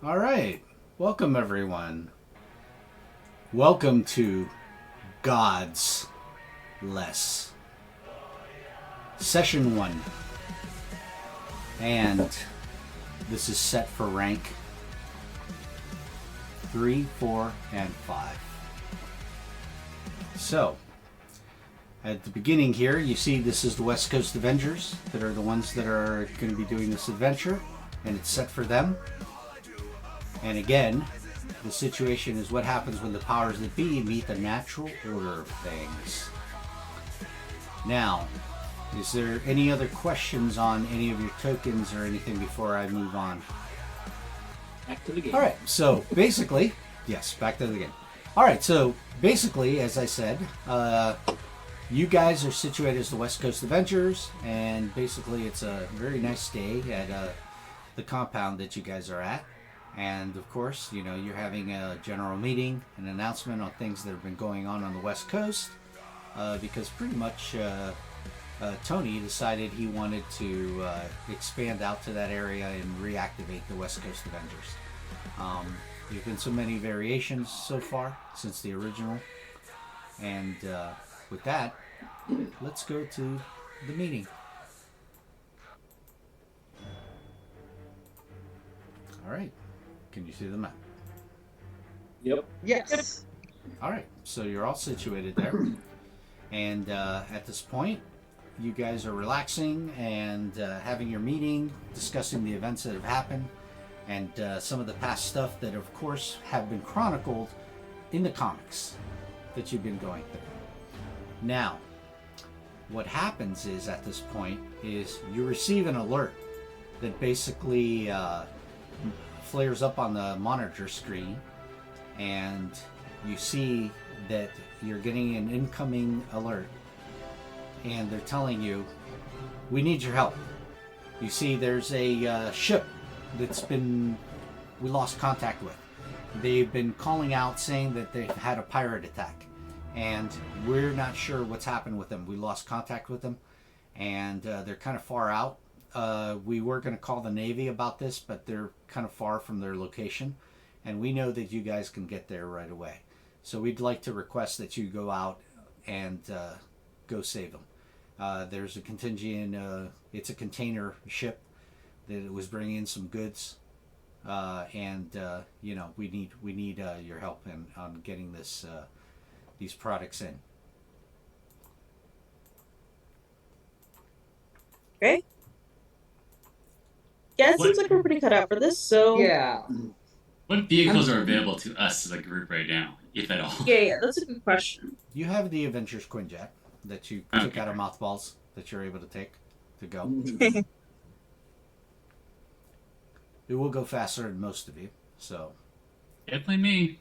All right. Welcome, everyone. Welcome to God's Less. Session 1. And this is set for rank 3, 4, and 5. So, at the beginning here, you see this is the West Coast Avengers that are the ones that are going to be doing this adventure, and it's set for them. And again, the situation is what happens when the powers that be meet the natural order of things. Now, is there any other questions on any of your tokens or anything before I move on? Back to the game. All right, so basically, yes, back to the game. All right, so basically, as I said, you guys are situated as the West Coast Avengers, and basically it's a very nice day at the compound that you guys are at. And of course, you know, you're having a general meeting, an announcement on things that have been going on the West Coast, because pretty much Tony decided he wanted to expand out to that area and reactivate the West Coast Avengers. There have been so many variations so far since the original, and with that, let's go to the meeting. All right. Can you see the map? Yep. Yes. All right, so you're all situated there, and at this point, you guys are relaxing and having your meeting, discussing the events that have happened, and some of the past stuff that, of course, have been chronicled in the comics that you've been going through. Now, what happens is at this point is you receive an alert that basically flares up on the monitor screen, and you see that you're getting an incoming alert, and they're telling you, we need your help. You see there's a ship that's we lost contact with. They've been calling out saying that they've had a pirate attack, and we're not sure what's happened with them. We lost contact with them, and they're kind of far out. We were going to call the Navy about this, but they're kind of far from their location, and we know that you guys can get there right away. So we'd like to request that you go out and go save them. There's a contingent, it's a container ship that was bringing in some goods, and you know, we need your help on getting these products in. Okay. Yeah, it seems like we're pretty cut out for this, so... Yeah. What vehicles are available to us as a group right now, if at all? Yeah, that's a good question. You have the Avengers Quinjet that you took out of mothballs that you're able to take to go. It will go faster than most of you, so... Definitely me.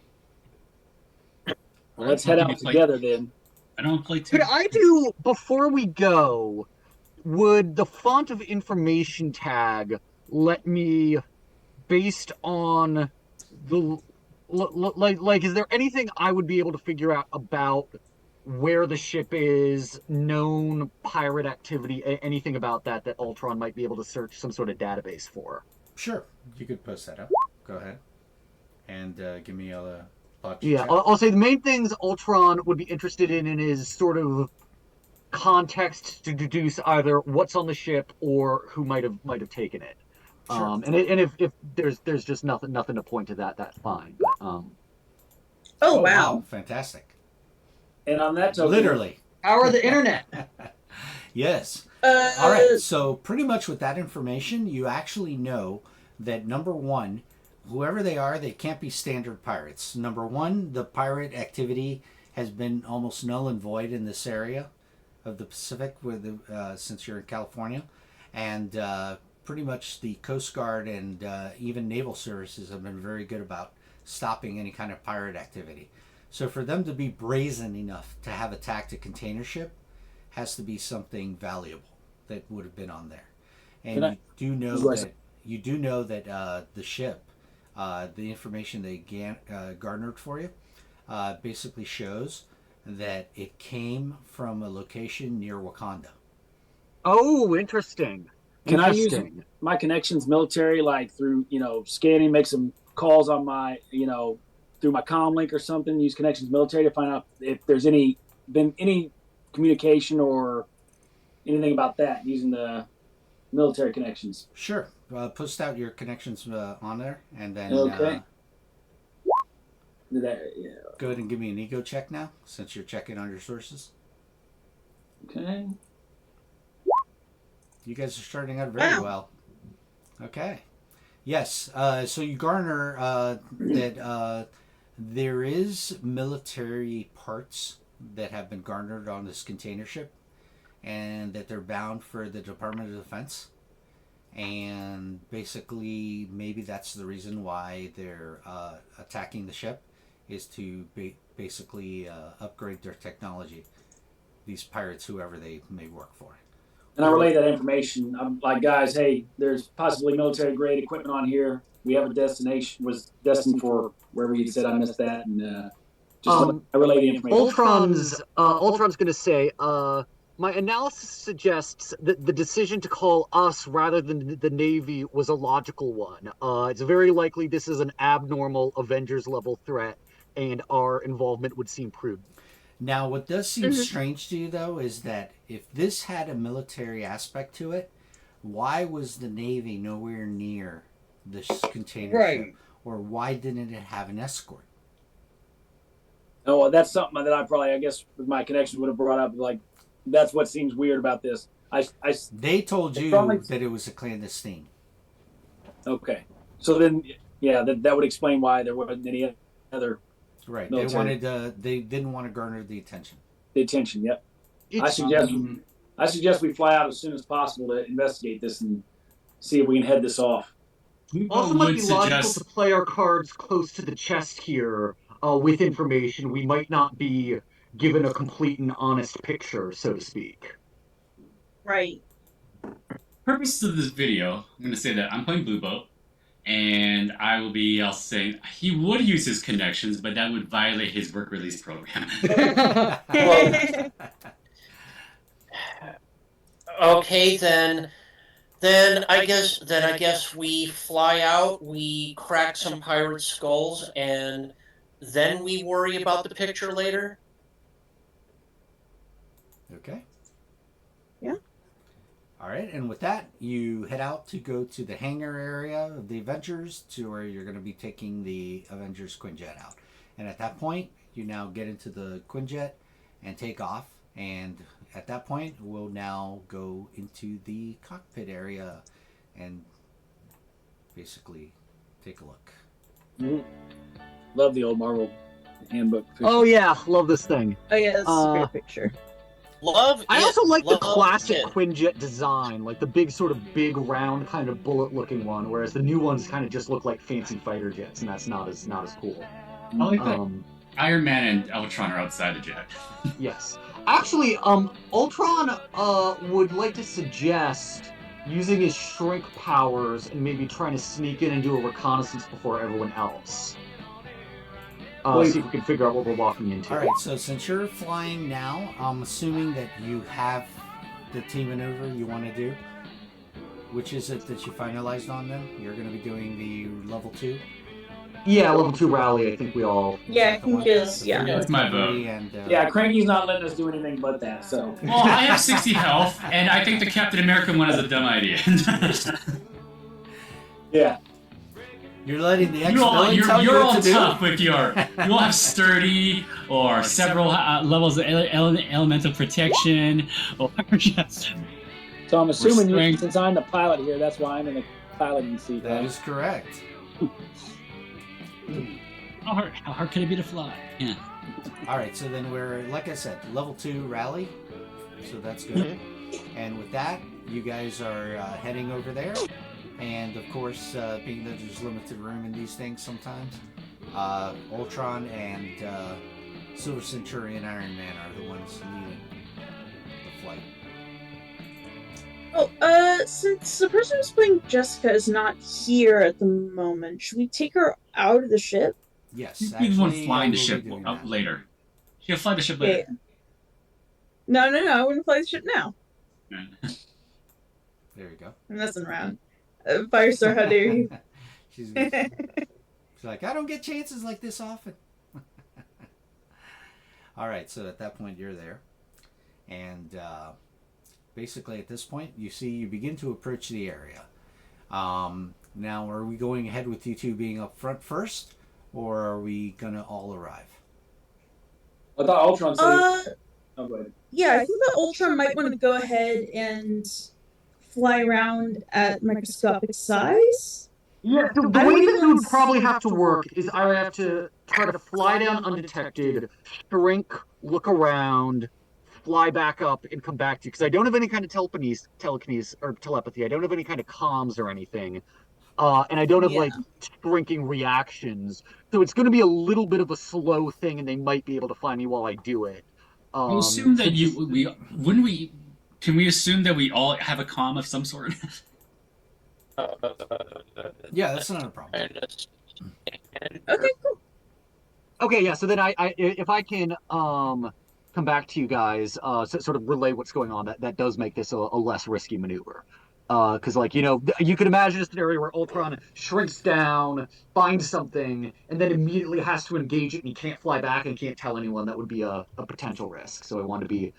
Well, let's head out together then. I don't play too. Could I do, before we go, would the font of information tag let me, based on the, like, is there anything I would be able to figure out about where the ship is, known pirate activity, anything about that Ultron might be able to search some sort of database for? Sure, you could post that up. Go ahead. And give me a plot. Yeah, I'll say the main things Ultron would be interested in is sort of context to deduce either what's on the ship or who might have taken it. Sure. And if there's just nothing to point to that's fine. Oh, wow. Fantastic. And on that token, Literally. Power of the internet. Yes. All right, so pretty much with that information, you actually know that number one, whoever they are, they can't be standard pirates. Number one, the pirate activity has been almost null and void in this area of the Pacific, since you're in California, and pretty much the Coast Guard and even naval services have been very good about stopping any kind of pirate activity. So for them to be brazen enough to have attacked a container ship has to be something valuable that would have been on there. And you do know that the ship, the information they garnered for you, basically shows that it came from a location near Wakanda. Oh, interesting. Can I use my connections military, like through, scanning, make some calls on my, through my comm link or something. Use Connections Military to find out if there's been any communication or anything about that using the military connections. Sure. Post out your connections on there, and then Okay. go ahead and give me an ego check now, since you're checking on your sources. Okay. You guys are starting out very well. Okay. Yes. So you garner that there is military parts that have been garnered on this container ship, and that they're bound for the Department of Defense. And basically, maybe that's the reason why they're attacking the ship, is to basically upgrade their technology. These pirates, whoever they may work for. And I relay that information. I'm like, guys, hey, there's possibly military grade equipment on here. We have a destination, was destined for wherever you said. I missed that, and I relay the information. Ultron's going to say, my analysis suggests that the decision to call us rather than the Navy was a logical one. It's very likely this is an abnormal Avengers-level threat, and our involvement would seem prudent. Now, what does seem strange to you, though, is that if this had a military aspect to it, why was the Navy nowhere near this container ship? Or why didn't it have an escort? Oh, that's something that I guess, with my connection would have brought up. Like, that's what seems weird about this. They told you that it was a clandestine. Okay. So then, that would explain why there wasn't any other... Right. Military. They didn't want to garner the attention. The attention, yep. I suggest we fly out as soon as possible to investigate this and see if we can head this off. Also, might be logical to play our cards close to the chest here with information. We might not be given a complete and honest picture, so to speak. Right. Purpose of this video, I'm going to say that I'm playing Blue Boat. And I'll say he would use his connections, but that would violate his work release program. Okay, then I guess we fly out, we crack some pirate skulls, and then we worry about the picture later. Okay. Yeah. All right, and with that, you head out to go to the hangar area of the Avengers, to where you're going to be taking the Avengers Quinjet out. And at that point, you now get into the Quinjet and take off. And at that point, we'll now go into the cockpit area and basically take a look. Mm-hmm. Love the old Marvel handbook picture. Oh yeah, love this thing. Oh yeah, this is a great picture. I also like the classic Quinjet design, like the big round kind of bullet-looking one, whereas the new ones kind of just look like fancy fighter jets, and that's not as cool. I like that. Iron Man and Ultron are outside the jet. Yes. Actually, Ultron would like to suggest using his shrink powers and maybe trying to sneak in and do a reconnaissance before everyone else. See if we can figure out what we're walking into. All right, so since you're flying now, I'm assuming that you have the team maneuver you want to do. Which is it that you finalized on then? You're going to be doing the level 2? Yeah, level 2 rally, I think we all... Yeah, I think is, yeah. That's my vote. And, yeah, Cranky's not letting us do anything but that, so... Well, I have 60 health, and I think the Captain American one is a dumb idea. Yeah. You're letting the ex-villain tell you You're what all to do? tough with your... You all have sturdy, or several levels of elemental protection, or just... So I'm assuming since I'm the pilot here, that's why I'm in the piloting seat. That is correct. How hard could it be to fly? Yeah. All right, so then we're, like I said, level 2 rally. So that's good. And with that, you guys are heading over there. And of course, being that there's limited room in these things sometimes, Ultron and Silver Centurion Iron Man are the ones leading the flight. Oh, since the person who's playing Jessica is not here at the moment, should we take her out of the ship? Yes, She's actually, the one flying the we'll ship be doing that. later. She'll fly the ship later. No, I wouldn't fly the ship now. There you go. I'm messing around. Firestar, how dare you? She's gonna She's like, I don't get chances like this often. All right, so at that point you're there, and basically at this point you begin to approach the area. Now, are we going ahead with you two being up front first, or are we gonna all arrive? I thought Ultron said. Oh, go ahead. Yeah, I think that Ultron might want to go ahead and fly around at microscopic size. Yeah, so the way that it would probably have to work is I would have to try to fly down undetected, shrink, look around, fly back up, and come back to you. Because I don't have any kind of telekinesis or telepathy. I don't have any kind of comms or anything. And I don't have, like, shrinking reactions. So it's going to be a little bit of a slow thing, and they might be able to find me while I do it. I assume that can we assume that we all have a comm of some sort? Yeah, that's not a problem. Okay, cool. Okay, yeah. So then if I can come back to you guys, sort of relay what's going on, that does make this a less risky maneuver. Because, like, you could imagine a scenario where Ultron shrinks down, finds something, and then immediately has to engage it, and he can't fly back and can't tell anyone. That would be a potential risk. So I want to be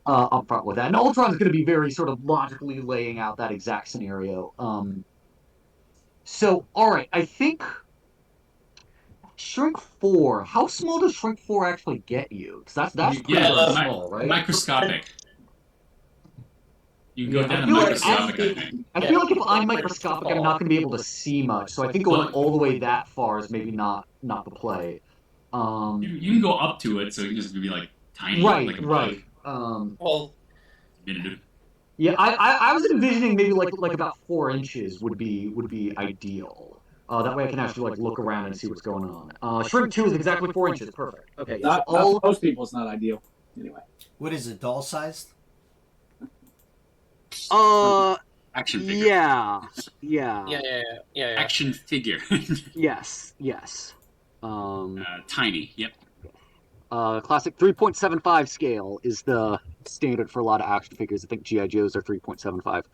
upfront with that. And Ultron's going to be very sort of logically laying out that exact scenario. So, all right, I think Shrink 4. How small does Shrink 4 actually get you? Because that's pretty small, right? Microscopic. You can go down to microscopic, I think. I feel like if I'm microscopic, I'm not going to be able to see much. So I think going all the way that far is maybe not the play. You can go up to it, so it can just be like tiny. Right, like a right. Well, yeah, I was envisioning maybe like about 4 inches would be ideal. That way I can actually like look around and see what's going on. Shrink 2 is exactly 4 inches. Perfect. Okay. Not for most people, it's not ideal. Anyway. What is it, doll sized? Action figure. Yeah. Action figure. Yes. Tiny. Yep. Classic 3.75 scale is the standard for a lot of action figures. I think G.I. Joes are 3.75.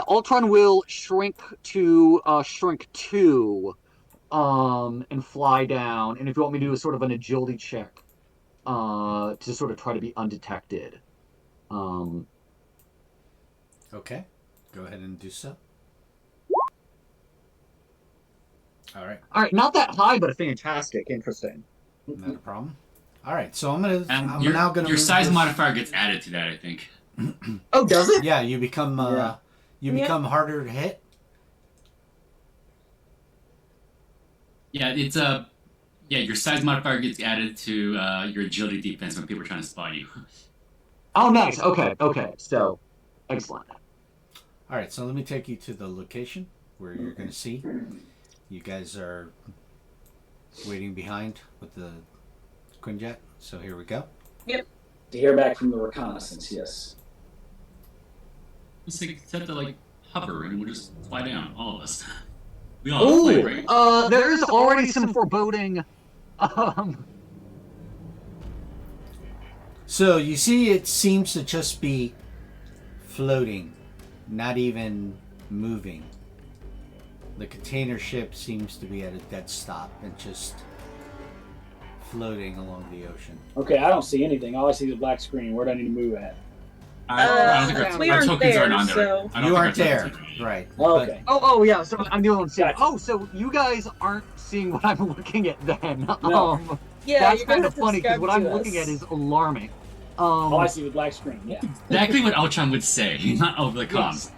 Ultron will shrink to Shrink 2 and fly down. And if you want me to do a sort of an agility check to sort of try to be undetected. Okay, go ahead and do so. All right, not that high, but fantastic. Interesting. not a problem. All right, so I'm Your now gonna your move size this- modifier gets added to that, I think. Oh, does it? Yeah, you become become harder to hit. Yeah, it's your size modifier gets added to your agility defense when people are trying to spot you. Oh, nice. Okay. So, excellent. All right, so let me take you to the location where you're going to see. You guys are waiting behind with the Quinjet, so here we go. To hear back from the reconnaissance, yes. Just set to like hover and we'll just fly down, all of us. We all fly, right? There is already some foreboding. So you see it seems to just be floating, not even moving. The container ship seems to be at a dead stop and just floating along the ocean. Okay, I don't see anything. All I see is a black screen. Where do I need to move at? I don't think we our aren't tokens there, aren't on there. so- I don't You think aren't our there, tokens are. right? Oh, but- okay. Oh, yeah. So I'm the only one seeing. Gotcha. Oh, so you guys aren't seeing what I'm looking at then. No. Yeah, That's you're gonna kind have of to funny because describe what to I'm us. looking at is alarming. All I see is a black screen. Yeah. Exactly what Ultron would say, not over the comms.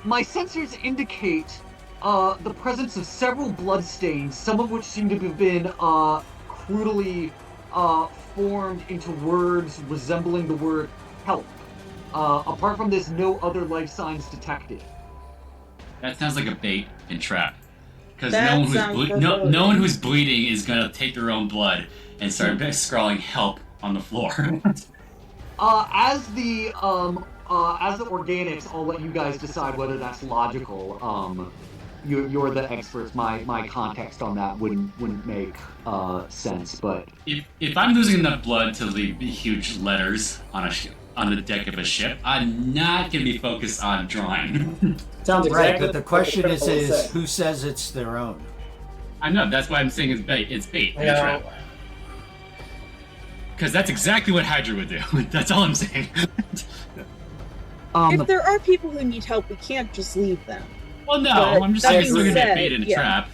My sensors indicate the presence of several bloodstains, some of which seem to have been crudely formed into words resembling the word help. Apart from this, no other life signs detected. That sounds like a bait and trap. Because That no one sounds no one who's bleeding is gonna take their own blood and start scrawling "help" on the floor. As the organics, I'll let you guys decide whether that's logical. You're the experts. My context on that wouldn't make sense, but if I'm losing enough blood to leave huge letters on on the deck of a ship. I'm not going to be focused on drawing. Sounds exactly. Right, but the what question Critical would is say. who says it's their own? I know, that's why I'm saying it's bait. It's bait. And a Yeah. trap. Because that's exactly what Hydra would do. That's all I'm saying. If there are people who need help, we can't just leave them. Well, no, But I'm just that saying it's being going to be a said, bait and a yeah. trap.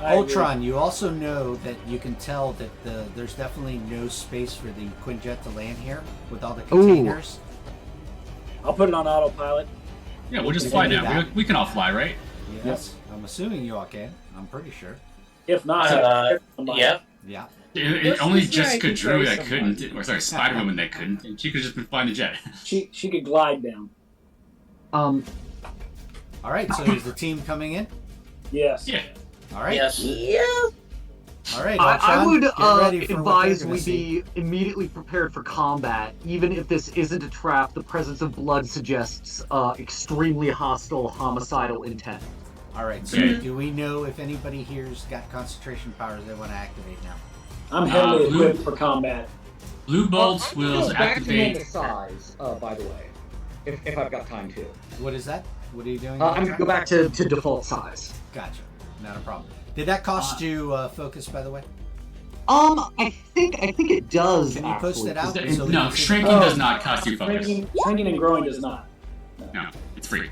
I agree. Ultron, you also know that you can tell that there's definitely no space for the Quinjet to land here with all the containers. I'll put it on autopilot. Yeah, we'll just We fly can do now. that. We can all fly, right? Yes, I'm assuming you all can. I'm pretty sure. If not, Yeah. Yeah. Only this where I Jessica can Drew try that couldn't, or sorry, Spider-Woman that couldn't, and she could just been flying the jet. she could glide down. All right, so is the team coming in? Yes. Yeah. All right. Yes. Yeah. All right. I Ultron, would get ready for what they're advise gonna we see. be immediately prepared for combat. Even if this isn't a trap, the presence of blood suggests extremely hostile, homicidal intent. All right. So Okay. do we know if anybody here's got concentration powers they want to activate now? I'm heavily Blue- equipped for combat. Blue Bolt will activate. size, by the way, if I've got time to. What is that? What are you doing? I'm gonna go back to default size. Gotcha. Not a problem. Did that cost you focus, by the way? I think it does. Can you post actually. it out? Is So that- we no, can see- shrinking Oh. does not cost you focus. Shrinking and growing does not. No, it's free.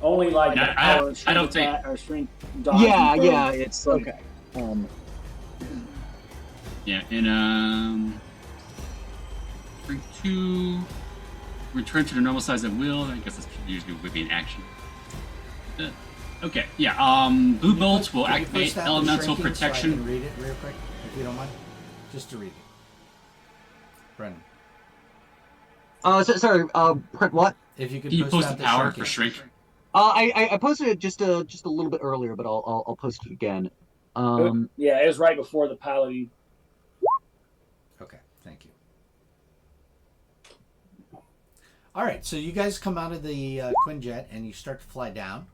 Only like No, the I- power of I don't shrink think- attack or shrink dodge. Yeah, and throw. yeah, it's okay. Yeah, and bring 2. Return to the normal size at will. I guess that's usually would be an action. Okay, yeah. Blue Bolt will Can you activate post out the elemental shrinking so I protection. can read it real quick, if you don't mind, just to read it. Brendan, Sorry, print what? if you could Can you post out the power shrinking. for shrink? I posted it just a little bit earlier, but I'll post it again. Yeah, it was right before the piloting. Okay, thank you. All right, so you guys come out of the Quinjet and you start to fly down,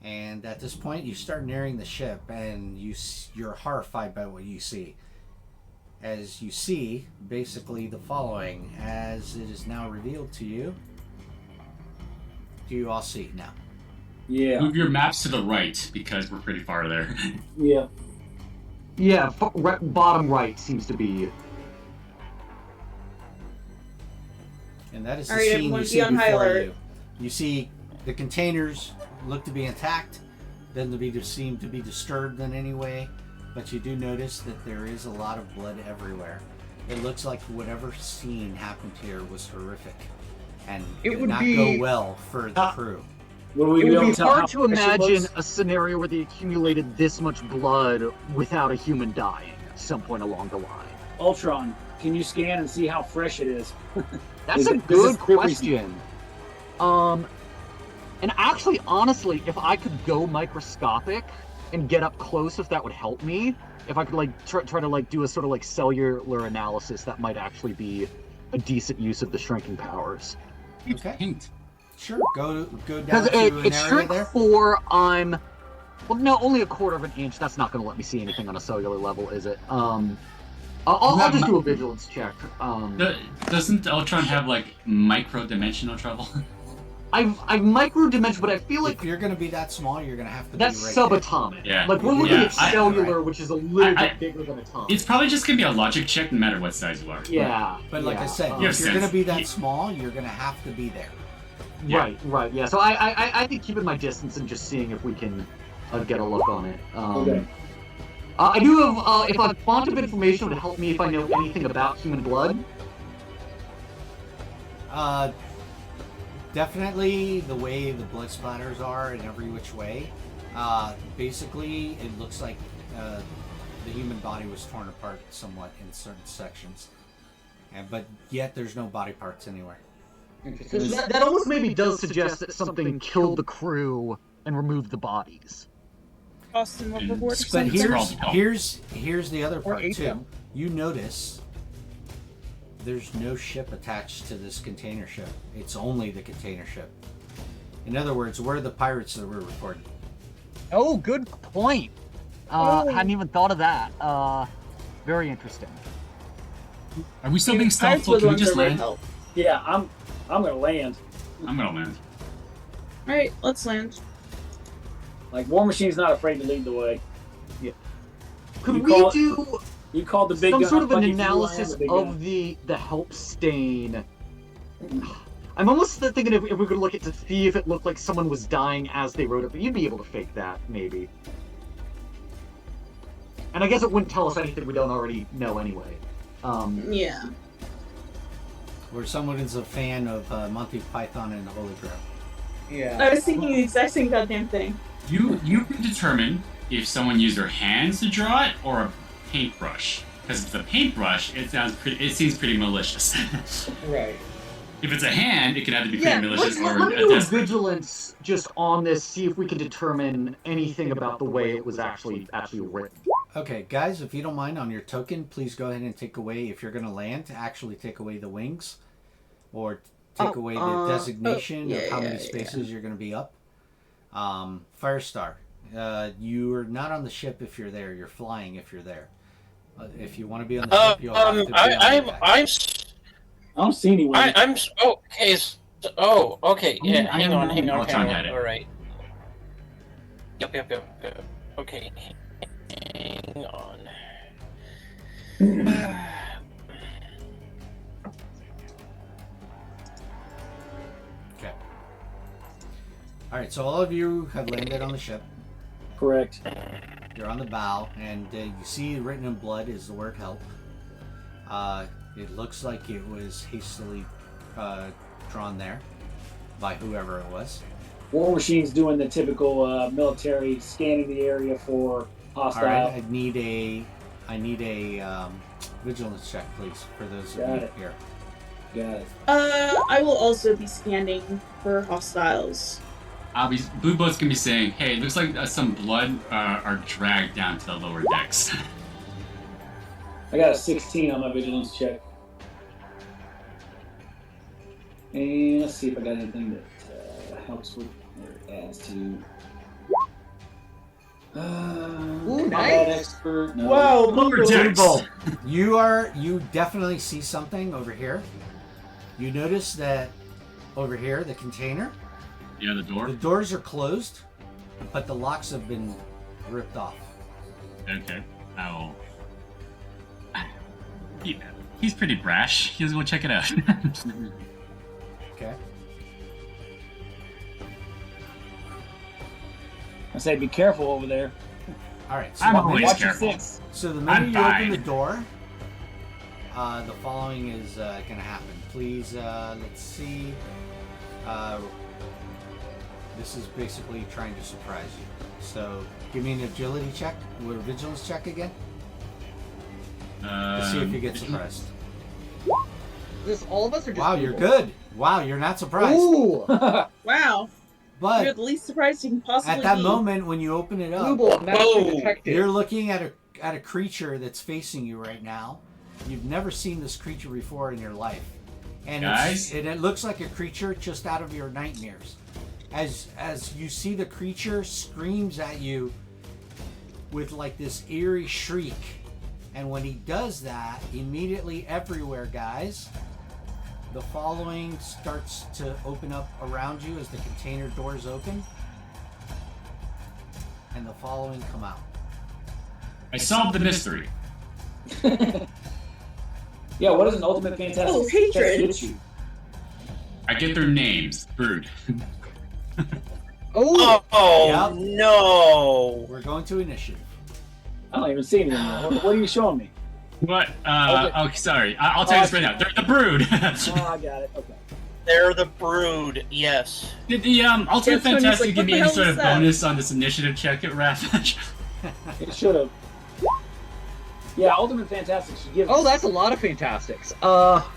and at this point you start nearing the ship, and you're horrified by what you see. As you see, basically the following, as it is now revealed to you. Do you all see now? Yeah. Move your maps to the right because we're pretty far there. Yeah. Yeah, bottom right seems to be. And that is the All right, scene everyone you be see on high before alert. you. You see the containers look to be intact, doesn't seem to be disturbed in any way, but you do notice that there is a lot of blood everywhere. It looks like whatever scene happened here was horrific, and It did would not be- go well for the crew. Will we It be would able be to tell how hard to fresh it imagine was? a scenario where they accumulated this much blood without a human dying at some point along the line. Ultron, can you scan and see how fresh it is? That's Is a it- good is it creepy? question. And actually, honestly, if I could go microscopic and get up close, if that would help me, if I could like try to like do a sort of like cellular analysis, that might actually be a decent use of the shrinking powers. Okay, Hint. sure. Go down Because to an it's area shrink there. 4. Well, no, only a quarter of an inch. That's not going to let me see anything on a cellular level, is it? I'll just do a vigilance check. Doesn't Ultron have like micro-dimensional trouble? I've micro-dimension, but I feel If like you're going to be that small, you're going to have to that's be right there. subatomic. Yeah. Like, we're looking Yeah, at cellular, which is a little I- bit bigger than atomic. It's probably just gonna be a logic check no matter what size you are. Yeah. But like yeah. I said, You have if you're going to sense. be that You- small, you're going to have to be there. Yeah. Right, yeah. So I think keeping my distance and just seeing if we can get a look on it. Okay. I do have, if a font of information would help me if I know anything about human blood. Definitely the way the blood splatters are in every which way. Basically, it looks like the human body was torn apart somewhat in certain sections. But yet there's no body parts anywhere. That almost maybe does suggest that something killed the crew and removed the bodies. Austin overboard or But something. here's the other Or part ate too. them. You notice there's no ship attached to this container ship. It's only the container ship. In other words, where are the pirates that were reported? Oh, good point. Hadn't even thought of that. Very interesting. Are we still being Pirates stealthful? were the Can we ones just that were land? help. Yeah, I'm gonna land. I'm gonna land. All right, let's land. Like War Machine's not afraid to lead the way. Could You we call- do You called the big some gun. sort of an Fuck if you, I am analysis the big of gun. the help stain? I'm almost thinking if we could look at to see if it looked like someone was dying as they wrote it, but you'd be able to fake that, maybe. And I guess it wouldn't tell us anything we don't already know anyway. Yeah. Or someone is a fan of Monty Python and the Holy Grail. Yeah. I was thinking the exact same goddamn thing. You can determine if someone used their hands to draw it or a paintbrush. Because if it's a paintbrush, it seems pretty malicious. Right. If it's a hand, it can either be Yeah, pretty malicious let or me a do a desperate. vigilance just on this, see if we can determine anything about the way it was actually written. Okay, guys, if you don't mind, on your token, please go ahead and take away, if you're going to land, to actually take away the wings. Or take away the designation of how many spaces you're going to be up. Firestar, you're not on the ship if you're there. You're flying if you're there. If you want to be on the ship, you'll have to be on the deck. I don't see anyone. Okay. Okay. Yeah. Hang on. I'll try and hide it. All right. Yep. Okay. Hang on. Okay. Alright, so all of you have landed on the ship. Correct. You're on the bow, and you see written in blood is the word help. It looks like it was hastily drawn there by whoever it was. War Machine's doing the typical military, scanning the area for hostile. Alright, I need a vigilance check, please, for those of Got you it. here. Got it. I will also be scanning for hostiles. Blue Boat's gonna be saying, "Hey, it looks like some blood are dragged down to the lower decks." I got a 16 on my vigilance check. And let's see if I got anything that helps with or adds to. Ooh, combat nice. expert. No. Wow, Lower Bungle. decks. You definitely see something over here. You notice that over here, the container, Yeah, the door. the doors are closed, but the locks have been ripped off. Okay. I'll. He's pretty brash. He'll go check it out. Okay. I say be careful over there. All right. So I'm the always minute- Watch your careful. six. So the minute I'm you open fine. the door, the following is going to happen. Please, let's see. This is basically trying to surprise you. So give me an agility check or a vigilance check again to see if you get surprised. Is this all of us or just Wow, you're people? good. Wow, you're not surprised. Ooh! Wow. You're But the least surprised you can possibly at that be. moment when you open it Blue up, Bolt, naturally Whoa. detected. you're looking at a creature that's facing you right now. You've never seen this creature before in your life. And Guys? it looks like a creature just out of your nightmares. As you see the creature screams at you with like this eerie shriek. And when he does that, immediately everywhere, guys, the following starts to open up around you as the container doors open. And the following come out. I solved the mystery. Yeah, what is an ultimate fantastic? Oh, hatred. Get you. I get their names. Brood. Oh! Yep. No! We're going to initiative. I don't even see anything. What are you showing me? What? Okay. Okay, sorry. I'll tell you this right now. They're the Brood. Oh, I got it. Okay. They're the Brood. Yes. Did the Ultimate That's when he's Fantastic like, give me "What the any hell sort is of that?" bonus on this initiative check at Rathage? It should have. Yeah, Ultimate Fantastic should give. Oh, that's a lot of Fantastics. Oh,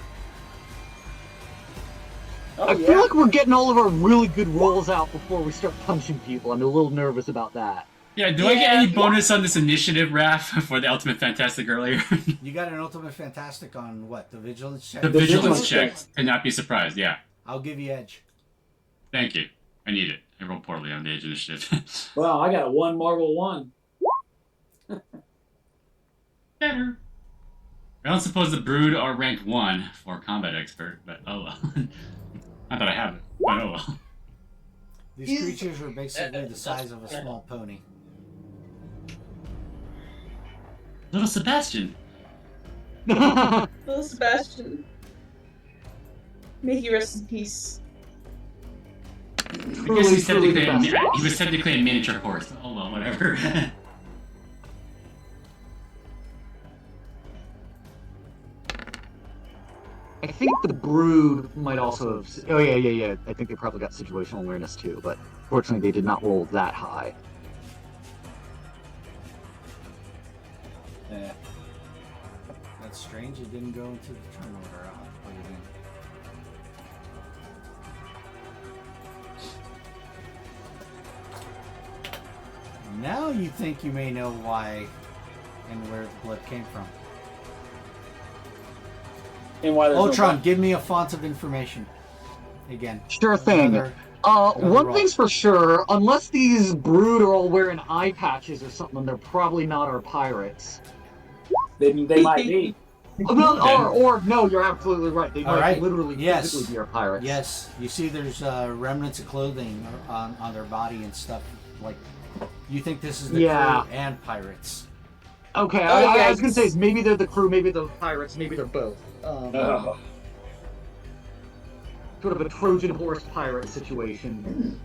I yeah. feel like we're getting all of our really good rolls out before we start punching people. I'm a little nervous about that. Yeah, do I get any bonus on this initiative, Raph, for the Ultimate Fantastic earlier? You got an ultimate fantastic on what? The vigilance check? The vigilance vigilance check. check. And not be surprised, yeah. I'll give you edge. Thank you. I need it. I rolled poorly on the Age Initiative. Wow, I got a 1 Marvel 1. Better. I don't suppose the Brood are rank 1 for combat expert, but oh well. Not that I have it, but oh well. These creatures are basically the size of a small pony. Little Sebastian. Little Sebastian. May he rest in peace. I guess he was technically a miniature horse. Oh well, whatever. I think the Brood might also have... Oh, yeah. I think they probably got situational awareness, too, but fortunately they did not roll that high. Yeah. That's strange. It didn't go into the turn order. I'll have to plug it in. Now you think you may know why and where the blood came from. And why there's Ultron, no give me a font of information. Again. Sure thing. Another One roll. thing's for sure, unless these Brood are all wearing eye patches or something, they're probably not our pirates. they might be. Well, or no, you're absolutely right. They All might right. literally Yes. physically be our pirates. Yes, you see there's remnants of clothing on their body and stuff. Like, you think this is the Yeah. crew and pirates. Okay, Oh, I yeah. was gonna say is maybe they're the crew, maybe they're the pirates, maybe they're both. Oh. Sort of a Trojan horse pirate situation.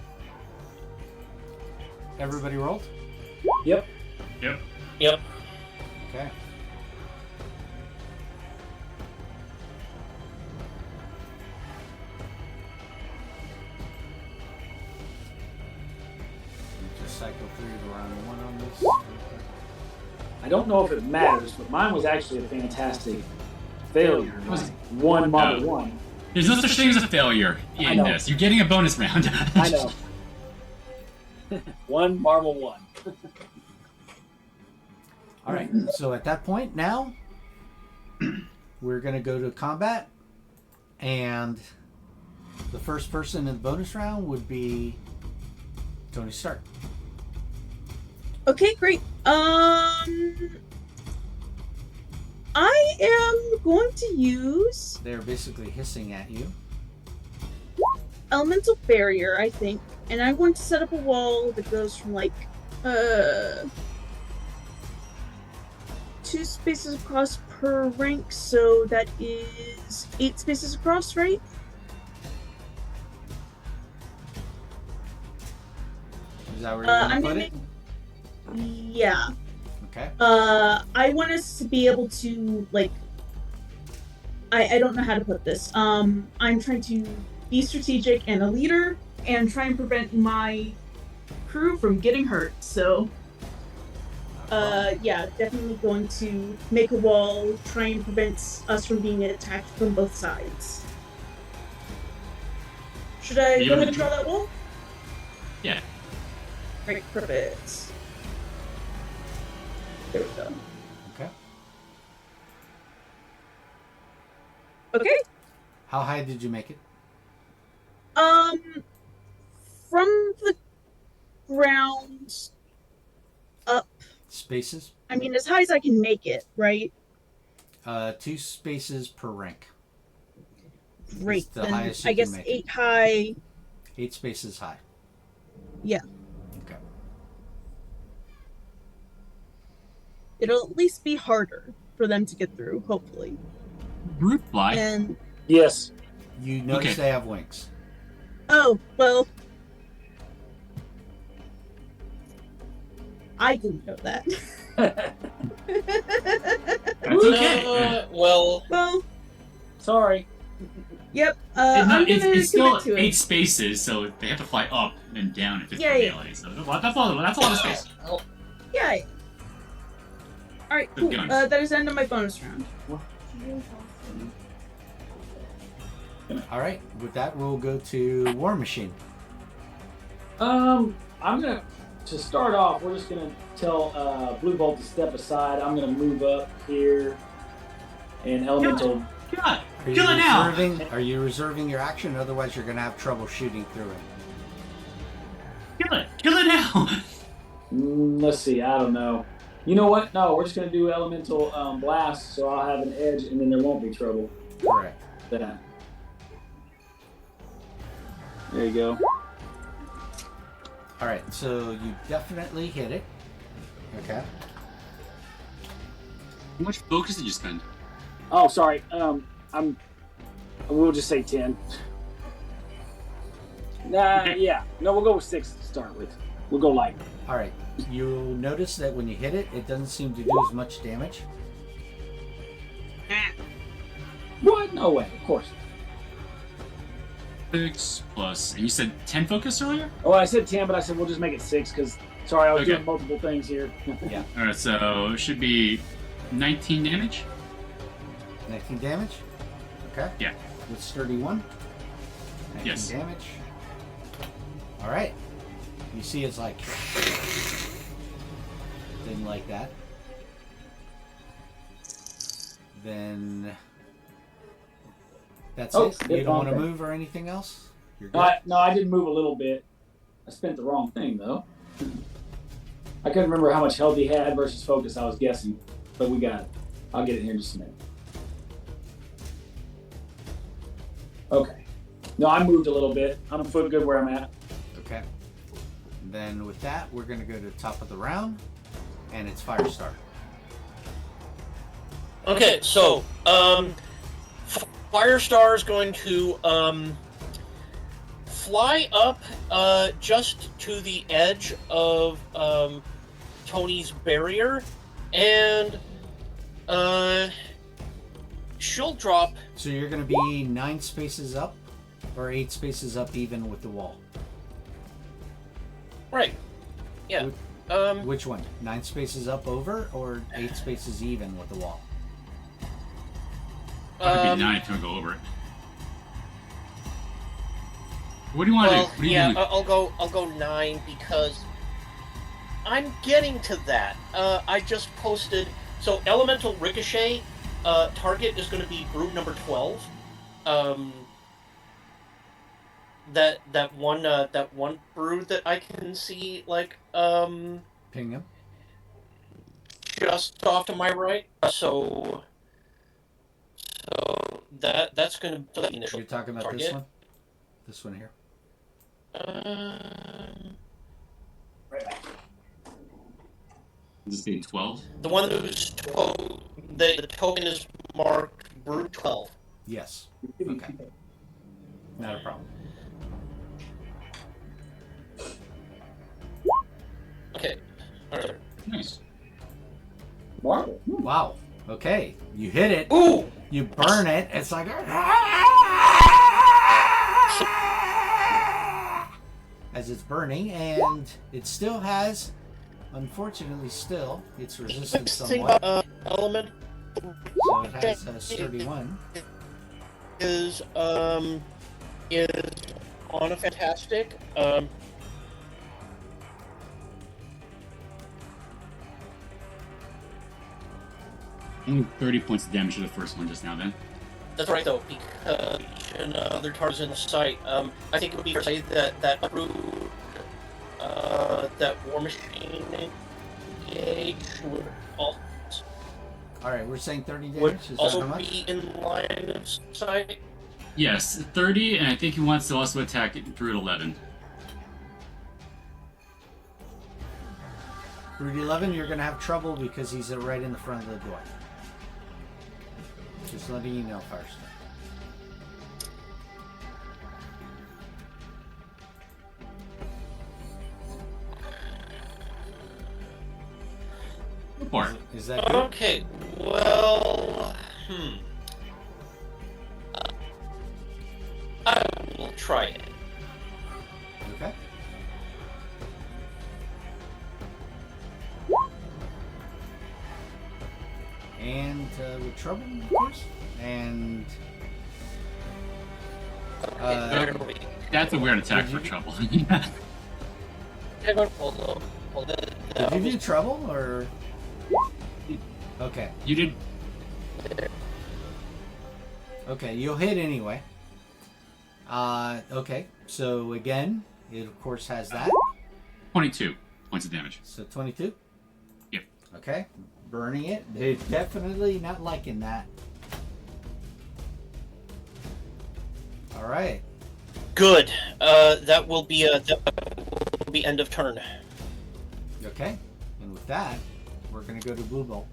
Everybody rolled? Yep. Yep. Yep. Okay. Just cycle through to round 1 on this. I don't know if it matters, but mine was actually a fantastic failure. It was 1 Marvel 1. There's no such thing as a failure I in know. this. You're getting a bonus round. I know. 1 Marvel 1. All right, so at that point now, we're going to go to combat, and the first person in the bonus round would be Tony Stark. Okay, great. I am going to use They're basically hissing at you. elemental barrier, I think, and I'm going to set up a wall that goes from like 2 spaces across per rank, so that is 8 spaces across, right? Is that where you want to I'm put gonna it? Yeah. Okay. I want us to be able to like. I don't know how to put this. I'm trying to be strategic and a leader, and try and prevent my crew from getting hurt. So, yeah, definitely going to make a wall, try and prevent us from being attacked from both sides. Should I go ahead and draw that wall? Yeah. Right, perfect. There we go. Okay. Okay. How high did you make it? From the ground up, Spaces? I mean, as high as I can make it, right? 2 spaces per rank. Great. It's the Then highest you I can guess make 8 high. 8 spaces high. Yeah. Okay. It'll at least be harder for them to get through, hopefully. Brute fly. And Yes. You notice Okay. they have wings. oh well, I didn't know that. That's okay. Well, Well, Sorry. yep. It's, I'm not, gonna it's still commit to 8 it. spaces, so they have to fly up and then down if it's Yeah, yeah. melee. So that's a lot of space. Yeah. All right, cool. Good guns. That is the end of my bonus round. All right. With that, we'll go to War Machine. I'm gonna to start off. We're just gonna tell Blue Bolt to step aside. I'm gonna move up here, and Elemental. Kill it! Are you Kill it now! Are you reserving your action? Otherwise, you're going to have trouble shooting through it. Kill it! Kill it now! Let's see. I don't know. You know what? No, we're just gonna do elemental blast, so I'll have an edge, and then there won't be trouble. Correct. Yeah. There you go. All right, so you definitely hit it. Okay. How much focus did you spend? Oh, sorry. We'll just say 10. Nah, yeah. No, we'll go with 6 to start with. We'll go light. All right. You'll notice that when you hit it, it doesn't seem to do as much damage. What? No way. Of course. 6 plus, and you said 10 focus earlier? Oh, I said 10, but I said we'll just make it 6 because, sorry, I was Okay. doing multiple things here. Yeah. Alright, so it should be 19 damage? 19 damage. Okay. Yeah. With sturdy 1. 19 Yes. damage. All right. You see it's like thing like that. Then that's it. You don't want to move or anything else? You're good. No, I did move a little bit. I spent the wrong thing, though. I couldn't remember how much health he had versus focus, I was guessing. But we got it. I'll get it here in just a minute. Okay. No, I moved a little bit. I'm foot good where I'm at. Okay. Then with that, we're going to go to the top of the round, and it's Firestar. Okay, so Firestar is going to fly up just to the edge of Tony's barrier, and she'll drop. So you're going to be 9 spaces up, or 8 spaces up even with the wall. Right. Yeah. Which one? 9 spaces up over, or 8 spaces even with the wall? That'd be 9 if you want to go over it. What do you want to do? What do you yeah, do? I'll go 9 because I'm getting to that. I just posted so elemental ricochet. Target is going to be brood number 12. That one brood that I can see Ping him. just off to my right. So that's going to be the initial. You're talking about target. this one? This one here? This being 12? The one who's 12, the token is marked brood 12. Yes. Okay. Not a problem. Okay. All right. Nice. Marvel. Wow. Okay. You hit it. Ooh! You burn it. It's like... as it's burning, and it still has, unfortunately still, its resistance somewhat. Element So it has a sturdy 1. is on a fantastic. Only 30 points of damage to the first one just now, then. That's right, though, because other targets in the site. I think it would be fair to say that through that War Machine gauge would also, Alright, we're saying 30 would damage. Is that also how much? be in line of sight. Yes, 30, and I think he wants to also attack it through at 11. Route 11, you're going to have trouble because he's right in the front of the door. Just letting you know first. Go for it. Is that good? Okay, well, I will try it. Okay. And with trouble, of course. And That's a weird attack for trouble. Hang on, hold on. did you do trouble or? Okay. You did. Okay, you'll hit anyway. Okay. So again, it of course has that. 22 points of damage. So 22. Yep. Okay, burning it. They're definitely not liking that. All right. Good. That will be end of turn. Okay, and with that, we're gonna go to Blue Bolt.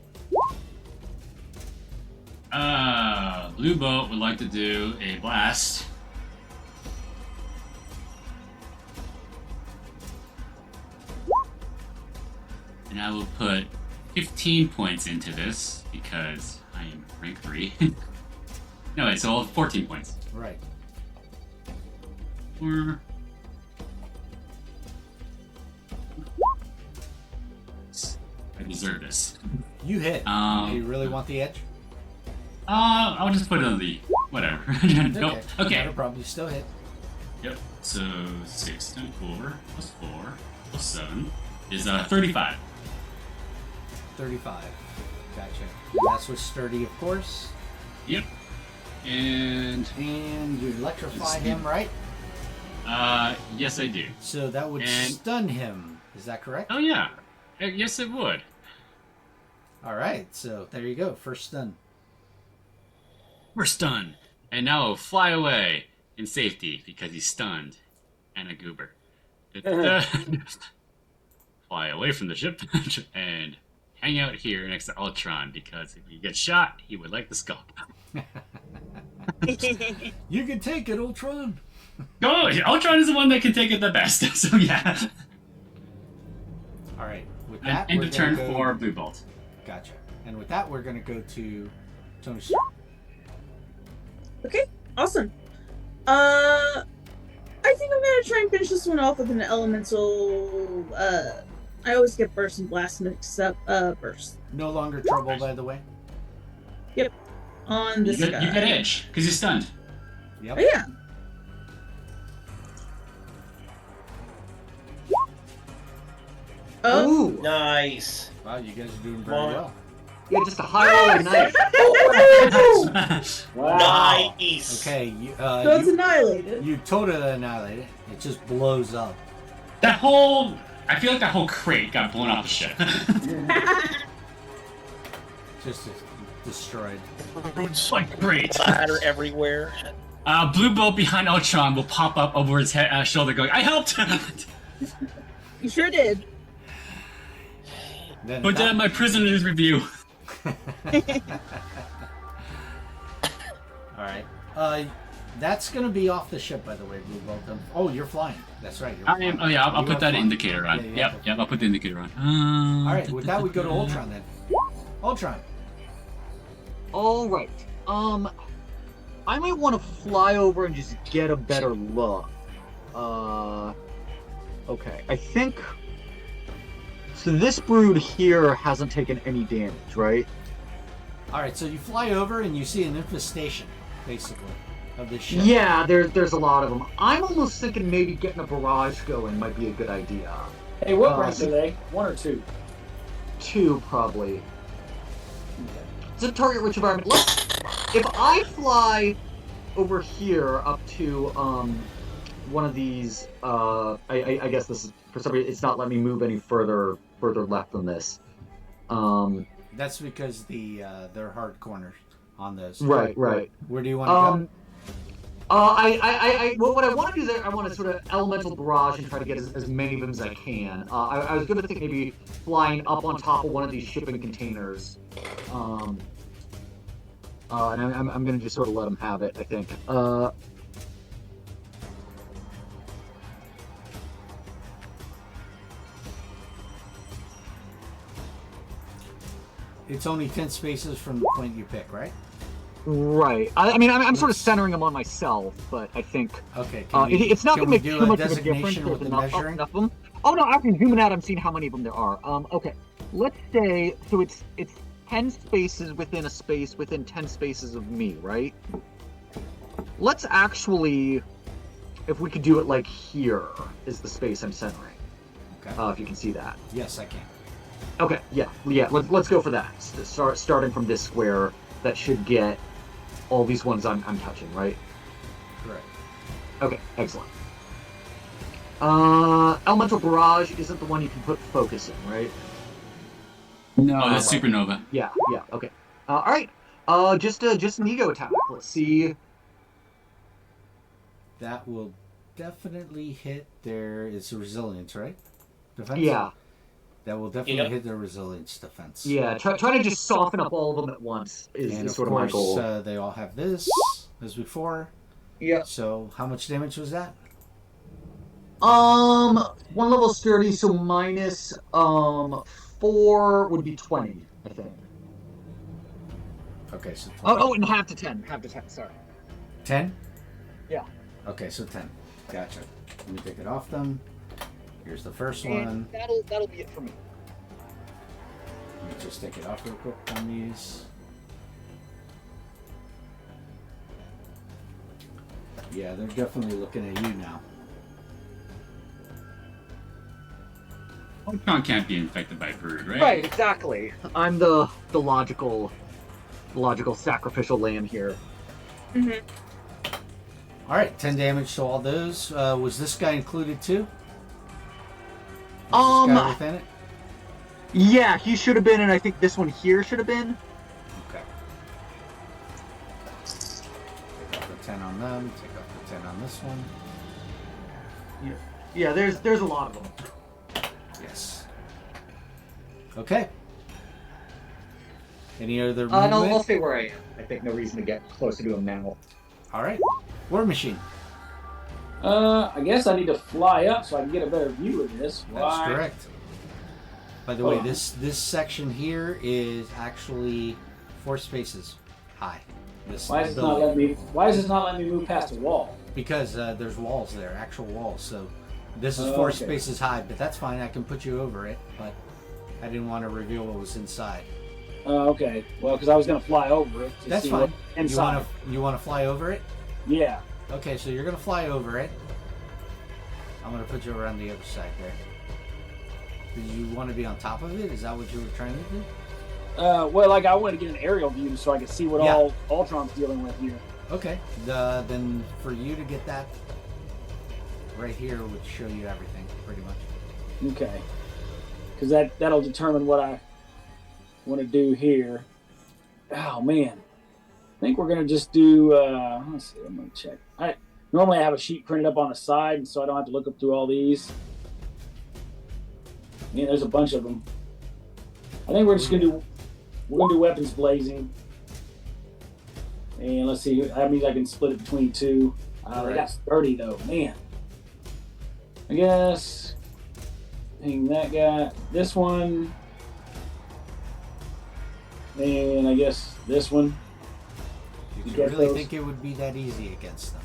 Blue Bolt would like to do a blast. And I will put 15 points into this because I am rank 3. No, it's all 14 points. Right. Or... I deserve this. You hit. Do you really want the edge? I'll just put it on the... whatever. Nope. Okay. Not a problem. You still hit. Yep. So 6 times 4 plus 4 plus 7 is 35. 35. Gotcha. And that's with sturdy, of course. Yep. And you electrify him, right? yes, I do. So that would stun him. Is that correct? Oh yeah. Yes, it would. All right. So there you go. First stun. We're stunned, and now he'll fly away in safety because he's stunned and a goober. Fly away from the ship and hang out here next to Ultron because if he gets shot, he would like the skull. You can take it, Ultron. Oh, Ultron is the one that can take it the best. So yeah. All right. With that, End we're of turn gonna go... for Blue Bolt. Gotcha. And with that, we're going to go to Tony. Okay, awesome. I think I'm gonna try and finish this one off with an elemental. I always get burst and blast mixed up. Burst. No longer trouble, by the way. Yep. On this guy. You get edge because you're stunned. Yep. Oh, yeah. Oh. Ooh. Nice. Wow, you guys are doing very Wow. well. Yeah, just a high roll knife. Wow. Nice. Okay, you, So it's annihilated. you totally annihilate it. It just blows up. That whole... I feel like that whole crate got blown off the ship. Just destroyed. Roots Like, great. splatter everywhere. Blue Bolt behind Ultron will pop up over his head, shoulder going, I helped! You sure did. Then Put that in my prisoner's review. Alright. That's gonna be off the ship, by the way, Blue Bolt. Oh, you're flying. That's right. You're flying. Oh yeah, I'll You put are that flying. indicator on. Yeah, Yep, I'll put the indicator on. Alright, with that, we go to Ultron then. Ultron. All right. I might want to fly over and just get a better look. Okay. I think. So this brood here hasn't taken any damage, right? Alright, so you fly over and you see an infestation, basically, of the ship. Yeah, there's a lot of them. I'm almost thinking maybe getting a barrage going might be a good idea. Hey, what rank are they? 1 or 2? 2 probably. It's a target-rich environment. If I fly over here up to one of these, I guess this is for some reason it's not letting me move any further left than this. That's because they're hard corners on those. Right. Where do you want to go? What I want to do there, I want to sort of elemental barrage and try to get as many of them as I can. I was going to think maybe flying up on top of one of these shipping containers. And I'm going to just sort of let them have it, I think. It's only 10 spaces from the point you pick, right? Right. I mean, I'm sort of centering them on myself, but I think Okay. it's not can going to we make do too a much of a difference. designation There's with the enough measuring? of them. Oh no, after zooming out, I'm seeing how many of them there are. Okay. Let's say so. It's 10 spaces within a space within 10 spaces of me, right? Let's actually, if we could do it like here is the space I'm centering. Okay. If you can see that. Yes, I can. Okay. Yeah. Let's go for that. Starting from this square, that should get all these ones I'm touching, right? Correct. Okay, excellent. Elemental Barrage isn't the one you can put focus in, right? No. Oh, that's supernova. Yeah, okay. All right. Just an ego attack. Let's see. That will definitely hit their. It's a resilience, right? Defense. Yeah. That will definitely hit their resilience defense. Yeah. Try to just soften up all of them at once And is of sort of my course, goal. they all have this as before. Yeah. So how much damage was that? One level sturdy, so minus 4 would be 20, I think. Okay, so 20. Oh, and half to 10. Sorry. 10? Yeah. Okay, so 10. Gotcha. Let me take it off them. Here's the first And one. that'll be it for me. Let me just take it off real quick on these. Yeah, they're definitely looking at you now. Ultron can't be infected by Brood, right? Right, exactly. I'm the logical sacrificial lamb here. Mm-hmm. All right, 10 damage to all those. Was this guy included too? Um, This guy within it? Yeah, he should have been, and I think this one here should have been. Okay. Take off the 10 on them. Take off the 10 on this one. Yeah, there's a lot of them. Yes. Okay. Any other No, movement? I'll stay where I am. I think no reason to get closer to him now. All right. War Machine. I guess I need to fly up so I can get a better view of this. That's Why? correct. By the way, this section here is actually 4 spaces high. Why is this not letting me move past the wall? Because there's walls there, actual walls. So this is 4 Okay. spaces high, but that's fine. I can put you over it, but I didn't want to reveal what was inside. Okay. Well, because I was gonna fly over it. To That's see fine. what inside. You want to fly over it? Yeah. Okay, so you're gonna fly over it. I'm gonna put you around the other side there. Did you want to be on top of it? Is that what you were trying to do? Well, like I wanted to get an aerial view so I could see what Yeah. all Ultron's dealing with here. Okay. Then for you to get that right here would show you everything, pretty much. Okay. Because that'll determine what I want to do here. Oh man, I think we're gonna just do. Let's see. I'm gonna check. Normally I have a sheet printed up on the side, and so I don't have to look up through all these. Man, there's a bunch of them. I think we're gonna do weapons blazing. And let's see. That means I can split it between 2. They got 30 though. Man. I guess. Hang that guy. This one. And I guess this one. Did you get really those? think it would be that easy against them?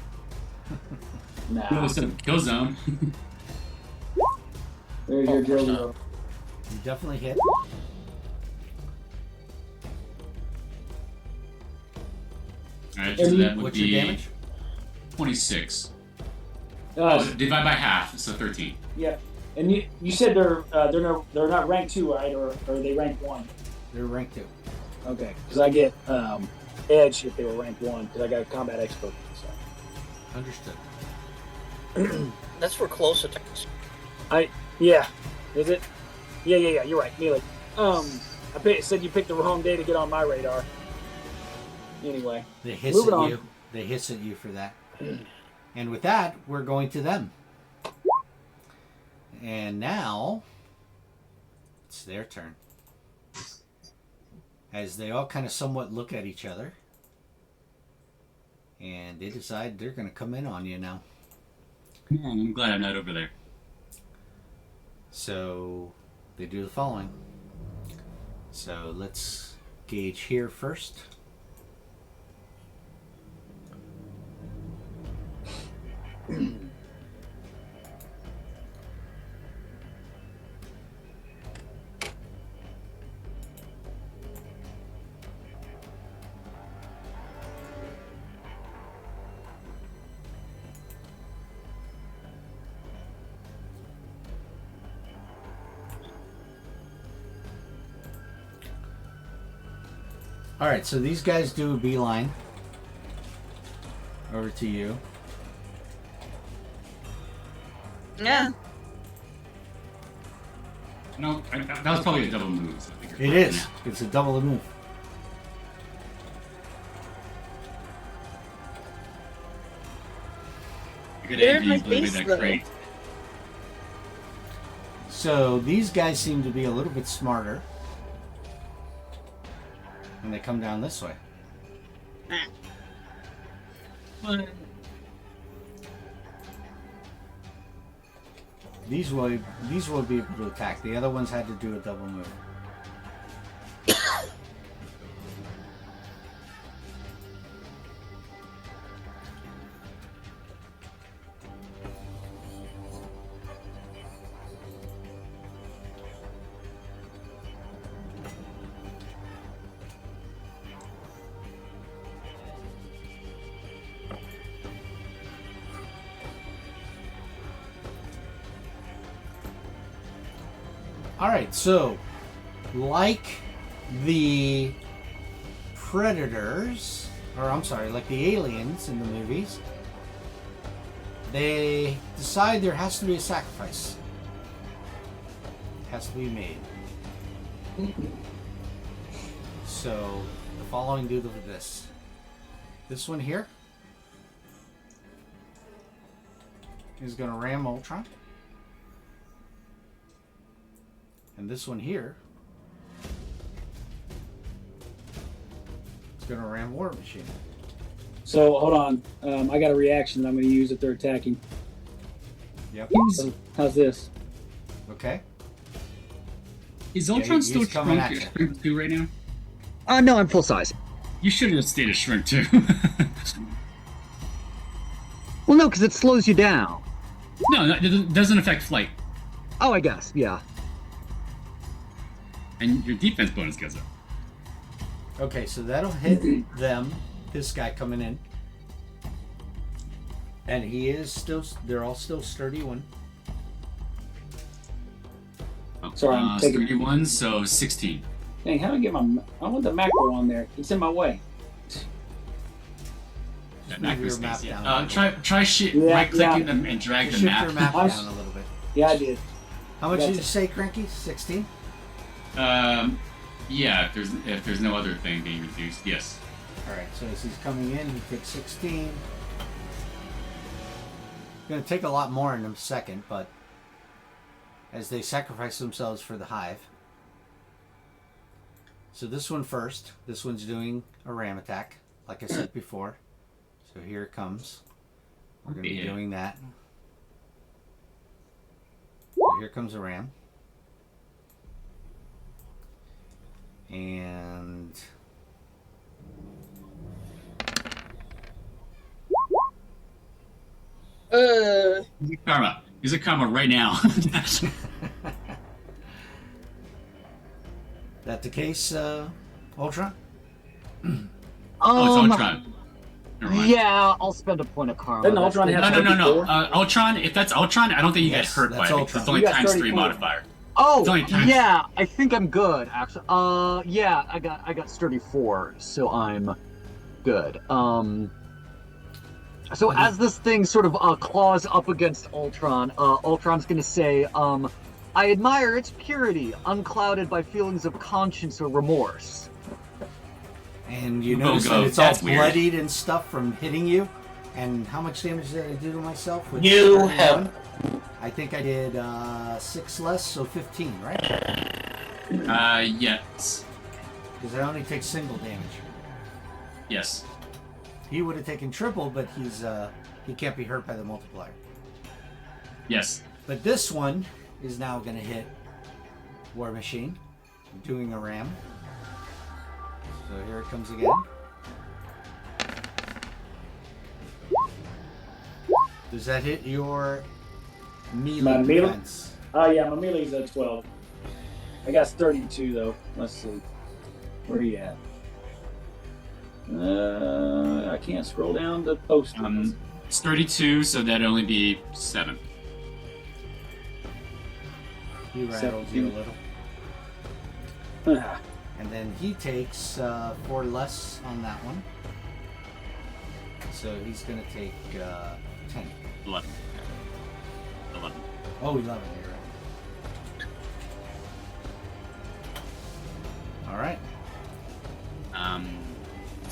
Nah. Kill zone. There's your drill. You definitely hit. Alright, so that would What's be your damage? 26. Divide by half, so 13. Yeah. And you said they're not ranked 2, right? Or are they ranked 1? They're ranked 2. Okay. Because I get edge if they were ranked 1 because I got a combat expert. So. Understood. That's for close attacks. Yeah. Is it? Yeah. You're right. Melee. Said you picked the wrong day to get on my radar. Anyway. They hiss Moving at on. you. They hiss at you for that. And with that, we're going to them. And now it's their turn. As they all kind of somewhat look at each other. And they decide they're going to come in on you now. I'm glad I'm not over there. So they do the following. So let's gauge here first. All right, so these guys do a beeline over to you. Yeah. No, that was probably a double move, so I figured. It is. It's a double the move. Good They're engines, my but it'd be face, that though. great. So these guys seem to be a little bit smarter. And they come down this way. But These will be able to attack. The other ones had to do a double move. Alright, so like the predators, or I'm sorry, like the aliens in the movies, they decide there has to be a sacrifice. It has to be made. So the following do this. This one here is going to ram Ultron. And this one here is going to ram War Machine. So hold on, I got a reaction that I'm going to use if they're attacking. Yep. How's this? Okay. is Ultron he's still coming shrunk, at you. shrunk 2 right now? No, I'm full size. You should have stayed a shrunk 2. Well, no, because it slows you down. No, it doesn't affect flight. Oh, I guess, yeah. And your defense bonus goes up. Okay, so that'll hit them. This guy coming in. And he is still, they're all still sturdy one. Oh, Sorry, I'm taking- 31, so 16. Dang, how do I get I want the macro on there. It's in my way. Just That move your macro map space, down. yeah. a little bit. Try Yeah, right-clicking yeah. them and drag Just the shift your map. map I'm down a little bit. Yeah, I did. How much did you That's- say, Cranky? 16? Yeah, if there's no other thing being reduced, yes. Alright, so as he's coming in, he takes 16. Gonna take a lot more in a second, but as they sacrifice themselves for the hive. So this one first. This one's doing a ram attack, like I said before. So here it comes. We're gonna be Yeah. doing that. So here comes a ram. And Karma. Use a karma right now. that the case, Ultron? Oh, it's Ultron. Never mind. Yeah, I'll spend a point of karma. Doesn't Ultron have No. 34? Ultron, if that's Ultron, I don't think you Yes, get hurt that's by it. Ultron. It's only You got times 3 34. modifier. Oh, It's only times- yeah, I think I'm good, actually. Yeah, I got sturdy 4, so I'm good. So as this thing sort of claws up against Ultron, Ultron's gonna say, I admire its purity, unclouded by feelings of conscience or remorse. And you Oh, notice go. that it's all That's weird. bloodied and stuff from hitting you. And how much damage did I do to myself? With You 31? have- I think I did 6 less, so 15, right? Yes. Because I only take single damage. Yes. He would have taken triple, but he can't be hurt by the multiplier. Yes. But this one is now going to hit War Machine, doing a ram. So here it comes again. Does that hit your melee My melee? defense? Oh, yeah, my melee's at 12. I got 32, though. Let's see. Where are you at? I can't scroll down to post. It's 32, so that'd only be 7. He rattles you a 17. little. And then he takes 4 less on that one. So he's going to take 10. 11. 11. Oh, 11, you're right. right.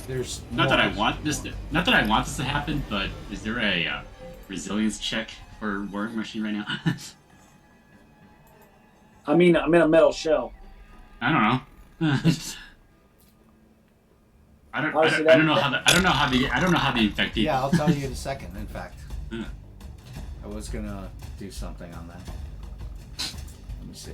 There's not that I more. want this to happen, but is there a resilience check for War Machine right now? I mean, I'm in a metal shell. I don't know. I don't know how the infect people. Yeah, I'll tell you in a second. In fact, Yeah. I was gonna do something on that. Let me see.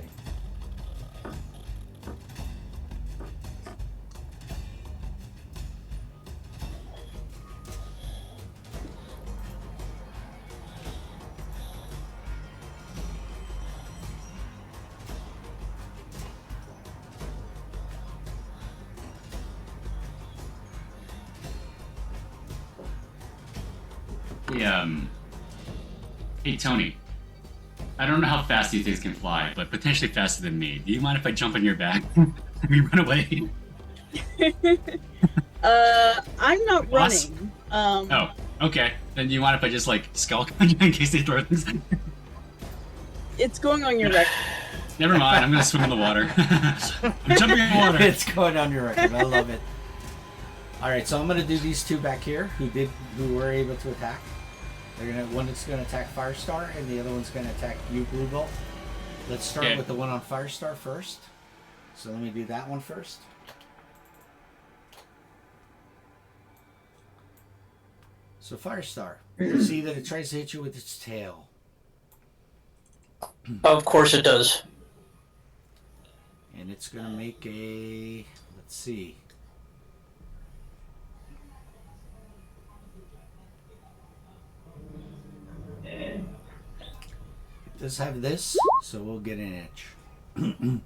Hey Tony, I don't know how fast these things can fly, but potentially faster than me. Do you mind if I jump on your back? We run away. I'm not Boss? running. Oh, okay. Then do you mind if I just like skulk on you in case they throw things? It's going on your record. Never mind. I'm gonna swim in the water. I'm jumping in the water. It's going on your record. I love it. All right, so I'm gonna do these two back here who were able to attack. One is gonna attack Firestar, and the other one's gonna attack you, Blue Bolt. Let's start Okay. with the one on Firestar first. So let me do that one first. So Firestar, you see that it tries to hit you with its tail. Of course it does. And it's gonna make a, let's see. It does have this, so we'll get an edge. Gonna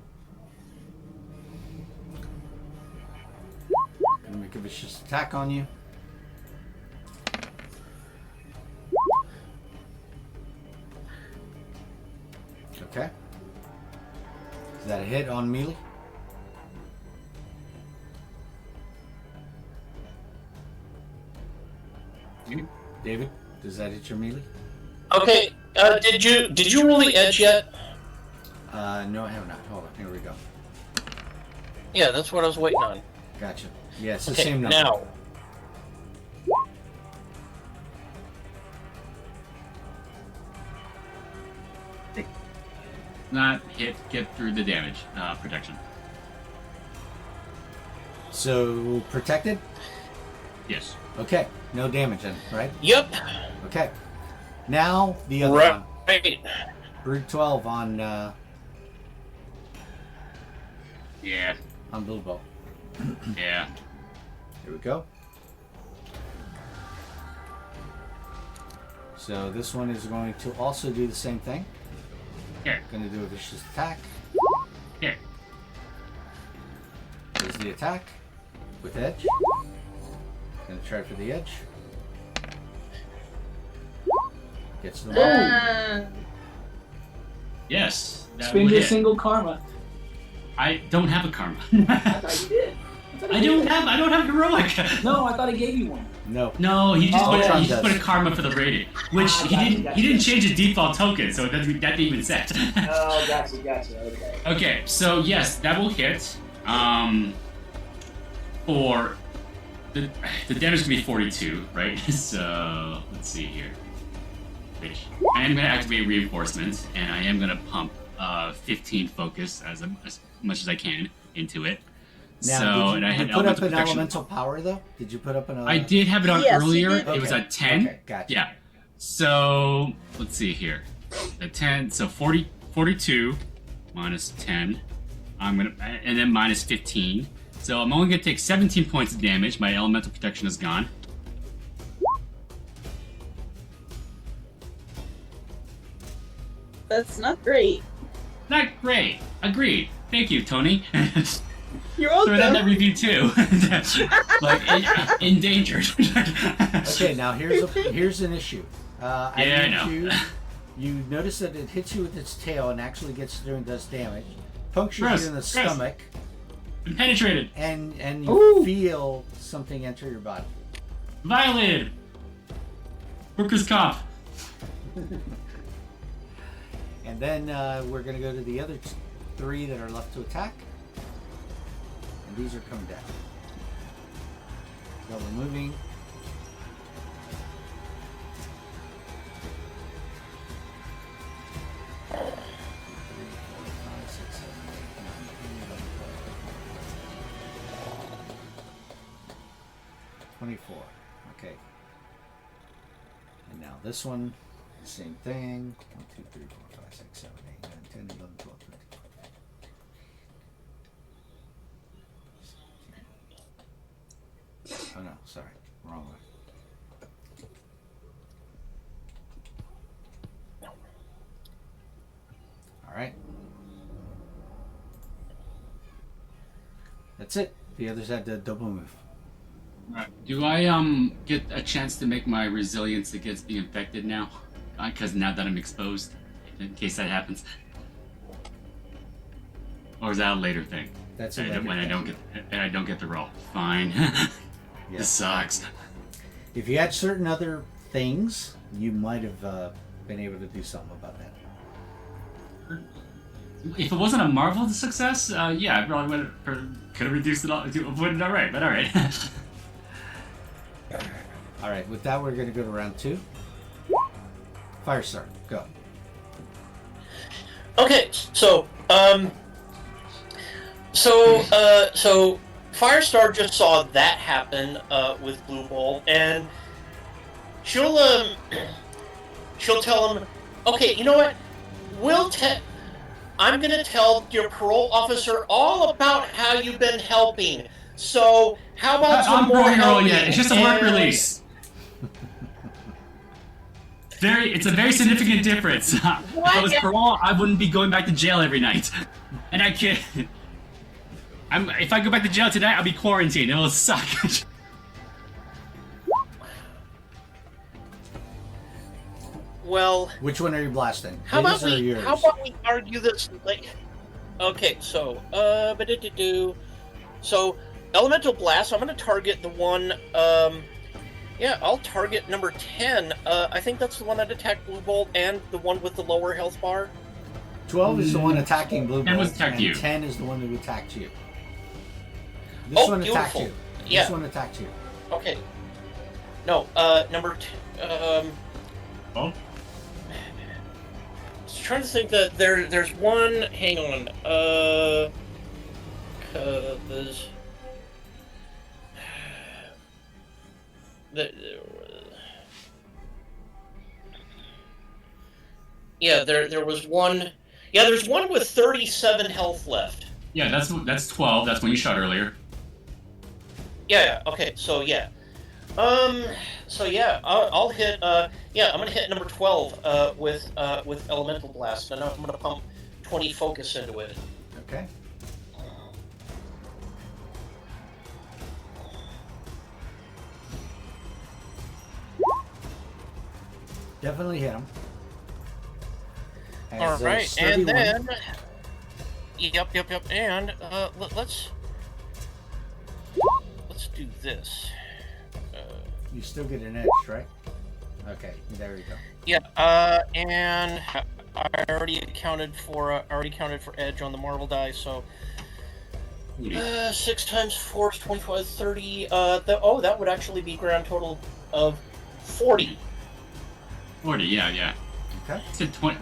make a vicious attack on you. Okay. Is that a hit on melee? David, does that hit your melee? Okay, did you roll the edge yet? No, I have not. Hold on, here we go. Yeah, that's what I was waiting on. Gotcha. Yeah, it's the Okay, same number. now. Not hit. Get through the damage protection. So, protected? Yes. Okay, no damage then, right? Yep. Okay. Now, the other Right. one. Brood 12 on Yeah. Blue Bolt. Yeah. Here we go. So this one is going to also do the same thing. Here. Going to do a vicious attack. Here. There's the attack with edge. Going to try for the edge. Gets the ball. Yes. That Spend would your hit. single karma. I don't have a karma. I thought you did. I don't have heroic. No, I thought I gave you one. No. No, he just Oh, put Tron he just does. put a karma for the rating, which Ah, he didn't gotcha. he didn't change his default token, so that didn't even set. Oh, gotcha. Okay. Okay, so yes, that will hit. For the damage can be 42, right? So let's see here. Which I am going to activate reinforcement, and I am going to pump 15 focus as much as I can into it. Now, So, did and I you had put up elemental an protection. elemental power though? Did you put up an? I did have it on Yes, you earlier. did. It was Okay. a 10. Okay, gotcha. Yeah. So let's see here. The 10. So 42 minus 10. And then minus 15. So I'm only gonna take 17 points of damage. My elemental protection is gone. That's not great. Not great. Agreed. Thank you, Tony. You're So in that welcome. review too. Like endangered. Okay, now here's an issue. Yeah, I know. You notice that it hits you with its tail and actually gets through and does damage. Punctures Gross, you in the gross. stomach, I'm penetrated. and you Ooh. feel something enter your body. Violated. Workers' comp. And then we're going to go to the other three that are left to attack. these are coming down. Double moving. Okay. And now this one, same thing. 1, 2, 3, 4, 5, 6, 7, 8, 9, 10, 11, 12, 13, 14. Oh no, sorry. Wrong one. Alright. That's it. The others had the double move. Right. Do I get a chance to make my resilience against being infected now? Because now that I'm exposed, in case that happens. Or is that a later thing? That's a later when thing. I don't get the roll. Fine. Yeah. This sucks. If you had certain other things, you might have been able to do something about that. If it wasn't a Marvel success, yeah, I probably could have reduced it all to avoid it. All right, but all right. All right. With that, we're going to go to round 2. Firestar, go. Okay, so Firestar just saw that happen with Blue Bolt, and she'll tell him, okay, you know what? I'm gonna tell your parole officer all about how you've been helping. So how about some more helping? It's just a work release. It's a very significant difference. If I was parole, I wouldn't be going back to jail every night, and I can't. If I go back to jail tonight, I'll be quarantined. It'll suck. Well, Which one are you blasting? how about His or yours? we argue this like? Okay, so so elemental blast. I'm gonna target the one. Yeah, I'll target number 10. I think that's the one that attacked Blue Bolt and the one with the lower health bar. 12 is the one attacking Blue Bolt, attacked you. 10 is the one who attacked you. This one attacked beautiful. you. Yeah. This one attacked you. Okay. No, number Oh. Just trying to think that there's one. Hang on. Cause yeah, there was one. Yeah, there's one with 37 health left. Yeah, that's 12. That's when you shot earlier. Yeah. Okay. So yeah. So yeah, I'll hit. Yeah, I'm gonna hit number 12 with elemental blast, and I'm gonna pump 20 focus into it. Okay. Definitely hit him. All right, and then. Yep, and let's do this. You still get an edge, right? Okay, there you go. Yeah, and I already accounted for edge on the Marvel die, so 6 times 4 is 25, 30. That would actually be grand total of 40. 40, yeah. Okay. You said 20?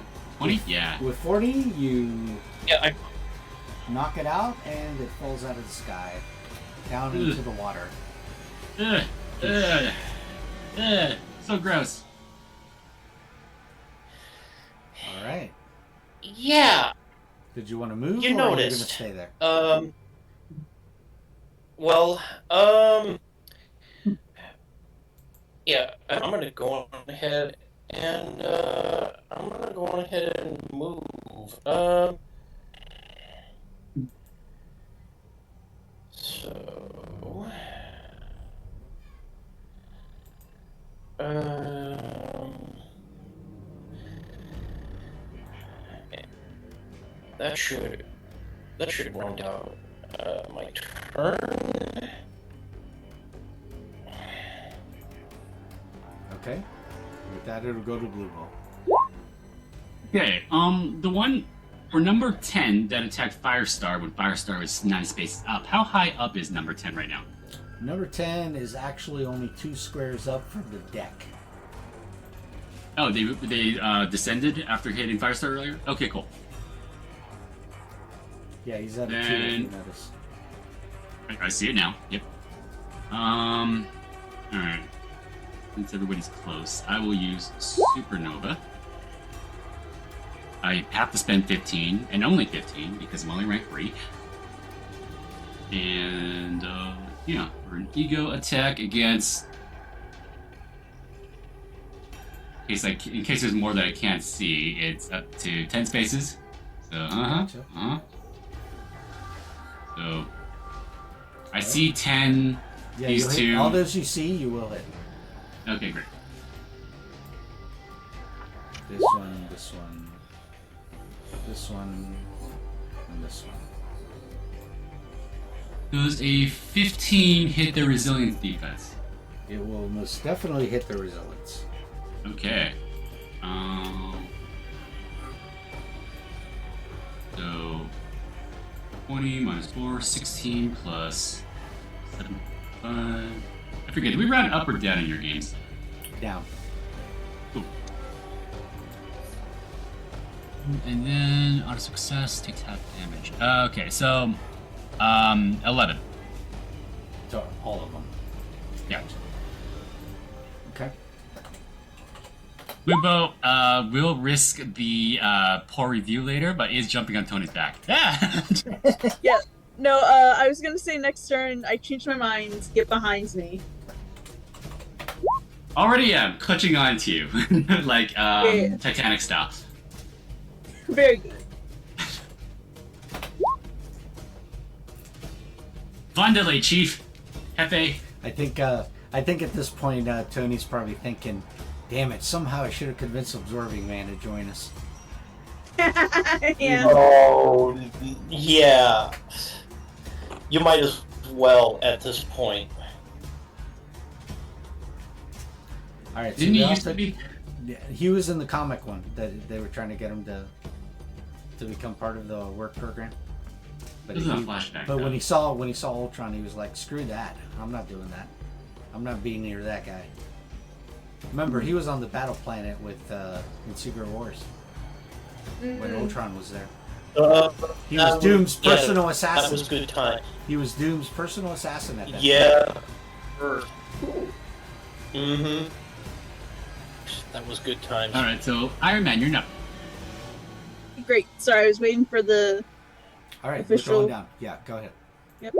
Yeah. With 40, you Yeah, knock it out, and it falls out of the sky, down into the water. So gross. All right. Yeah. Did you want to move, You or are you going to noticed. stay there? Well, yeah, I'm gonna go on ahead and move. So, that should round out my turn. Okay. With that, it'll go to Blue Ball. Okay, the one for number 10 that attacked Firestar when Firestar was 9 spaces up, how high up is number 10 right now? Number 10 is actually only 2 squares up from the deck. Oh, they descended after hitting Firestar earlier? Okay, cool. Yeah, he's at a 2 if you notice. I see it now. Yep. Alright. Since everybody's close, I will use Supernova. I have to spend 15, and only 15, because I'm only rank 3. And, yeah, for an ego attack against... In case there's more that I can't see, it's up to 10 spaces. So, So, I see 10, Yeah, these hit 2... all those you see, you will hit. Okay, great. This one, this one, this one, and this one. Does a 15 hit the resilience defense? It will most definitely hit the resilience. Okay. So 20 minus 4, 16 plus 7, 5. I forget, did we round up or down in your games? Down. Cool. And then auto success takes half damage. Okay, so 11. So all of them. Yeah. Okay. Lubo will risk the poor review later, but is jumping on Tony's back. Yeah. Yeah. No, I was gonna say next turn, I changed my mind, get behind me. Already am clutching on to you, like Yeah. Titanic style. Very good. Vandale, Chief. Hefe. I think at this point Tony's probably thinking, "Damn it! Somehow I should have convinced Absorbing Man to join us." Yeah. Oh, yeah. You might as well at this point. All right. Didn't he we used to also- be? Yeah, he was in the comic one that they were trying to get him to become part of the work program. But This is a flashback. But though. when he saw Ultron, he was like, "Screw that! I'm not doing that. I'm not being near that guy." Remember, he was on the battle planet with in Secret Wars when Ultron was there. He was Doom's personal assassin. That was good time. He was Doom's personal assassin at that Yeah. Mm-hmm. That was good times. All right, so Iron Man, you're not. Great. Sorry, I was waiting for the. All right, Official- we're going down. Yeah, go ahead. Yep.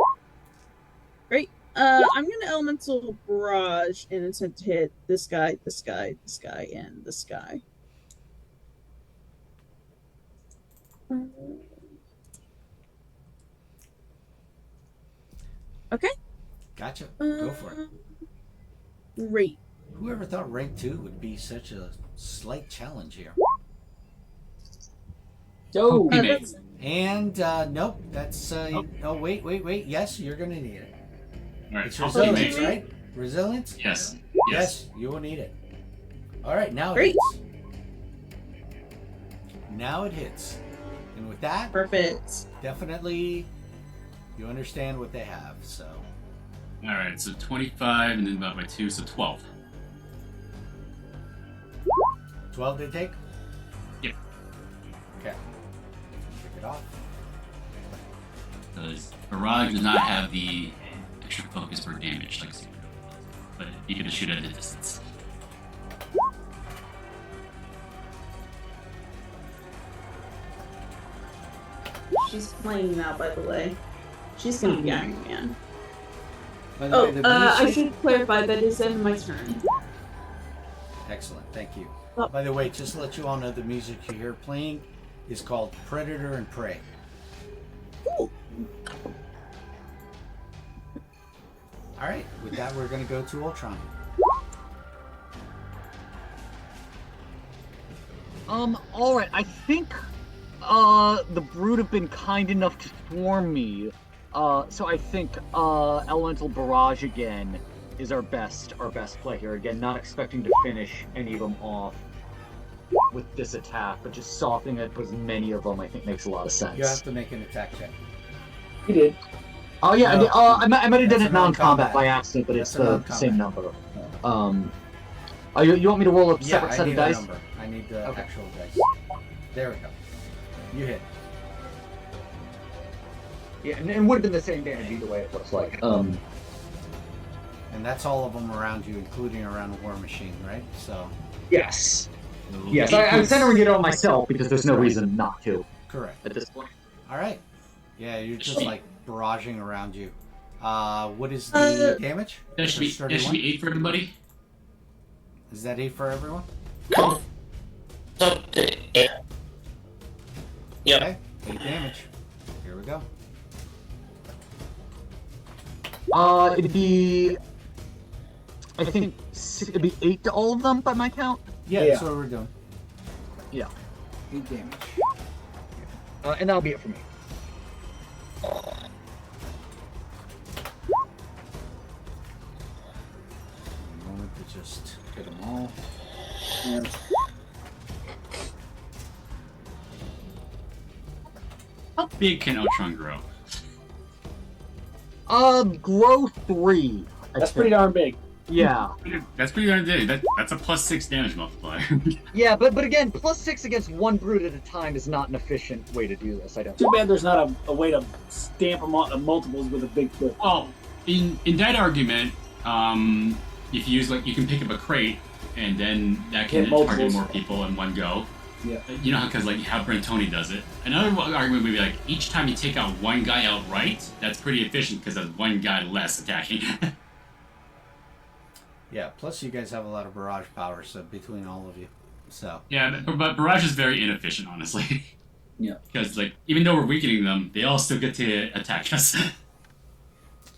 Great. I'm gonna elemental barrage and attempt to hit this guy, this guy, this guy, and this guy. Okay. Gotcha. Go for it. Great. Whoever thought rank 2 would be such a slight challenge here? Yo. He made- That's, And nope, that's oh wait. Yes, you're gonna need it. All right, It's I'll resilience, teammate. right? Resilience? Yes. Yes, you will need it. All right, now it Great. hits. Now it hits. And with that, perfect. definitely you understand what they have, so All right, so 25 and then about by 2, so 12. 12 they take? Yep. Okay. Pick it off. Because Barrage does not have the extra focus for damage like Super does, but you can shoot at a distance. She's playing now, by the way. She's gonna be Iron Man. By the Oh, way, the I music- should clarify that is end my turn. Excellent, thank you. Oh. By the way, just to let you all know, the music you hear playing is called Predator and Prey. Cool. All right, with that, we're going to go to Ultron. All right. I think the Brood have been kind enough to swarm me. So I think Elemental Barrage again is our best play here. Again, not expecting to finish any of them off with this attack, but just softening it with many of them I think makes a lot of sense. You have to make an attack check. He did. Oh yeah, No, I might have done that's it a non-combat non-combat. by accident, but That's it's a the non-combat. same number. Oh, you want me to roll a Yeah, separate I set need of a dice? number. I need the Okay. actual dice. There we go. You hit. Yeah, and it would have been the same damage either way. It looks like. And that's all of them around you, including around War Machine, right? So. Yes. Yes, I'm centering it on myself because there's no reason not to Correct. at this point. All right. Yeah, you're just like barraging around you. What is the damage? That should be 8 for everybody. Is that 8 for everyone? Yeah. Yep. Okay. 8 damage. Here we go. It'd be. I think it'd be 8 to all of them by my count. Yeah, that's what we're doing. Yeah. 8 damage. And that'll be it for me. A moment to just get them all. How big can Ultron grow? Grow 3. That's pretty darn big. Yeah. That's pretty darn big. That's a +6 damage multiplier. Yeah, but again, +6 against one brute at a time is not an efficient way to do this. I don't. Too bad there's not a way to stamp them on multiples with a big foot. Oh, in that argument, if you use you can pick up a crate, and then that can Hit target multiples. more people in one go. Yeah. You know, because how Brentoni does it. Another argument would be each time you take out one guy outright, that's pretty efficient because that's one guy less attacking. Yeah, plus you guys have a lot of barrage power, so between all of you. So. Yeah, but Barrage is very inefficient, honestly. Yeah. Because even though we're weakening them, they all still get to attack us.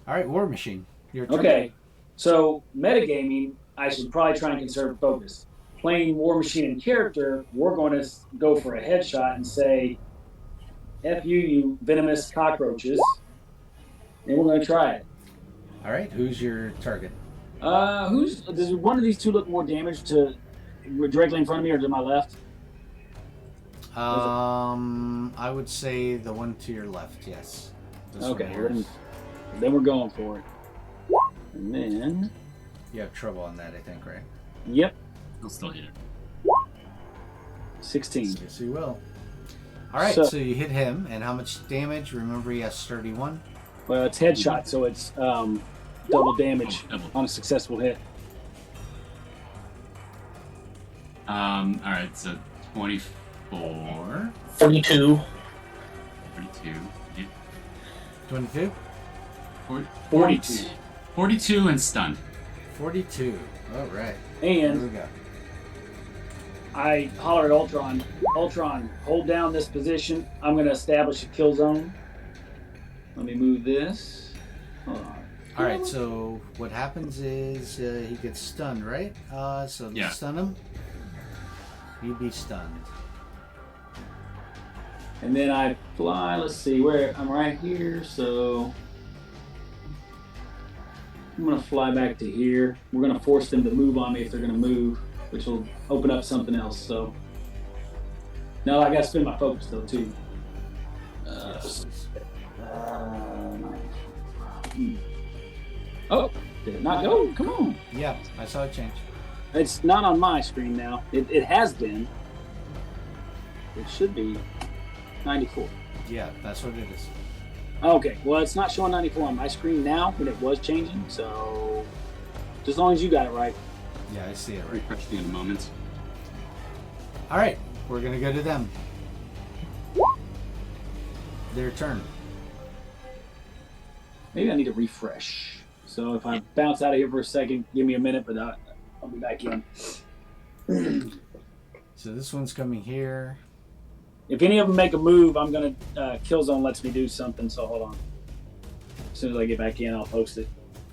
All right, War Machine. Your turn. Okay, so metagaming, I should probably try and conserve focus. Playing War Machine in character, we're going to go for a headshot and say, F you, you venomous cockroaches. And we're going to try it. All right, who's your target? Does one of these two look more damaged to directly in front of me or to my left? I would say the one to your left, yes. This one Okay, here. then we're going for it. And then, You have trouble on that, I think, right? yep, I'll still hit it. 16. Yes, you will. All right, so you hit him, and how much damage? Remember, he has 31. Well, it's headshot, so it's double damage Double. on a successful hit. Alright, so 24. 42. 32. Yeah. 22? 42. 42 and stunned. 42. All right. Here we And go. I holler at Ultron, Ultron, hold down this position. I'm going to establish a kill zone. Let me move this. Hold on. All right, so what happens is he gets stunned, right? So to Yeah. stun him, he'd be stunned. And then I fly, let's see, where I'm right here, so I'm going to fly back to here. We're going to force them to move on me if they're going to move, which will open up something else, so. Now I got to spend my focus, though, too. Yes, please. Oh, did it not go? Come on. Yeah, I saw it change. It's not on my screen now. It has been. It should be 94. Yeah, that's what it is. Okay, well, it's not showing 94 on my screen now, but it was changing, so just as long as you got it right. Yeah, I see it right. Refresh me in a moment. All right, we're gonna go to them. Their turn. Maybe I need to refresh. So if I bounce out of here for a second, give me a minute, but I'll be back in. So this one's coming here. If any of them make a move, I'm going to, kill zone lets me do something, so hold on. As soon as I get back in, I'll post it.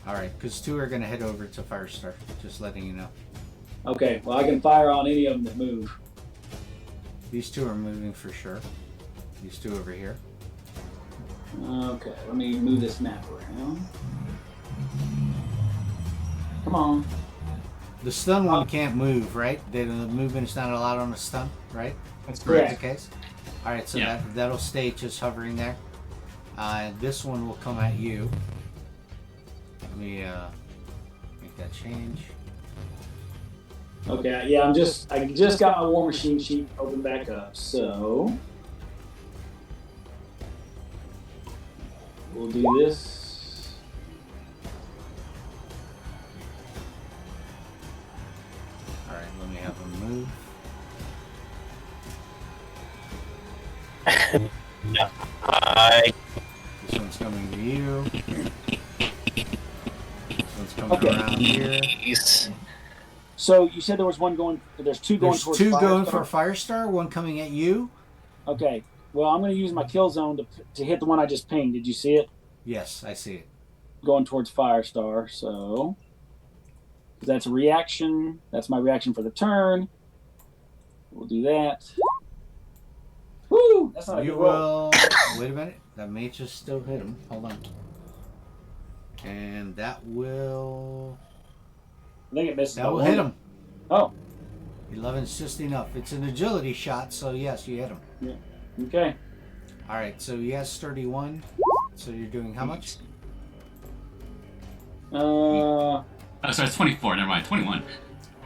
All right, because 2 are gonna head over to Firestar. Just letting you know. Okay, well, I can fire on any of them that move. These 2 are moving for sure. These 2 over here. Okay, let me move this map around. Come on. The stun one can't move, right? The movement is not allowed on a stun, right? That's Is correct. that the case? All right, so Yeah. that'll stay just hovering there. This one will come at you. Let me make that change. Okay, yeah, I just got my War Machine sheet open back up, so we'll do this. All right, let me have him move. This one's coming to you. This one's coming around here. So you said there was one going. There's two going There's towards two going Firestar? for Firestar, one coming at you. Okay. Well, I'm going to use my kill zone to hit the one I just pinged. Did you see it? Yes, I see it. Going towards Firestar. So that's a reaction. That's my reaction for the turn. We'll do that. Woo! That's not a You good roll. will. Wait a minute. That may just still hit him. Hold on. And that will. I think it misses. That will hit him. Oh, 11's just enough. It's an agility shot, so yes, you hit him. okay. All right, so he has sturdy 1. So you're doing how much? Oh, sorry, it's 24. Never mind, 21.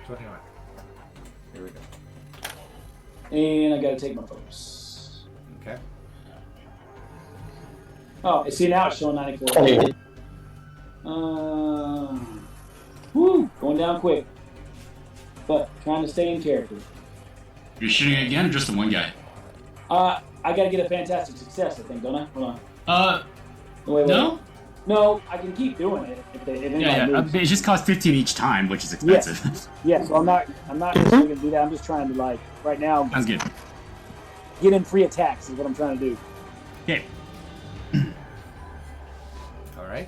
21. Here we go. And I got to take my focus. Okay. Oh, see now it's showing 94. Woo! Going down quick. But trying to stay in character. You're shooting again, or just the one guy? I gotta get a fantastic success, I think, don't I? Hold on. Wait. No? No, I can keep doing it if anybody moves. It just costs 15 each time, which is expensive. Yeah, so I'm not necessarily gonna do that. I'm just trying to right now Sounds good. get in free attacks is what I'm trying to do. Okay. All right.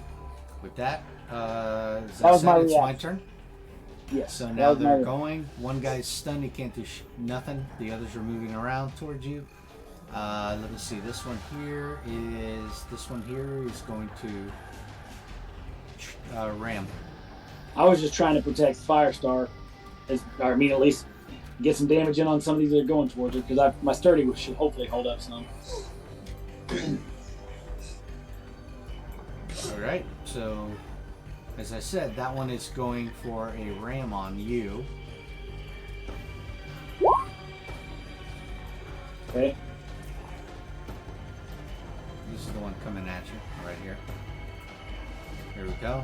With that, That was my it's my reaction. turn. Yes. So that now was my they're reaction. going. One guy's stunned. He can't do nothing. The others are moving around towards you. Let me see. This one here is going to ram. I was just trying to protect Firestar, at least get some damage in on some of these that are going towards it, because my sturdy should hopefully hold up some. All right. So, as I said, that one is going for a ram on you. Okay. This is the one coming at you right here. Here we go.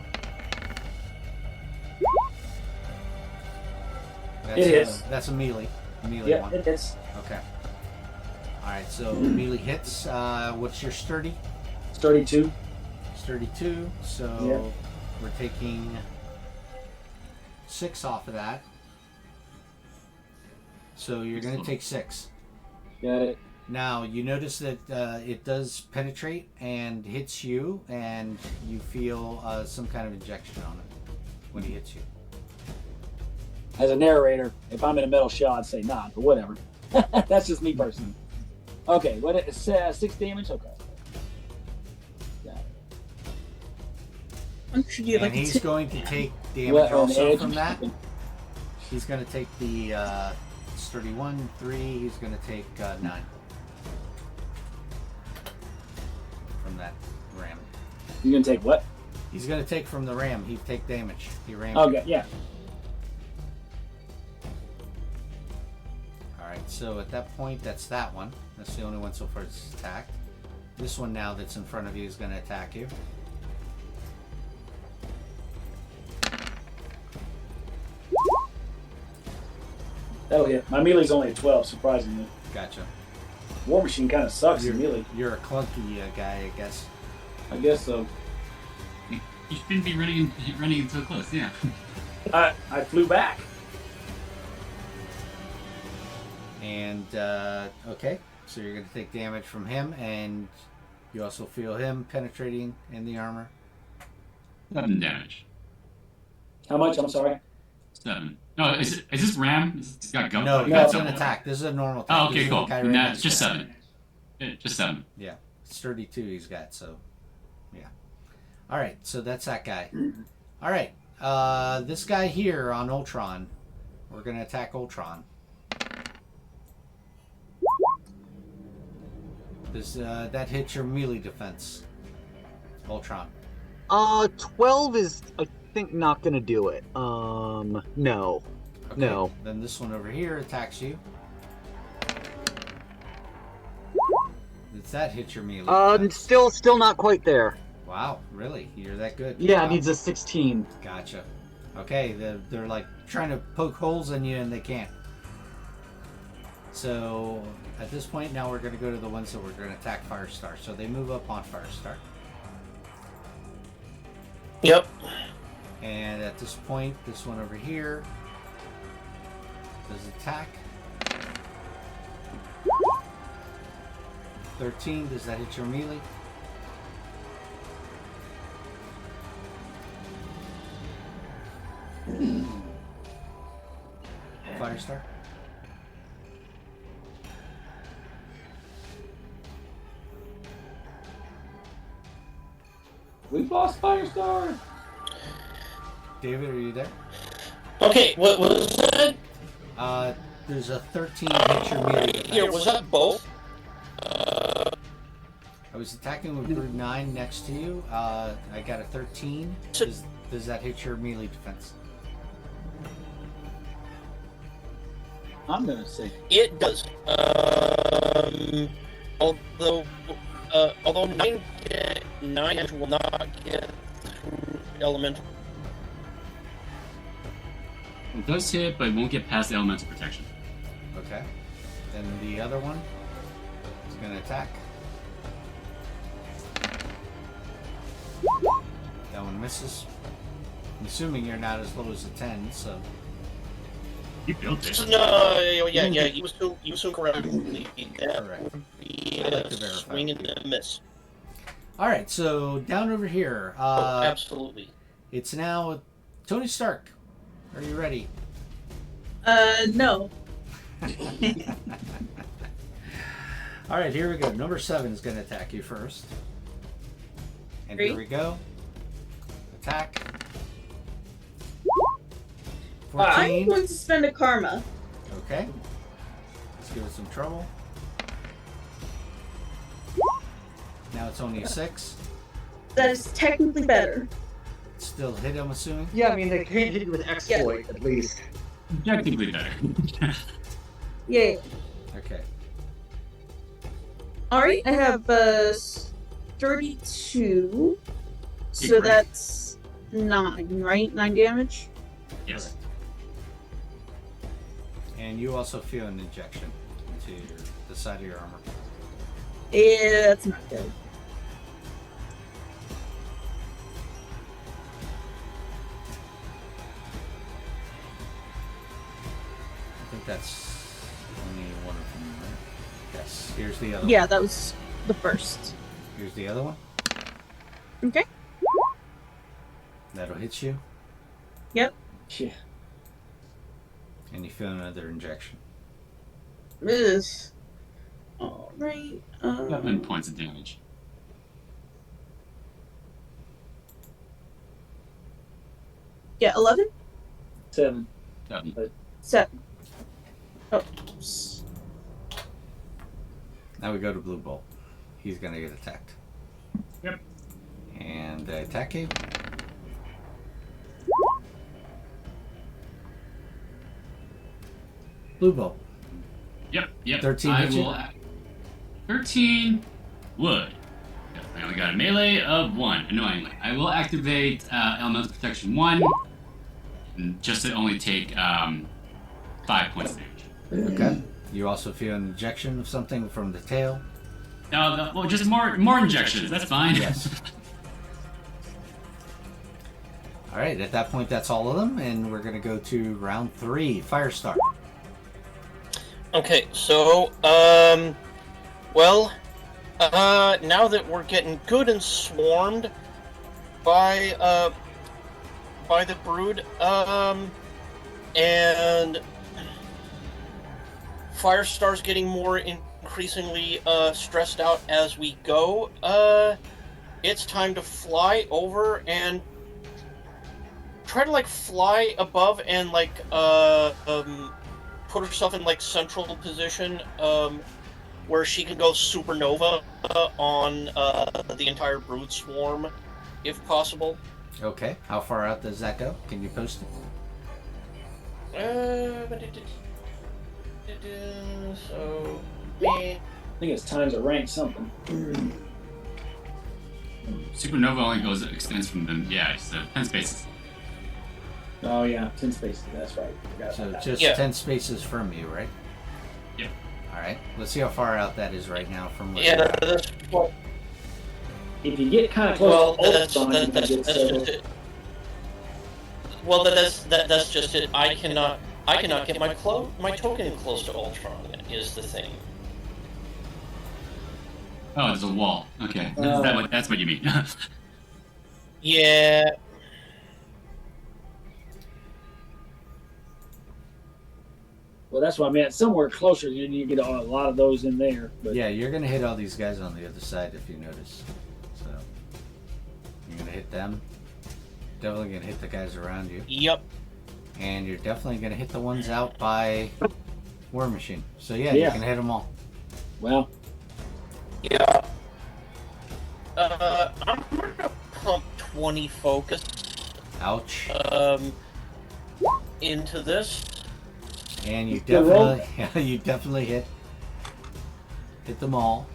That's It is. That's a melee. Melee Yeah, one. it is. Okay. All right. So melee hits. What's your sturdy? Sturdy 2. Sturdy 2. So Yeah. we're taking 6 off of that. So you're going to take 6. Got it. Now you notice that it does penetrate and hits you, and you feel some kind of injection on it when he hits you. As a narrator, if I'm in a metal shell, I'd say not, but whatever. That's just me personally. Okay, what it's 6 damage? Okay. Got it. I'm sure you And like he's to going to take damage What, on also edge? from that. He's going to take the sturdy 1, 3. He's going to take 9 from that ram. You're gonna take what? He's going to take from the ram. He'd take damage. He rammed. Okay, yeah. Alright, so at that point, that's that one. That's the only one so far that's attacked. This one now that's in front of you is going to attack you. That'll hit. My melee's only a 12, surprisingly. Gotcha. War Machine kind of sucks in melee. You're a clunky guy, I guess. I guess so. You shouldn't be running so close, yeah. I flew back. And, okay. So you're going to take damage from him, and you also feel him penetrating in the armor. 7 damage. How much? I'm sorry. 7. No, is this ram? It's got gun. No, got that's an double. attack. This is a normal attack. Oh, This okay, is cool. the guy Then right that's next just to him. 7. Yeah, just 7. Yeah. Sturdy 2 he's got, so, yeah. Alright, so that's that guy. Alright, This guy here on Ultron. We're gonna attack Ultron. Does that hit your melee defense, Ultron? 12 is, I think, not gonna do it. No. Okay. No. Then this one over here attacks you. Does that hit your melee defense? Still not quite there. Wow, really? You're that good? Yeah, Wow. it needs a 16. Gotcha. Okay, they're like trying to poke holes in you and they can't. So at this point now we're going to go to the ones that we're going to attack Firestar. So they move up on Firestar. Yep. And at this point, this one over here does attack. 13, does that hit your melee? Firestar? We've lost Firestar. David, are you there? Okay, what was that? There's a 13 hit your melee defense. Here, was that both? I was attacking with Brood 9 next to you. I got a 13. Does that hit your melee defense? I'm gonna say It does. Although nine will not get through elemental. It does hit, but it won't get past the elemental protection. Okay. Then the other one is going to attack. That one misses. I'm assuming you're not as low as a 10, so... You built it. No, yeah, you assume correctly. Correct. I'd like to verify. Swing and a miss. Alright, so down over here. Absolutely. It's now Tony Stark. Are you ready? No. Alright, here we go. Number 7 is going to attack you first. And here we go. Attack. 14. I'm going to spend a karma. Okay. Let's give it some trouble. Now it's only a 6. That is technically better. Still hit, I'm assuming? Yeah, I mean, they can't hit you with exploit, at least. Objectively better. Yeah. Okay. Alright, I have 32. So Great. that's 9, right? 9 damage? Yes. And you also feel an injection into the side of your armor. Yeah, that's not good. I think that's only one of them, right? Yes. Here's the other Yeah, one. that was the first. Here's the other one. Okay. That'll hit you. Yep. yeah. And you feel another injection. Ugh. Alright. 7 points of damage. Yeah, 11? 7. 7. 7. Oh. Oops. Now we go to Blue Bolt. He's gonna get attacked. Yep. And they attack you. Blue Bolt. Yep. 13 I hit you? will 13 would. I only got a melee of 1, annoyingly. I will activate Elemental Protection 1, just to only take 5 points of damage. Okay. You also feel an injection of something from the tail. Well, just more injections, that's fine. Yes. Alright, at that point that's all of them, and we're gonna go to round 3, Firestar. Okay, so, now that we're getting good and swarmed by the brood, and Firestar's getting more increasingly stressed out as we go, it's time to fly over and try to like fly above and like put herself in like central position, where she can go supernova on the entire brood swarm, if possible. Okay. How far out does that go? Can you post it? So, I think it's times a rank something. Supernova only extends from the, so 10 spaces. Oh yeah, 10 spaces. That's right. Forgot So about that. just Yeah. 10 spaces from you, right? Yep. All right. Let's see how far out that is right now from where yeah, you're at. that's what. If you get kind of Well, close that's to Ultron, you can get several. just it. Well, that's just it. I cannot get my token close to Ultron. Is the thing. Oh, there's a wall. Okay, that's what you mean. Yeah. Well, that's what I meant. Somewhere closer, then you get a lot of those in there. But Yeah, you're going to hit all these guys on the other side if you notice. So you're going to hit them. Definitely going to hit the guys around you. Yep. And you're definitely going to hit the ones out by War Machine. So yeah, you Yeah. can hit them all. well, Yeah. I'm gonna pump 20 focus Ouch. into this. And you Good roll. definitely hit them all.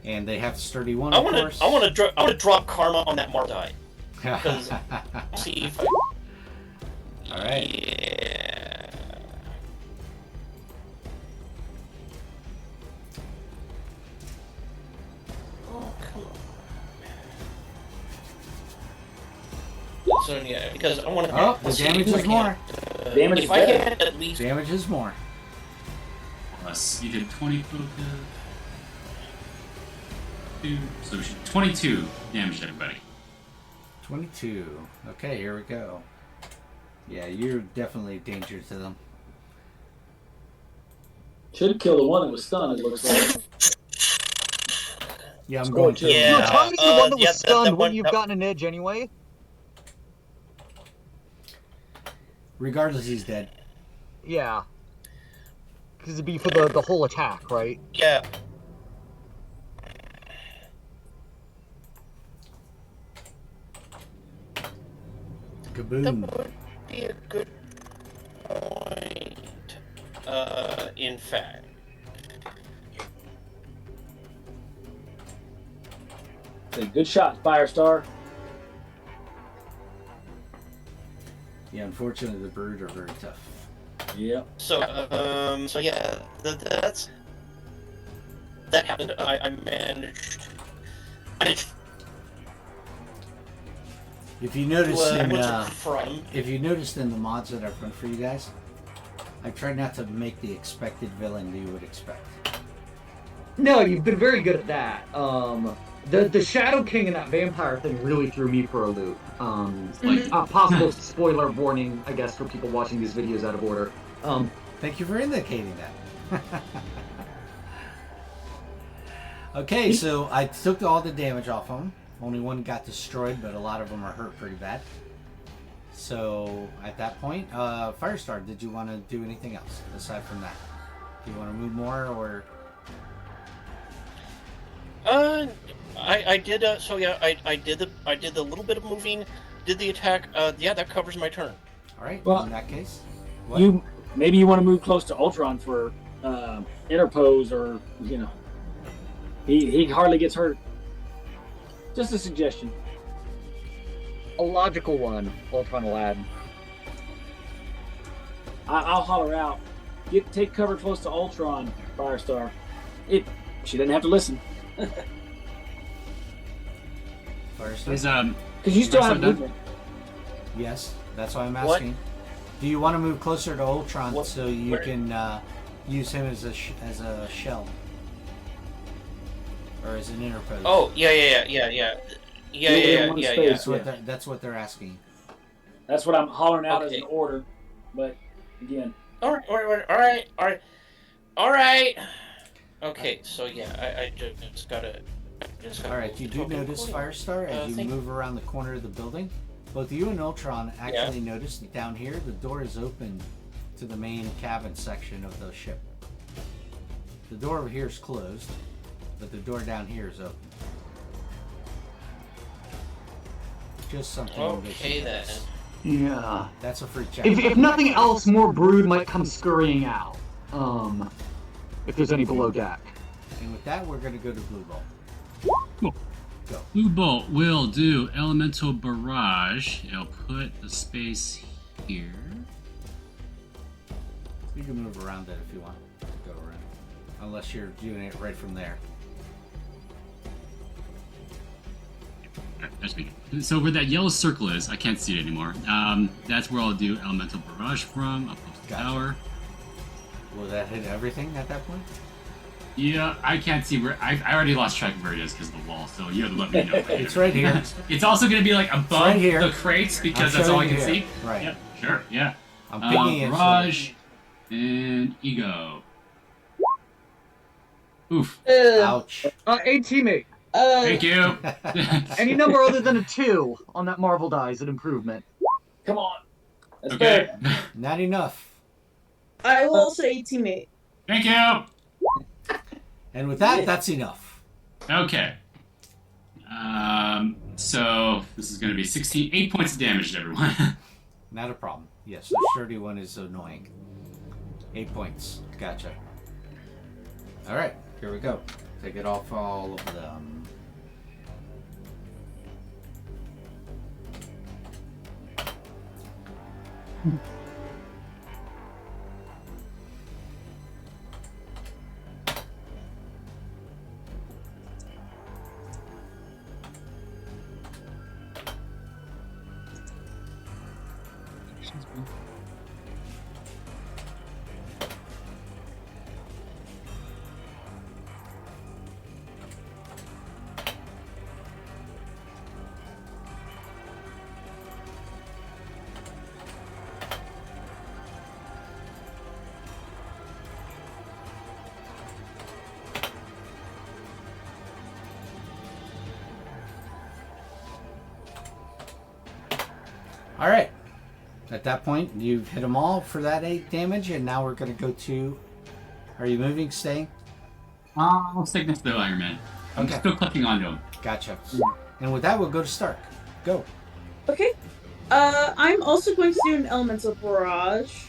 And they have sturdy one, of course. I want to drop karma on that Marvel die. Because see if I... All right. Yeah. Oh, come on. So yeah, because I want to. Oh, the damage is more. Damage If is I better. can at least. Damage is more. Plus, you did 20 focus. 2, so 22 damage to everybody. 22. Okay, here we go. Yeah, you're definitely a danger to them. Should kill the one that was stunned, it looks like. Yeah, I'm Score going two. to. Yeah. You were targeting the one that was yeah, stunned. that one- Wouldn't you've that- gotten an edge anyway? Regardless, he's dead. Yeah. Because it'd be for the whole attack, right? Yeah. That Kaboom. would be a good point. In fact. Say, good shot, Firestar. Yeah, unfortunately, the bird are very tough. Yep. So yeah, that happened. I managed. If you notice From if you noticed in the mods that I've run for you guys, I try not to make the expected villain you would expect. No, you've been very good at that. The Shadow King and that vampire thing really threw me for a loop. Possible spoiler warning, I guess, for people watching these videos out of order. Thank you for indicating that. Okay, so I took all the damage off them. Only one got destroyed, but a lot of them are hurt pretty bad. So at that point, Firestar, did you want to do anything else aside from that? Do you want to move more, or? I did. So yeah, I did the little bit of moving, did the attack. Yeah, that covers my turn. All right. Well, in that case, what? Maybe you want to move close to Ultron for interpose, or he hardly gets hurt. Just a suggestion. A logical one, Ultron Aladdin. I'll holler out. Take cover close to Ultron, Firestar. She didn't have to listen. Firestar? Is Because you still Firestar have done? movement. Yes, that's why I'm What? asking. Do you want to move closer to Ultron What- so you where- can use him as a shell, or as an interpose? Oh yeah. That's what they're asking. That's what I'm hollering out as Okay. an order. But again, All right. Okay, so yeah, I just gotta All right, you do notice, Firestar, as you move around the corner of the building. Both you and Ultron actually notice that down here the door is open to the main cabin section of the ship. The door over here is closed, but the door down here is open. Just something. Okay then. Yeah. That's a free check. If nothing else, more brood might come scurrying out. If there's any below deck. And with that, we're going to go to Blue Bolt. Cool. Go. Blue Bolt will do Elemental Barrage. It'll put the space here. You can move around it if you want to go around. Unless you're doing it right from there. That's me. So where that yellow circle is, I can't see it anymore. That's where I'll do Elemental Barrage from, up close to the tower. Will that hit everything at that point? Yeah, I can't see where. I already lost track of where it is because of the wall, so you have to let me know. It's right here. It's also going to be like above right here. the crates because I'm that's all I showing can you see. here. Right. Yep, sure, yeah. I'm picking it. Barrage and Ego. Oof. Ouch. A teammate. Thank you. Any number other than a 2 on that Marvel die is an improvement. Come on. That's Okay. fair. Not enough. I will say teammate. Thank you. And with that, that's enough. Okay. So this is going to be 8 points of damage to everyone. Not a problem. Yes, the sturdy one is annoying. 8 points. Gotcha. Alright, here we go. Take it off all of them. Alright. At that point, you've hit them all for that 8 damage, and now we're going to go to... Are you moving, staying? I'll stick next to Iron Man. I'm Okay. still clicking onto him. Gotcha. And with that, we'll go to Stark. Go. Okay. I'm also going to do an elemental barrage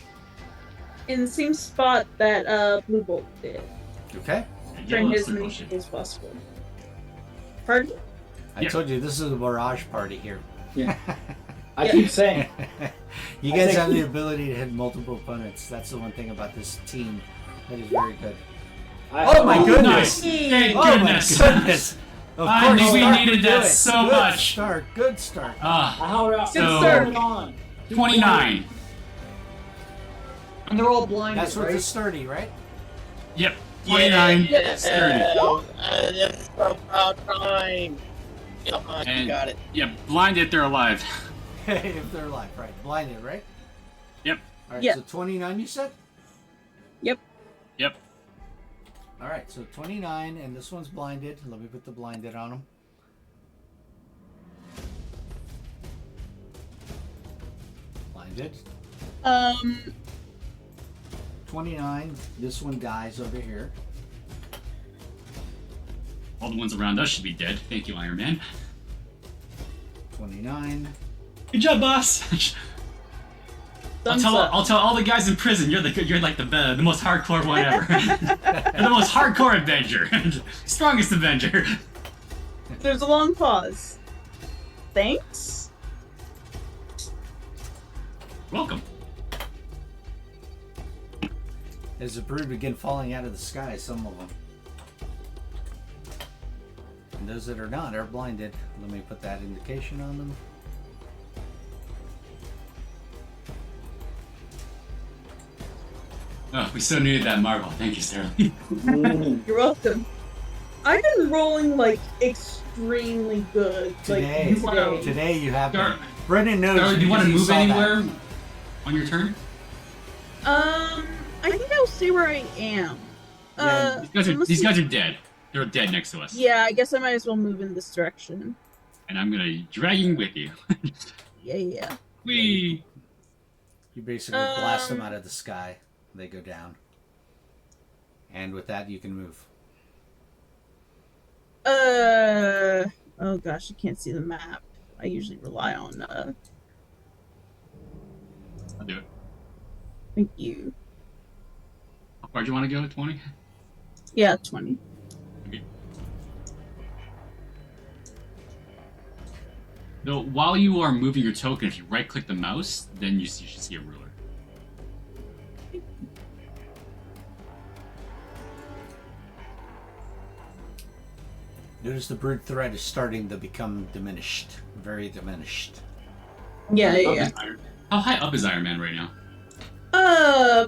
in the same spot that Blue Bolt did. Okay. Trying Yellow as many circle people as possible. Pardon? I Yeah. told you, this is a barrage party here. Yeah. I keep saying. You guys have the ability to hit multiple opponents. That's the one thing about this team that is very good. Oh my goodness! Nice. Thank Oh goodness. my goodness! Of I course, knew we Stark needed would do that it. so Good much. Stark. Good Stark. How are So- Stark. on? 29. And they're all blinded, That's with right? the sturdy, right? Yep. 29. Sturdy. It's about time. Come on, you And- got it. Yeah, blinded, they're alive. If they're alive, right? Blinded, right? Yep. All right. Yeah. So 29, you said? Yep. All right. So 29, and this one's blinded. Let me put the blinded on them. Blinded. 29. This one dies over here. All the ones around us should be dead. Thank you, Iron Man. 29. Good job, boss. Thumbs up. I'll tell all the guys in prison you're like the most hardcore one ever. You're the most hardcore Avenger, strongest Avenger. There's a long pause. Thanks. Welcome. As the brood begin falling out of the sky, some of them. And those that are not are blinded. Let me put that indication on them. Oh, we so needed that Marvel. Thank you, Sterling. You're welcome. I've been rolling like extremely good. Today, Like, today you have. Dar- Brendan knows. Darla, do you want to because he move saw that. anywhere on your turn? I think I'll stay where I am. Yeah, These guys are dead. They're dead next to us. Yeah, I guess I might as well move in this direction. And I'm gonna drag you with you. Yeah. Whee! You basically blast them out of the sky. They go down. And with that, you can move. Oh gosh, I can't see the map. I usually rely on, I'll do it. Thank you. How far do you want to go? 20? Yeah, 20. Okay. So while you are moving your token, if you right-click the mouse, then you should see a ruler. Notice the brood thread is starting to become diminished. Very diminished. Yeah, How yeah. How high up is Iron Man right now?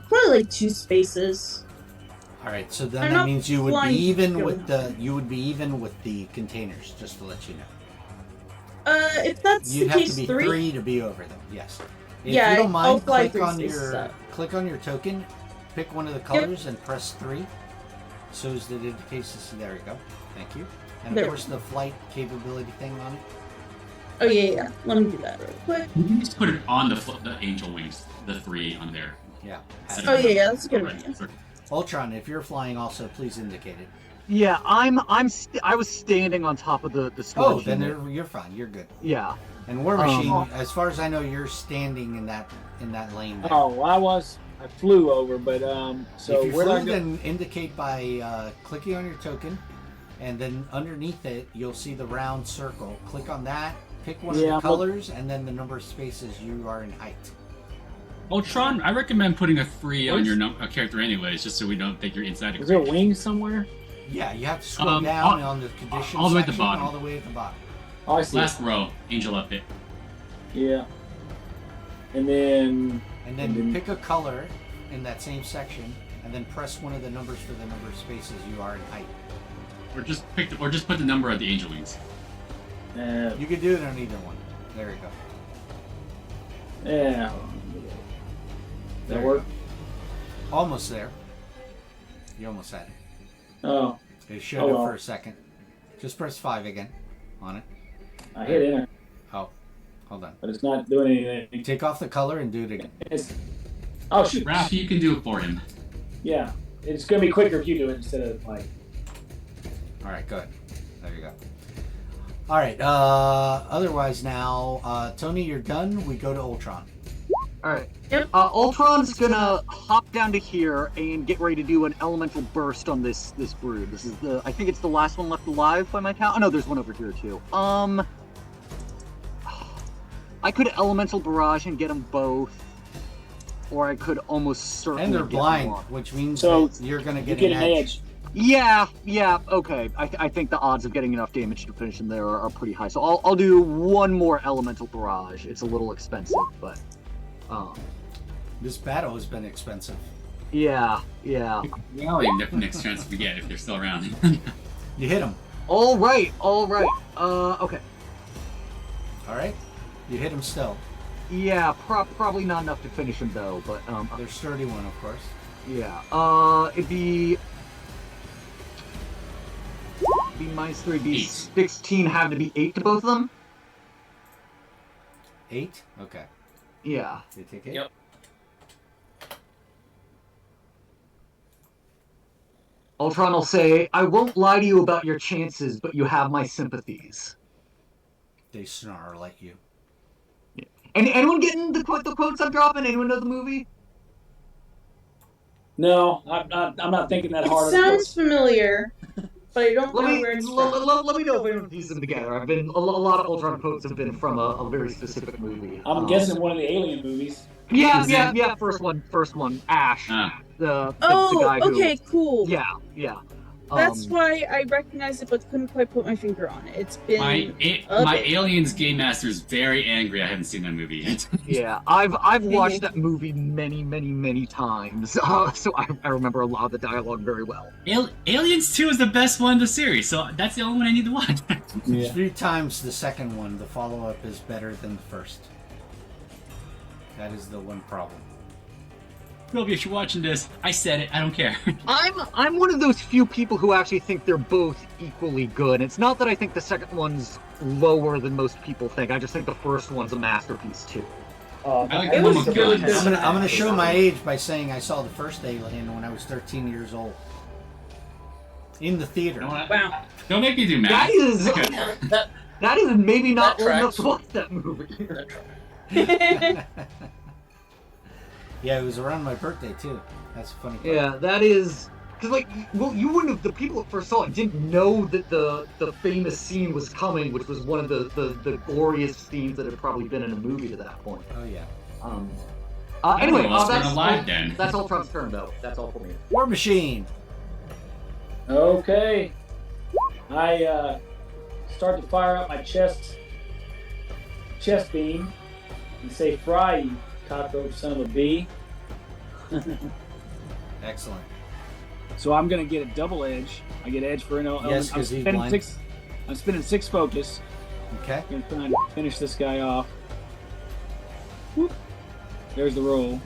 Probably like 2 spaces. Alright, so then I'm that not means you would be flying even to with go. the containers, just to let you know. If that's You'd the have case, to be 3. 3 to be over them, yes. If Yeah, you don't I'll mind, fly click 3 on spaces up. your token, pick one of the colors and press 3. So as that indicates this. There you go. Thank you. And There. of course the flight capability thing on it. Oh yeah. Let me do that real quick. You can just put it on the angel wings, the 3 on there. Yeah. Oh yeah, that's a good idea. Ultron, if you're flying also, please indicate it. Yeah, I was standing on top of the Oh, storage then unit. you're fine. You're good. Yeah. And War Machine, as far as I know, you're standing in that lane there. Oh, well, I flew over, but so if you where do I flew, go? then indicate by clicking on your token, and then underneath it, you'll see the round circle. Click on that, pick one of the colors, and then the number of spaces you are in height. Ultron, I recommend putting a 3 on your character anyways, just so we don't think you're inside a Is there crate. wings somewhere? Yeah, you have to scroll down on the conditions all the way at the section, bottom. all the way at the bottom. Oh, I see. Last row, angel up it. Yeah. And then Pick a color in that same section, and then press one of the numbers for the number of spaces you are in height. Or just put the number of the angel wings. You can do it on either one. There you go. Yeah. Does that work? Almost there. You almost had it. Oh, It showed up for a second. Just press 5 again on it. I hit enter, Oh, hold on. but it's not doing anything. Take off the color and do it again. Oh shoot! Raph, you can do it for him. Yeah, it's gonna be quicker if you do it instead of like. All right, good. There you go. All right. Otherwise, now, Tony, you're done. We go to Ultron. Alright. Yep. Ultron's gonna hop down to here and get ready to do an elemental burst on this brood. This is I think it's the last one left alive by my count. Oh no, there's one over here too. I could elemental barrage and get them both, or I could almost certainly And they're get blind, one. which means So, that you're going to You get, get an an edge. edge. Yeah, okay. I think the odds of getting enough damage to finish them there are pretty high. So I'll do one more elemental barrage. It's a little expensive, but This battle has been expensive. yeah. Well, the next chance we get if they're still around. You hit them. All right. Okay. All right? You hit them still. Yeah, probably not enough to finish him though, but They're sturdy one, of course. yeah. It'd be minus 3, be 16, have to be 8 to both of them. 8? Okay. Yeah. They take 8? Yep. Ultron will say, "I won't lie to you about your chances, but you have my sympathies." They snarl at you. And anyone getting the quotes I'm dropping? Anyone know the movie? No, I'm not thinking that It hard. sounds familiar, but I don't know where it's from. Let me know if anyone pieced them together. I've been a lot of Ultron quotes have been from a very specific movie. I'm guessing one of the Alien movies. Yeah. First one. Ash. The guy who. Okay, cool. Yeah. That's why I recognized it, but couldn't quite put my finger on it. It's been my Aliens Game Master is very angry. I haven't seen that movie yet. Yeah, I've watched that movie many times, so I remember a lot of the dialogue very well. Aliens 2 is the best one in the series, so that's the only one I need to watch. Yeah. 3 times the second one. The follow-up is better than the first. That is the one problem. Sylvia, if you're watching this, I said it. I don't care. I'm one of those few people who actually think they're both equally good. It's not that I think the second one's lower than most people think. I just think the first one's a masterpiece too. I like It the one was with really guns. good. I'm gonna show my age by saying I saw the first Alien when I was 13 years old. In the theater. Wow. Don't make me do math. That is That, that is maybe not That old enough tracks. to watch that movie. Yeah, it was around my birthday too. That's a funny part. Yeah, that is because like, well, you wouldn't have. The people that first saw it didn't know that the famous scene was coming, which was one of the glorious scenes that had probably been in a movie to that point. Oh yeah. Anyway, Well, that's alive then. That's all Trump's turn though. That's all for me. War Machine. Okay. I start to fire up my chest beam and say, "Fry, you cockroach son of a bee." Excellent. So I'm gonna get a double edge. I get edge for Yes, because he's blind. I'm spending 6 focus. Okay. I'm gonna try and finish this guy off. Whoop. There's the roll.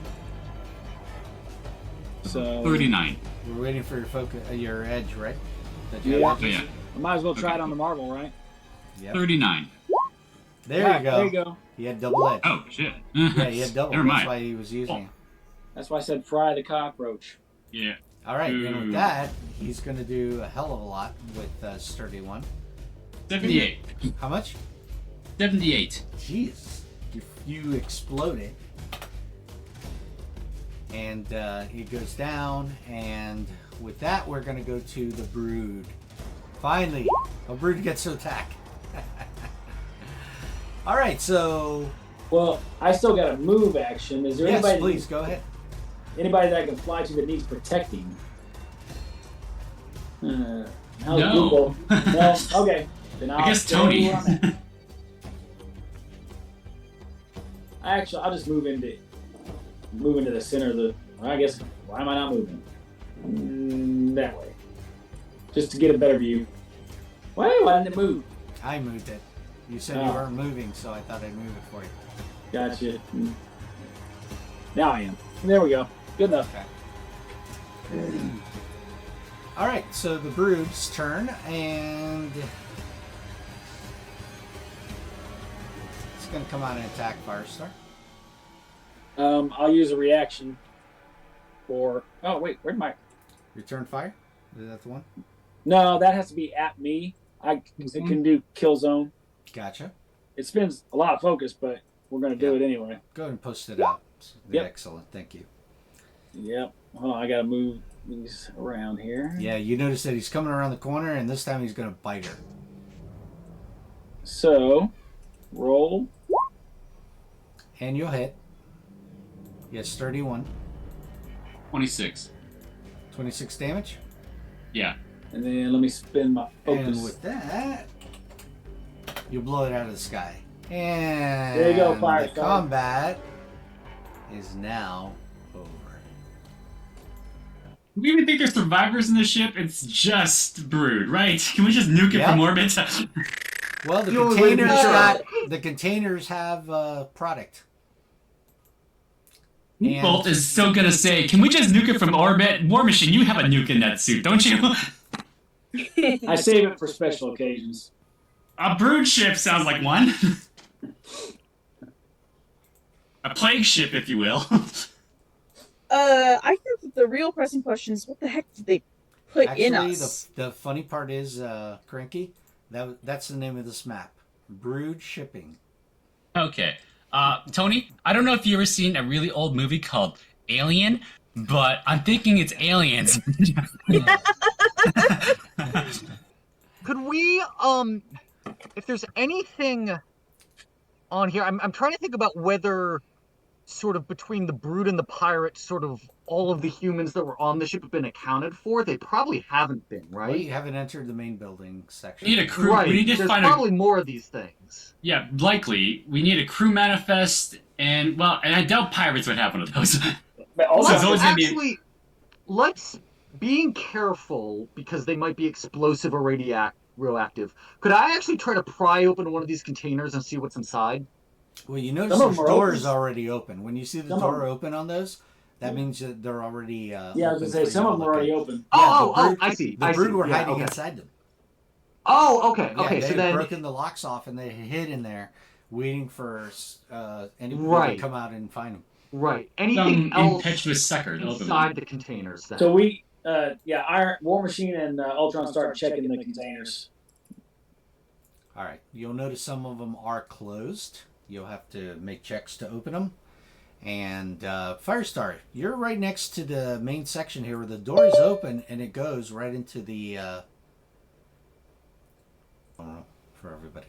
So 39. We're waiting for your edge, right? That you Yeah. have Oh, edges? yeah. I might as well try Okay. it on the marble, right? Yep. 39. There Yeah, you go. There you go. He had double edge. Oh, shit. Yeah, he had double. Never That's mind. why he was using it. That's why I said fry the cockroach. Yeah. All right, and Ooh. with that, he's going to do a hell of a lot with Sturdy One. 78. How much? 78. Jeez. You exploded. And it goes down, and with that, we're going to go to the Brood. Finally, a Brood gets to attack. All right, so Well, I still got a move action. Is there yes, anybody? please go ahead. Anybody that I can fly to that needs protecting? How's No. Google? No. Okay. Then I guess stay Tony. where I'm at. Actually, I'll just move into the center of the. I guess. Why am I not moving? That way. Just to get a better view. Why didn't it move? I moved it. You said you Oh. weren't moving, so I thought I'd move it for you. Gotcha. Now I am. There we go. Good enough. Okay. All right, so the Brood's turn, and it's going to come out and attack Firestar. I'll use a reaction for. Oh wait, where'd my? Return fire. Is that the one? No, that has to be at me. It can do kill zone. Gotcha. It spends a lot of focus, but we're gonna do Yeah. it anyway. Go ahead and post it out. Yep. Excellent. Thank you. Yep. Hold on, I gotta move these around here. Yeah, you notice that he's coming around the corner, and this time he's going to bite her. So, roll. And you'll hit. Yes, 31. 26. 26 damage. Yeah. And then let me spin my focus. And with that, you blow it out of the sky. And There you go, the Firestar. combat is now over. Do we even think there's survivors in the ship? It's just Brood, right? Can we just nuke it Yep. from orbit? Well, the You only containers wait got the containers have product. And- Bolt is still gonna say, can we just nuke it from orbit? War Machine, you have a nuke in that suit, don't you? I save it for special occasions. A Brood ship sounds like one. A plague ship, if you will. I think that the real pressing question is what the heck did they put in Actually, us? the funny part is, Cranky, that's the name of this map. Brood Shipping. Okay. Tony, I don't know if you've ever seen a really old movie called Alien, but I'm thinking it's aliens. Could we, if there's anything on here, I'm trying to think about whether, sort of between the Brood and the pirates, sort of all of the humans that were on the ship have been accounted for. They probably haven't been, Well, you right? haven't entered the main building section. We need a crew. Right. We need to There's find probably more of these things. Yeah, likely. We need a crew manifest, and I doubt pirates would have one of those. But also, Let's- always gonna be- Actually, let's being careful because they might be explosive or radioactive. Could I actually try to pry open one of these containers and see what's inside? Well, you notice Some of the them are door open. is already open. When you see the Some of door them- open on those, That means that they're already Yeah, I was open gonna say for some you of to them are look already at. open. I see. The I brood see. were Yeah, hiding okay. inside them. Oh, okay. Yeah, Okay, they so had then broken the locks off and they hid in there, waiting for anybody Right. to come out and find them. right. Anything Some else impetuous sucker to open inside them. the containers then? So we, War Machine and Ultron start checking the containers. All right, you'll notice some of them are closed. You'll have to make checks to open them. And Firestar, you're right next to the main section here where the door is open and it goes right into the. I don't know, for everybody.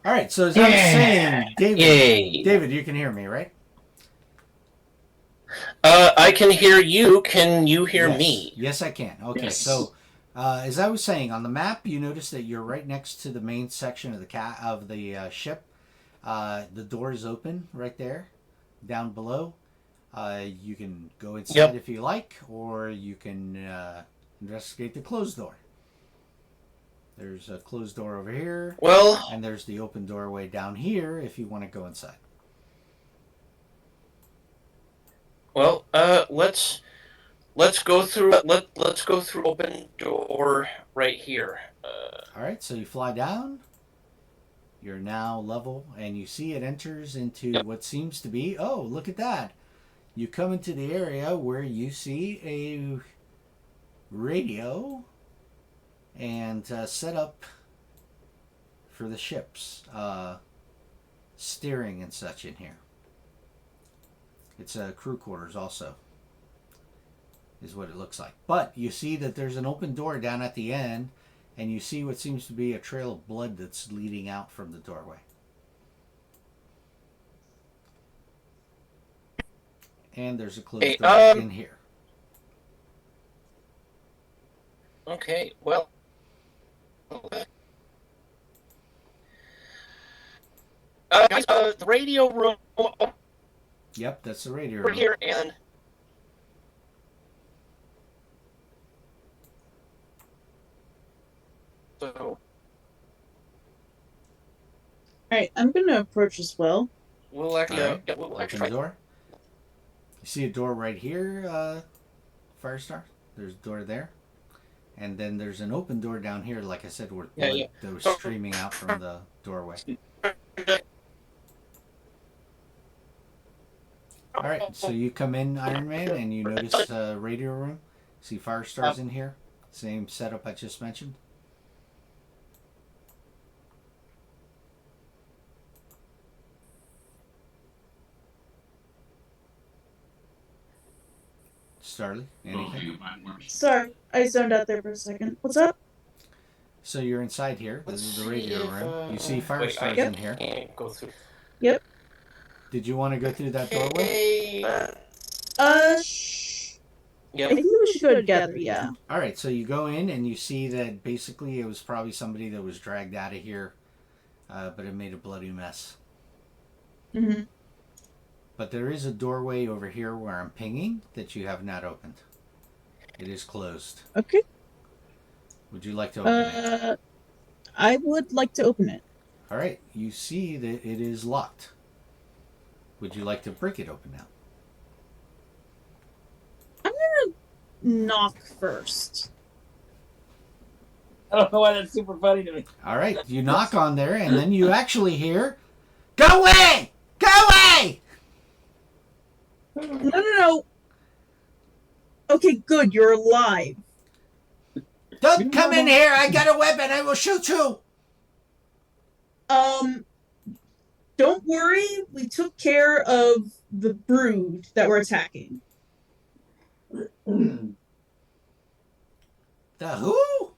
All right, so as I was saying, David, you can hear me, right? I can hear you. Can you hear Yes. me? Yes, I can. Okay, Yes. so as I was saying, on the map, you notice that you're right next to the main section of the ship. The door is open right there, down below. You can go inside if you like, or you can investigate the closed door. There's a closed door over here. Well, And there's the open doorway down here if you want to go inside. well, let's go through. Let's go through open door right here. All right, so you fly down. You're now level, and you see it enters into what seems to be. Oh, look at that! You come into the area where you see a radio and set up for the ships, steering and such in here. It's crew quarters also, is what it looks like. But you see that there's an open door down at the end, and you see what seems to be a trail of blood that's leading out from the doorway. And there's a closed door in here. Okay. Well. Guys, the radio room over Yep, that's the radio room. here, and so All right, I'm gonna approach as well. we'll actually, All right. we'll Open actually the try. door. You see a door right here, Firestar. There's a door there. And then there's an open door down here, like I said, where blood that was streaming out from the doorway. All right, so you come in, Iron Man, and you notice radio room. See Firestar's in here. Same setup I just mentioned. Starly, anything? Sorry, I zoned out there for a second. What's up? So you're inside here. This is the radio room. You see Wait, Firestar's in here. can't go through. Yep. Did you want to go through that doorway? Shh. I Yep. think we should go together. Yeah. All right, so you go in and you see that basically it was probably somebody that was dragged out of here, but it made a bloody mess. Mm-hmm. But there is a doorway over here where I'm pinging that you have not opened. It is closed. Okay. Would you like to open it? I would like to open it. All right, you see that it is locked. Would you like to break it open now? I'm gonna knock first. I don't know why that's super funny to me. All right, you knock on there, and then you actually hear, "Go away! Go away!" No. Okay, good. You're alive. Don't come in here! I got a weapon! I will shoot you! Don't worry. We took care of the brood that were attacking. The who?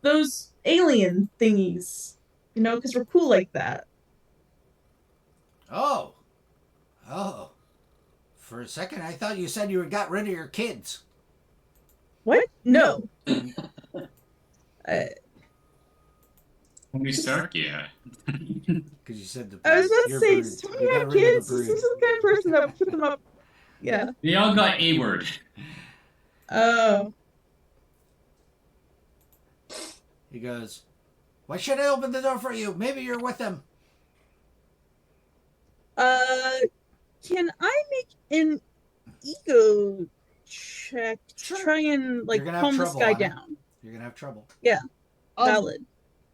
Those alien thingies. You know, because we're cool like that. Oh. For a second, I thought you said you had got rid of your kids. What? No. Tony Stark, yeah. Because you said the I was about to your say, brood. does You Tony got have rid of the kids? brood. This is the kind of person that would put them up. Yeah. They all got a word. Oh. He goes, "Why should I open the door for you? Maybe you're with them." Can I make an ego check to Sure. try and like You're gonna have calm this trouble guy on it. down? You're gonna have trouble. Yeah, Um, valid.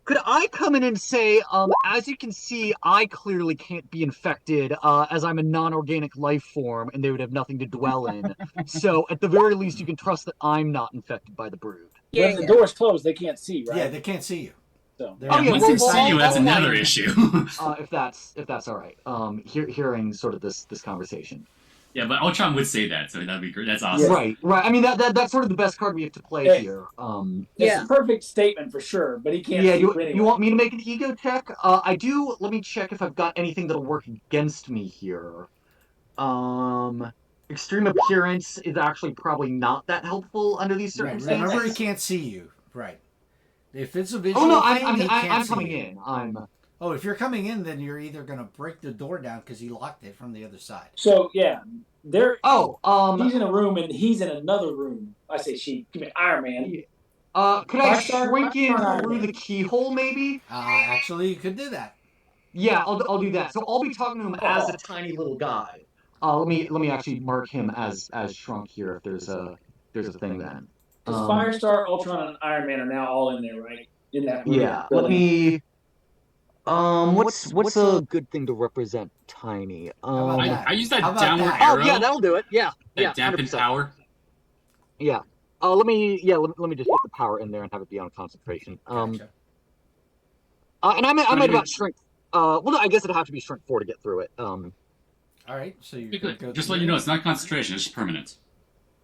Could I come in and say, as you can see, I clearly can't be infected, as I'm a non-organic life form, and they would have nothing to dwell in. So, at the very least, you can trust that I'm not infected by the brood. Yeah, When the door's closed, they can't see, right? Yeah, they can't see you. So They're Oh, Yeah, yeah, once well, they see you, that's I'll another like- issue. If that's all right. Hearing sort of this conversation. Yeah, but Ultron would say that, so that'd be great. That's awesome. Right. I mean, that's sort of the best card we have to play here. it's Yeah. a perfect statement for sure, but he can't Yeah, see you anyway. want me to make an ego check? I do. Let me check if I've got anything that'll work against me here. Extreme appearance is actually probably not that helpful under these Right. circumstances. Remember, he can't see you. Right. If it's a visual Oh no, thing, he can't I'm see coming you. in. I'm. Oh, if you're coming in, then you're either gonna break the door down because he locked it from the other side. So yeah, they're Oh, she's in a room and he's in another room. I say she. Give me Iron Man. Could I Five-star- shrink in five-star through Iron the keyhole, maybe? Actually, you could do that. Yeah, I'll do that. So I'll be talking to him as a tiny little guy. Let me actually mark him as shrunk here if there's a thing then. Because Firestar, Ultron, and Iron Man are now all in there, right? In that room. Yeah. Let me. What's a good thing to represent tiny? How about that? I use that How about downward that? arrow. Oh yeah, that'll do it. Yeah. that Yeah. dampened 100%. power. Yeah. Let me just put the power in there and have it be on concentration. Gotcha. And I might Trying to about get- shrink. Well, no, I guess it'd have to be shrink 4 to get through it. All right. So you're gonna go. Just through let you know, it. it's not concentration; it's just permanent.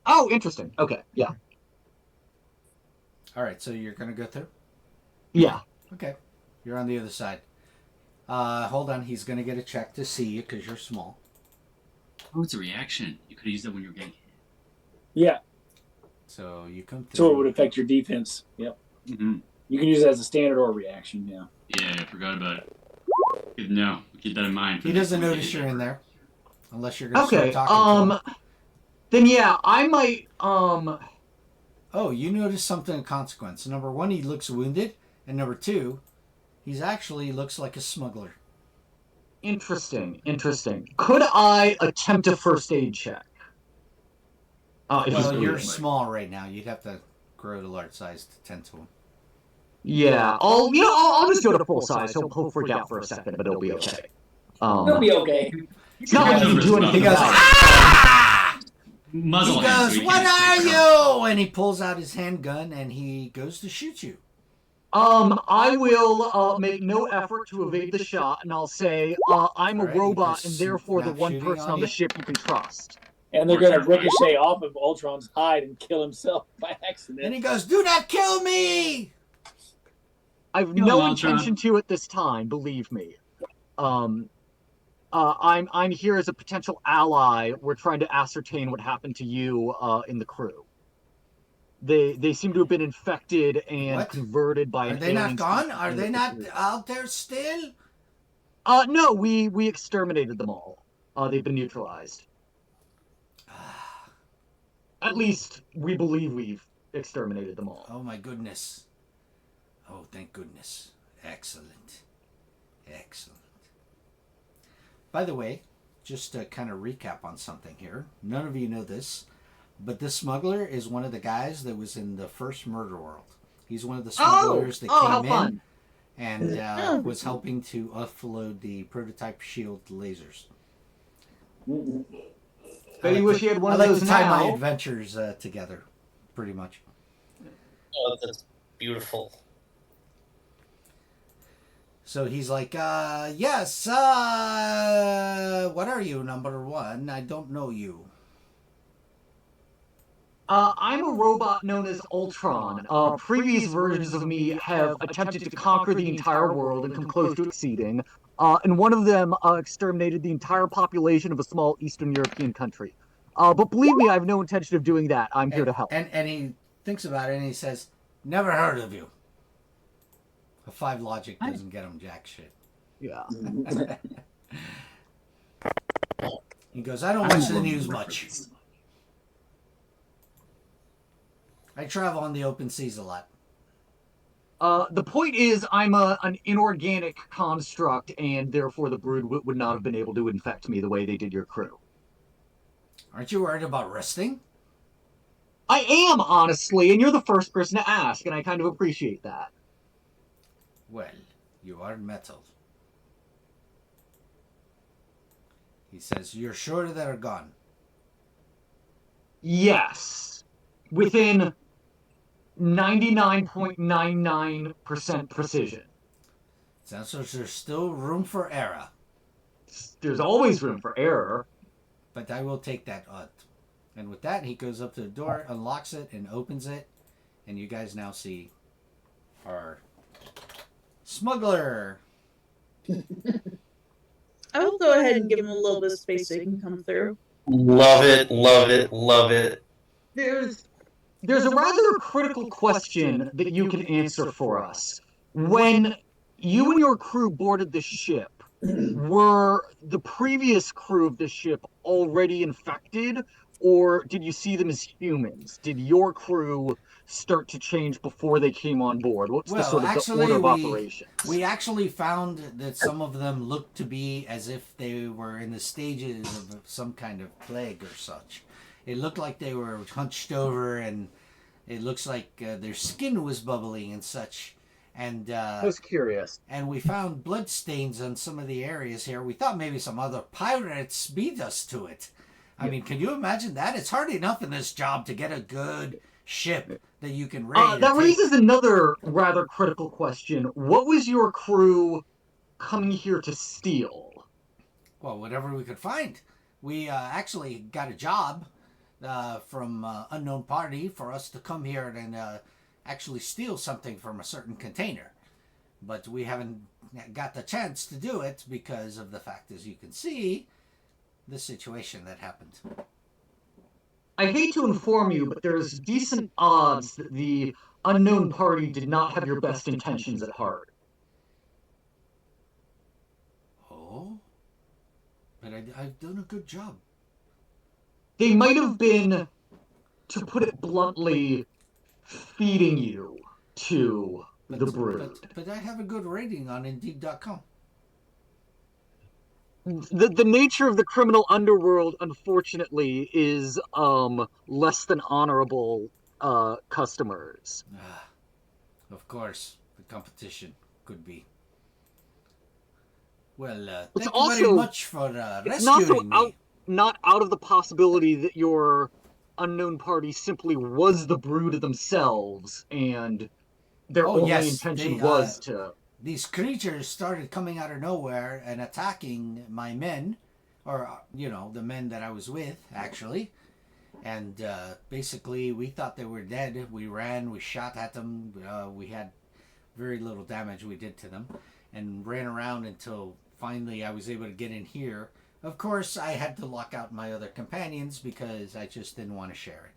Oh, interesting. Okay. Yeah. All right. So you're gonna go through. Yeah. Okay. You're on the other side. Hold on. He's gonna get a check to see you because you're small. Oh, it's a reaction. You could have used that when you were getting hit. Yeah. So you come through. So it would affect your defense. Yep. Mm-hmm. You can use it as a standard or reaction. Yeah. Yeah, I forgot about it. Good to know. Keep that in mind. He doesn't notice you're in there, unless you're gonna Okay. start talking to him. Then yeah, I might. Oh, you notice something of consequence. Number one, he looks wounded, and number two, he's actually looks like a smuggler. Interesting. Could I attempt a first aid check? If he's Well, you're bleeding. small right now. You'd have to grow to large size to tend to him. Yeah, I'll just go to full size. He'll freak out for a second, but it'll be okay. It'll be okay. It's not like he can do anything He goes, about it. ah! Muzzle He him so goes, he what can't are escape from- you? And he pulls out his handgun and he goes to shoot you. I will make no effort to evade the shot, and I'll say I'm a Alright, robot, he's and therefore the not one shooting person on on the you? ship you can trust. And they're gonna ricochet off of Ultron's hide and kill himself by And accident. he goes, do not kill me! I've Kill no him, Ultron. intention to at this time, believe me. I'm here as a potential ally. We're trying to ascertain what happened to you in the crew. They seem to have been infected and What? converted by Are an they not alien gone? species Are in they the not crew. out there still? No, we exterminated them all. They've been neutralized. At least we believe we've exterminated them all. Oh my goodness. Oh, thank goodness. Excellent. Excellent. By the way, just to kind of recap on something here, none of you know this, but this smuggler is one of the guys that was in the first Murder World. He's one of the smugglers that how came fun. in and was helping to offload the prototype shield lasers. Bet you wish you had one I of like those to tie my now. adventures together, pretty much. Oh, that's beautiful. So he's like, yes, what are you, number one? I don't know you. I'm a robot known as Ultron. Previous versions of me have attempted to conquer the entire world and come close to exceeding. And one of them exterminated the entire population of a small Eastern European country. But believe me, I have no intention of doing that. I'm here to help. And he thinks about it and he says, never heard of you. A 5 logic doesn't get him jack shit. Yeah. He goes, I don't watch the news much. I travel on the open seas a lot. The point is, I'm an inorganic construct, and therefore the brood would not have been able to infect me the way they did your crew. Aren't you worried about resting? I am, honestly, and you're the first person to ask, and I kind of appreciate that. Well, you are metal. He says, you're sure they're gone? Yes. Within 99.99% precision. Sounds like there's still room for error. There's always room for error. But I will take that odd. And with that, he goes up to the door, unlocks it, and opens it. And you guys now see our smuggler. I will go ahead and give him a little bit of space so he can come through. Love it, love it, love it. There's a rather critical question that you can answer for us. When you and your crew boarded the ship, were the previous crew of the ship already infected, or did you see them as humans? Did your crew start to change before they came on board? What's the sort of the order of operations? We actually found that some of them looked to be as if they were in the stages of some kind of plague or such. It looked like they were hunched over, and it looks like their skin was bubbling and such. And I was curious. And we found blood stains on some of the areas here. We thought maybe some other pirates beat us to it. I mean, can you imagine that? It's hard enough in this job to get a good ship that you can raid. That raises another rather critical question. What was your crew coming here to steal? Well, whatever we could find. We actually got a job from unknown party for us to come here and actually steal something from a certain container. But we haven't got the chance to do it because of the fact, as you can see, the situation that happened. I hate to inform you, but there's decent odds that the unknown party did not have your best intentions at heart. Oh? But I've done a good job. They might have been, to put it bluntly, feeding you to the brood. But I have a good rating on Indeed.com. The nature of the criminal underworld, unfortunately, is less than honorable customers. Of course, the competition could be. Well, thank you very much for rescuing me. Not out of the possibility that your unknown party simply was the brood themselves, and their only intention was to... These creatures started coming out of nowhere and attacking my men, or, the men that I was with, actually. And basically, we thought they were dead. We ran, we shot at them. We had very little damage we did to them, and ran around until finally I was able to get in here. Of course, I had to lock out my other companions because I just didn't want to share it.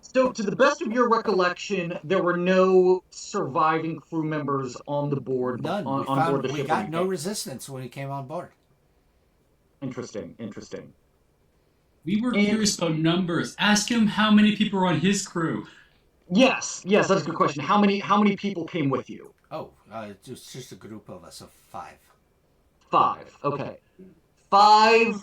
So, to the best of your recollection, there were no surviving crew members on the board. None. On board the ship. We got no resistance when we came on board. Interesting. We were curious about numbers. Ask him how many people were on his crew. Yes, that's a good question. How many people came with you? Oh, just a group of us of 5. 5. Okay. 5.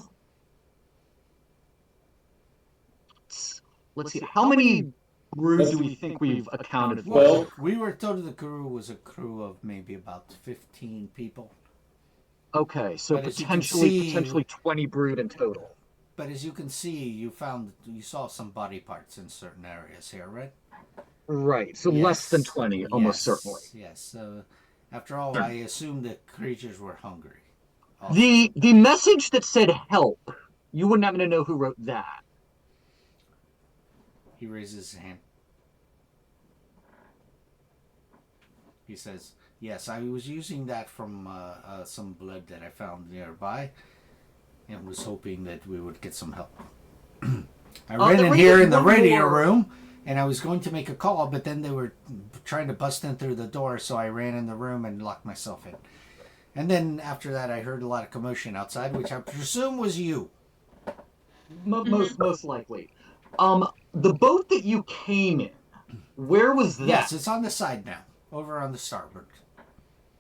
Let's see. How many broods do we think we've accounted for? Well, we were told the crew was a crew of maybe about 15 people. Okay, so potentially 20 brood in total. But as you can see, you saw some body parts in certain areas here, right? Right. So less than 20, almost certainly. Yes. After all, I assumed the creatures were hungry. Also. The message that said "help," you wouldn't happen to know who wrote that. He raises his hand. He says, "Yes, I was using that from some blood that I found nearby, and was hoping that we would get some help." I ran in here in the radio room, and I was going to make a call, but then they were trying to bust in through the door, so I ran in the room and locked myself in. And then after that, I heard a lot of commotion outside, which I presume was you. Most likely. The boat that you came in, Where was that? Yes, it's on the side now, over on the starboard.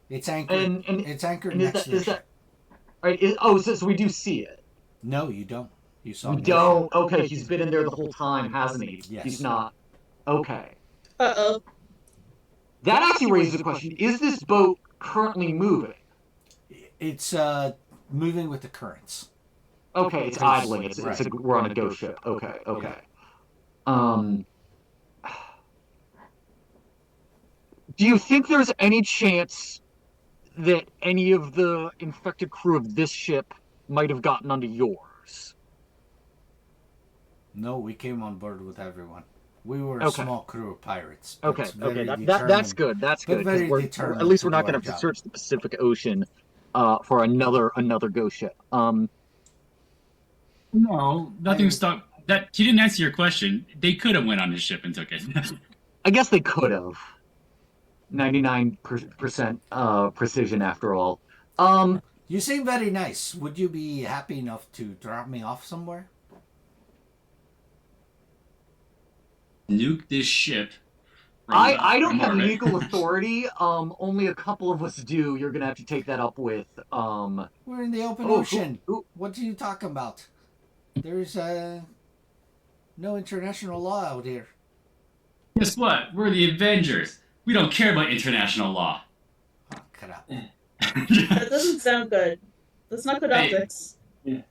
It's anchored. It's anchored next to the ship. All right, so we do see it. No, you don't. You saw. We don't. Okay, he's been in there the whole time, hasn't he? Yes. He's not. Okay. Uh-oh. That actually raises the question: is this boat currently moving? It's moving with the currents. Okay, it's idling. We're on a ghost ship. Okay. Do you think there's any chance that any of the infected crew of this ship might have gotten onto yours? No, we came on board with everyone. We were a small crew of pirates. Okay, that's good. That's good. At least we're not going to have to search the Pacific Ocean for another ghost ship. No, nothing stopped. That he didn't answer your question. They could have went on his ship and took it. I guess they could have. 99% precision after all. You seem very nice. Would you be happy enough to drop me off somewhere? Nuke this ship. I don't have legal authority. Only a couple of us do. You're gonna have to take that up with. We're in the open ocean. What are you talking about? There's no international law out here. Guess what? We're the Avengers. We don't care about international law. Oh, cut out. That doesn't sound good. That's not good optics. Yeah.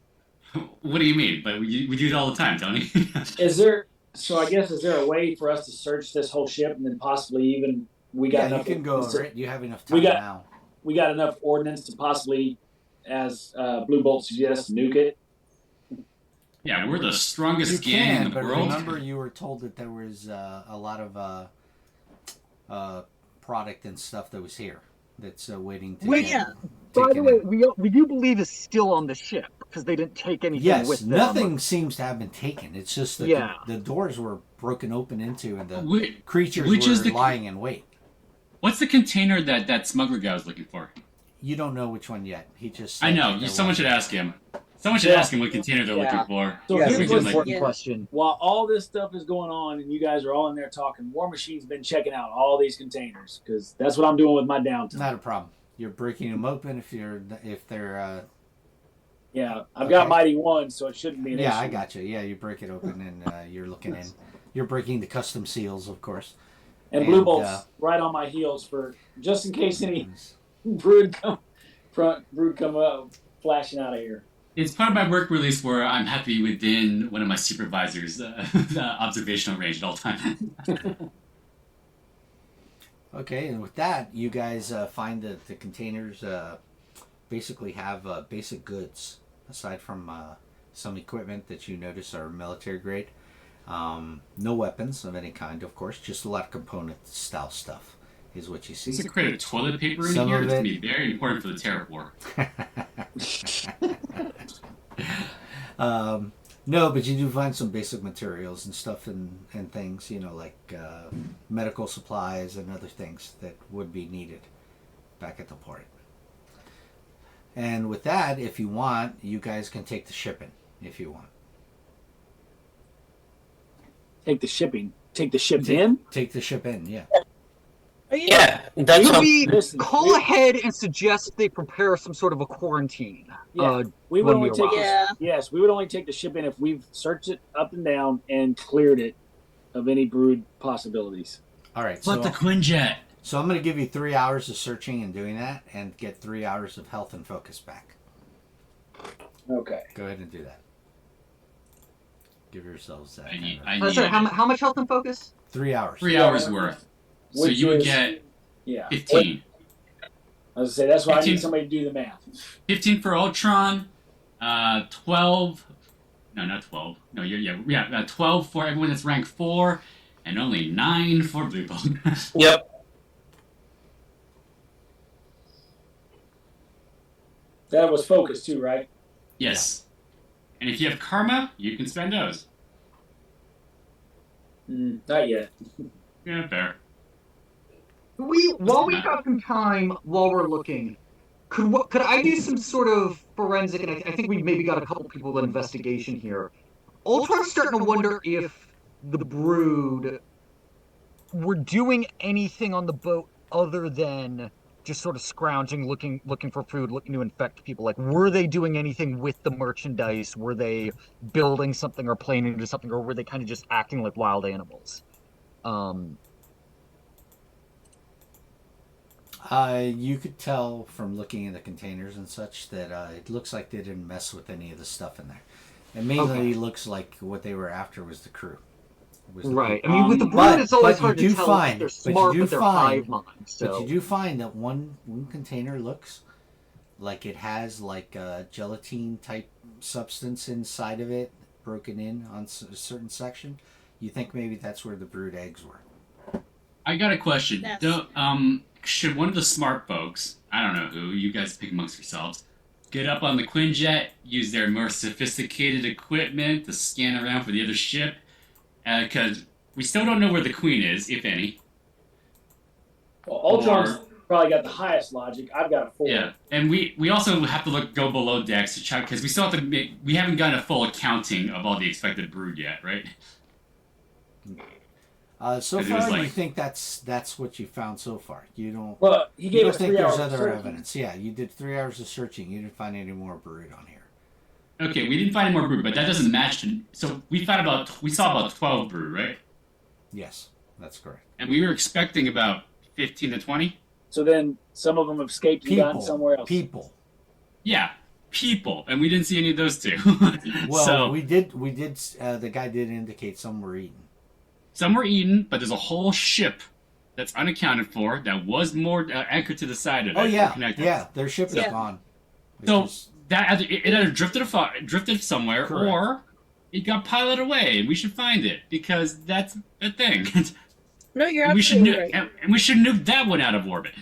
What do you mean? But we do it all the time, Tony. Is there a way for us to search this whole ship and then possibly even enough? You can go over it. You have enough time now. We got enough ordnance to possibly, as Blue Bolt suggests, nuke it. Yeah, we're the strongest gang in the world. Remember, you were told that there was a lot of product and stuff that was here that's waiting to. By the way, we do believe is still on the ship because they didn't take anything with them. Nothing seems to have been taken. It's just that the doors were broken open into and the creatures were lying in wait. What's the container that smuggler guy was looking for? You don't know which one yet. He just. I know. Someone should ask him. Someone should ask him what container they're looking for. So here's an important question. While all this stuff is going on and you guys are all in there talking, War Machine's been checking out all these containers because that's what I'm doing with my downtime. Not a problem. You're breaking them open if they're. Yeah, I've got Mighty One, so it shouldn't be an issue. Yeah, I got you. Yeah, you break it open and you're looking in. You're breaking the custom seals, of course. And Blue Bolt's right on my heels for just in case any brood come up flashing out of here. It's part of my work release where I'm happy within one of my supervisors' observational range at all times. Okay, and with that, you guys find that the containers basically have basic goods, aside from some equipment that you notice are military grade. No weapons of any kind, of course, just a lot of component style stuff is what you see. There's a crate of toilet paper in here. It's going to be very important for the Terror War. No, but you do find some basic materials and stuff and things, like medical supplies and other things that would be needed back at the port. And with that, if you want, you guys can take the shipping if you want. Take the shipping? Take the ship in? Take the ship in, yeah. Yeah, that's Should we call ahead and suggest they prepare some sort of a quarantine? Yeah, we would only take yes, we would only take the ship in if we've searched it up and down and cleared it of any brood possibilities. All right. But the Quinjet. So I'm going to give you 3 hours of searching and doing that, and get 3 hours of health and focus back. Okay. Go ahead and do that. Give yourselves that. Sorry, how much health and focus? 3 hours. 3 hours worth. So you would get 15. I was going to say, that's why 15, I need somebody to do the math. 15 for Ultron, 12. No, not 12. No, 12 for everyone that's rank 4, and only 9 for Blue Bolt. Yep. That was focus too, right? Yes. And if you have karma, you can spend those. Not yet. Yeah, fair. While we've got some time, while we're looking, could I do some sort of forensic? And I think we maybe got a couple people in investigation here. Ultron's starting to wonder if the Brood were doing anything on the boat other than just sort of scrounging, looking for food, looking to infect people. Like, were they doing anything with the merchandise? Were they building something or planning into something, or were they kind of just acting like wild animals? You could tell from looking in the containers and such that it looks like they didn't mess with any of the stuff in there. It mainly looks like what they were after was the crew. Right. I mean, with the brood, it's always hard to tell if they're smart, but they're hive mind. So. But you do find that one container looks like it has like a gelatine type substance inside of it, broken in on a certain section. You think maybe that's where the brood eggs were. I got a question. Yes. Should one of the smart folks, I don't know who, you guys pick amongst yourselves, get up on the Quinjet, use their more sophisticated equipment to scan around for the other ship? Because we still don't know where the Queen is, if any. Well, Ultron's probably got the highest logic. I've got a 4. Yeah, and we also have to go below decks to check, because we still have to we haven't gotten a full accounting of all the expected brood yet, right? So far, you think that's what you found so far. You don't. Well, he gave us think 3 there's hours. other evidence. Yeah, you did 3 hours of searching. You didn't find any more brood on here. Okay, we didn't find any more brood, but that doesn't match. So we saw about 12 brood, right? Yes, that's correct. And we were expecting about 15 to 20. So then some of them have escaped and gone somewhere else. People. Yeah, people, and we didn't see any of those two. Well, so, we did. The guy did indicate some were eaten. Some were eaten, but there's a whole ship that's unaccounted for that was more anchored to the side of it. Oh yeah, their ship is gone. So that it either drifted somewhere, Correct. or it got piloted away. We should find it because that's a thing. No, you're and absolutely right. And we should nuke that one out of orbit.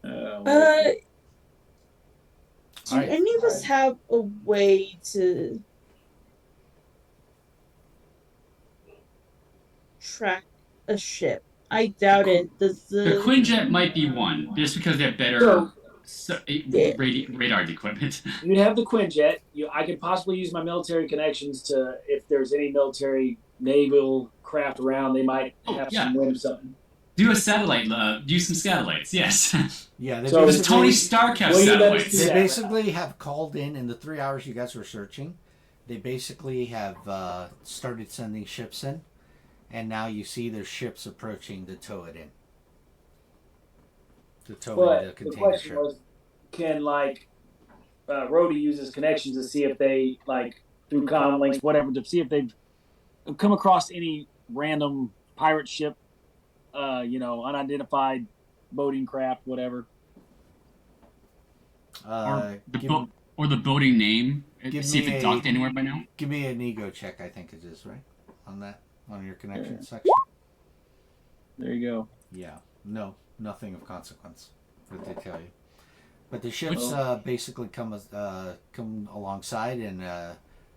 Do Alright. any of us have a way to track a ship? I doubt it. Does The Quinjet might be one, just because they have better radar equipment. You'd have the Quinjet. I could possibly use my military connections to, if there's any military naval craft around, they might have some wind or something. Do a satellite. Use some satellites. Yes. Yeah, So Does Tony Stark have satellites? They basically have called in the 3 hours you guys were searching. They basically have started sending ships in, and now you see their ships approaching to tow it in. To tow in the The container question ship. was, can Rhodey use his connections to see if they through comm links, whatever, to see if they've come across any random pirate ship, unidentified boating craft, whatever. Or the boating name. See if it docked anywhere by now. Give me an ego check, I think it is, right? On your connection section. There you go. Yeah. No, nothing of consequence, what they tell you. But the ships basically come alongside, and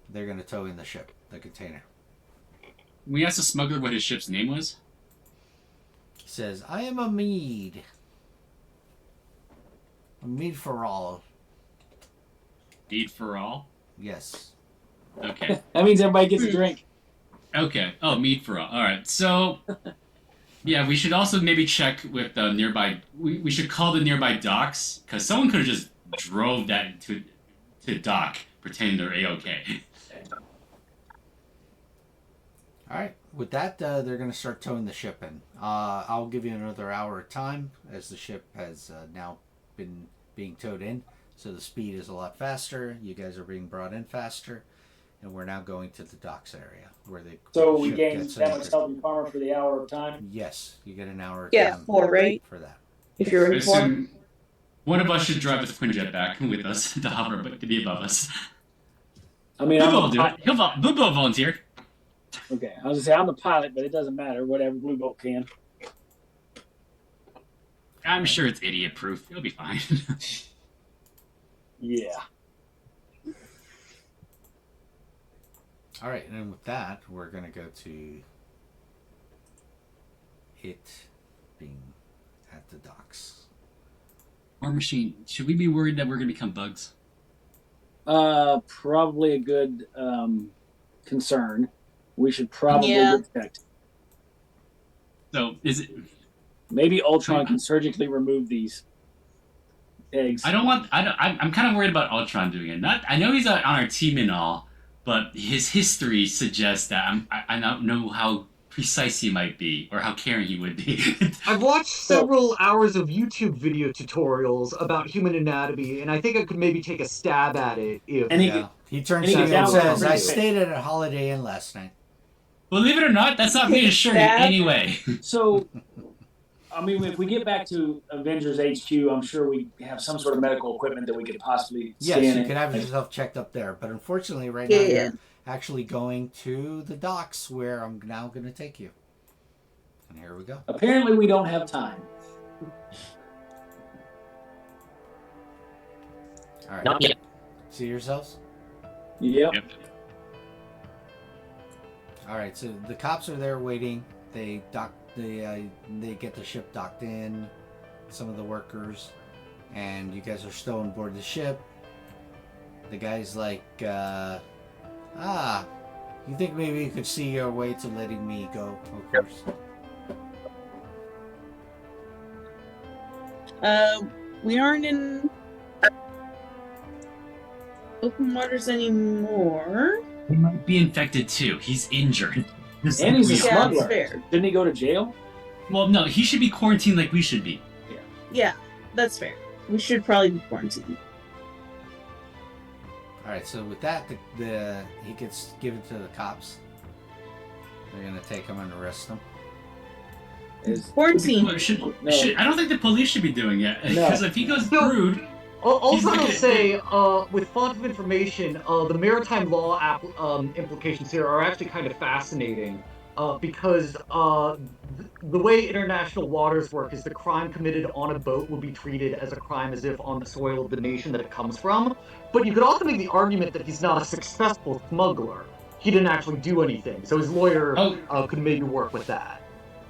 they're going to tow in the container. We asked the smuggler what his ship's name was. He says, I am a mead. A mead for all. Mead for all? Yes. Okay. That means everybody gets a drink. Okay. Oh, mead for all. All right. So, yeah, we should also maybe check with the nearby. We should call the nearby docks, because someone could have just drove that to dock, pretending they're A-OK. All right. With that, they're going to start towing the ship in. I'll give you another hour of time, as the ship has now been being towed in. So the speed is a lot faster. You guys are being brought in faster. And we're now going to the docks area where they. So we gain that much health and farmer for the hour of time? Yes, you get an hour. Yeah, 4, right? For that. If you're in 4. One of us should drive the Quinjet back with us to hover, but to be above us. I mean, Blubo will do it. Blubo will volunteer. Okay, I was gonna say I'm the pilot, but it doesn't matter. Whatever, Blue Bolt can. I'm sure it's idiot-proof. It'll be fine. Yeah. All right, and with that, we're going to go to it being at the docks. War Machine, should we be worried that we're going to become bugs? Probably a good concern. we should probably get checked. So is it? Maybe Ultron can surgically remove these eggs. I'm kind of worried about Ultron doing it. I know he's on our team and all, but his history suggests that I don't know how precise he might be or how caring he would be. I've watched several hours of YouTube video tutorials about human anatomy, and I think I could maybe take a stab at it if. And he turns to you and says, "I stayed at a Holiday Inn last night." Believe it or not, that's not reassuring anyway. So, I mean, if we get back to Avengers HQ, I'm sure we have some sort of medical equipment that we could possibly scan. Yes, you could have yourself checked up there. But unfortunately, right now, you're actually going to the docks where I'm now going to take you. And here we go. Apparently, we don't have time. All right. Not yet. See yourselves? Yep. All right, so the cops are there waiting. They get the ship docked in, some of the workers, and you guys are still on board the ship. The guy's like, you think maybe you could see your way to letting me go, of course. We aren't in open waters anymore. He might be infected too. He's injured. And he's a smuggler. That's fair. Didn't he go to jail? Well, no, he should be quarantined like we should be. Yeah, that's fair. We should probably be quarantined. All right, so with that, he gets given to the cops. They're gonna take him and arrest him. Quarantine. I don't think the police should be doing it because if he goes through. Also, I'll say, with font of information, the maritime law implications here are actually kind of fascinating, because the way international waters work is the crime committed on a boat will be treated as a crime as if on the soil of the nation that it comes from. But you could also make the argument that he's not a successful smuggler. He didn't actually do anything, so his lawyer could maybe work with that.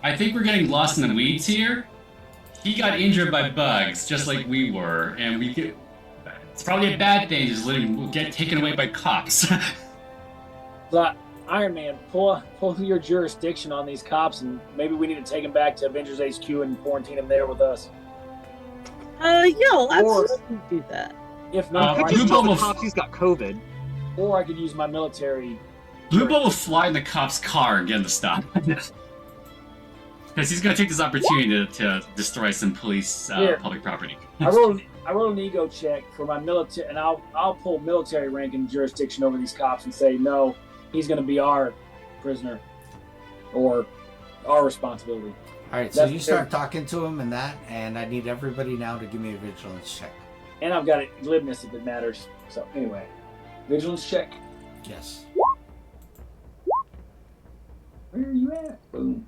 I think we're getting lost in the weeds here. He got injured by bugs, just like we were, and it's probably a bad thing just letting him get taken away by cops. But Iron Man, pull your jurisdiction on these cops, and maybe we need to take them back to Avengers HQ and quarantine them there with us. Yeah, I'll absolutely do that. If not, I just told the cops he's got COVID. Or I could use my military. Blue Bolt will fly in the cop's car and get him to stop. Because he's going to take this opportunity to destroy some police public property. I rolled an ego check for my military, and I'll pull military rank and jurisdiction over these cops and say, no, he's going to be our prisoner, or our responsibility. All right, so you start talking to him and I need everybody now to give me a vigilance check. And I've got a glibness if it matters. So anyway, vigilance check. Yes. Where are you at? Boom.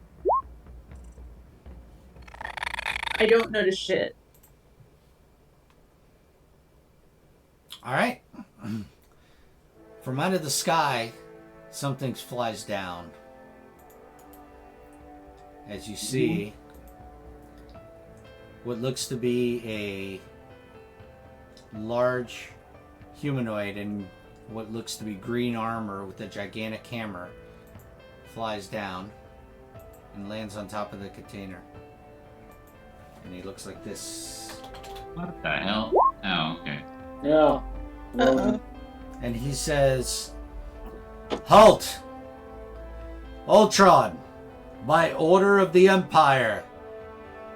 I don't notice shit. All right. From out of the sky, something flies down. As you see, what looks to be a large humanoid in what looks to be green armor with a gigantic hammer flies down and lands on top of the container. And he looks like this. What the hell? Oh, okay. Yeah. And he says, "Halt! Ultron, by order of the Empire,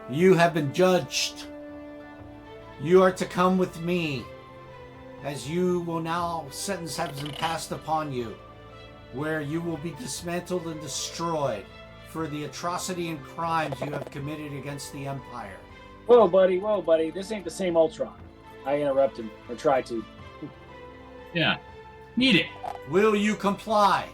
you have been judged. You are to come with me, as you will now, sentence has been passed upon you, where you will be dismantled and destroyed for the atrocity and crimes you have committed against the Empire." Whoa, buddy. This ain't the same Ultron. I interrupt him, or try to. Yeah. Need it. Will you comply?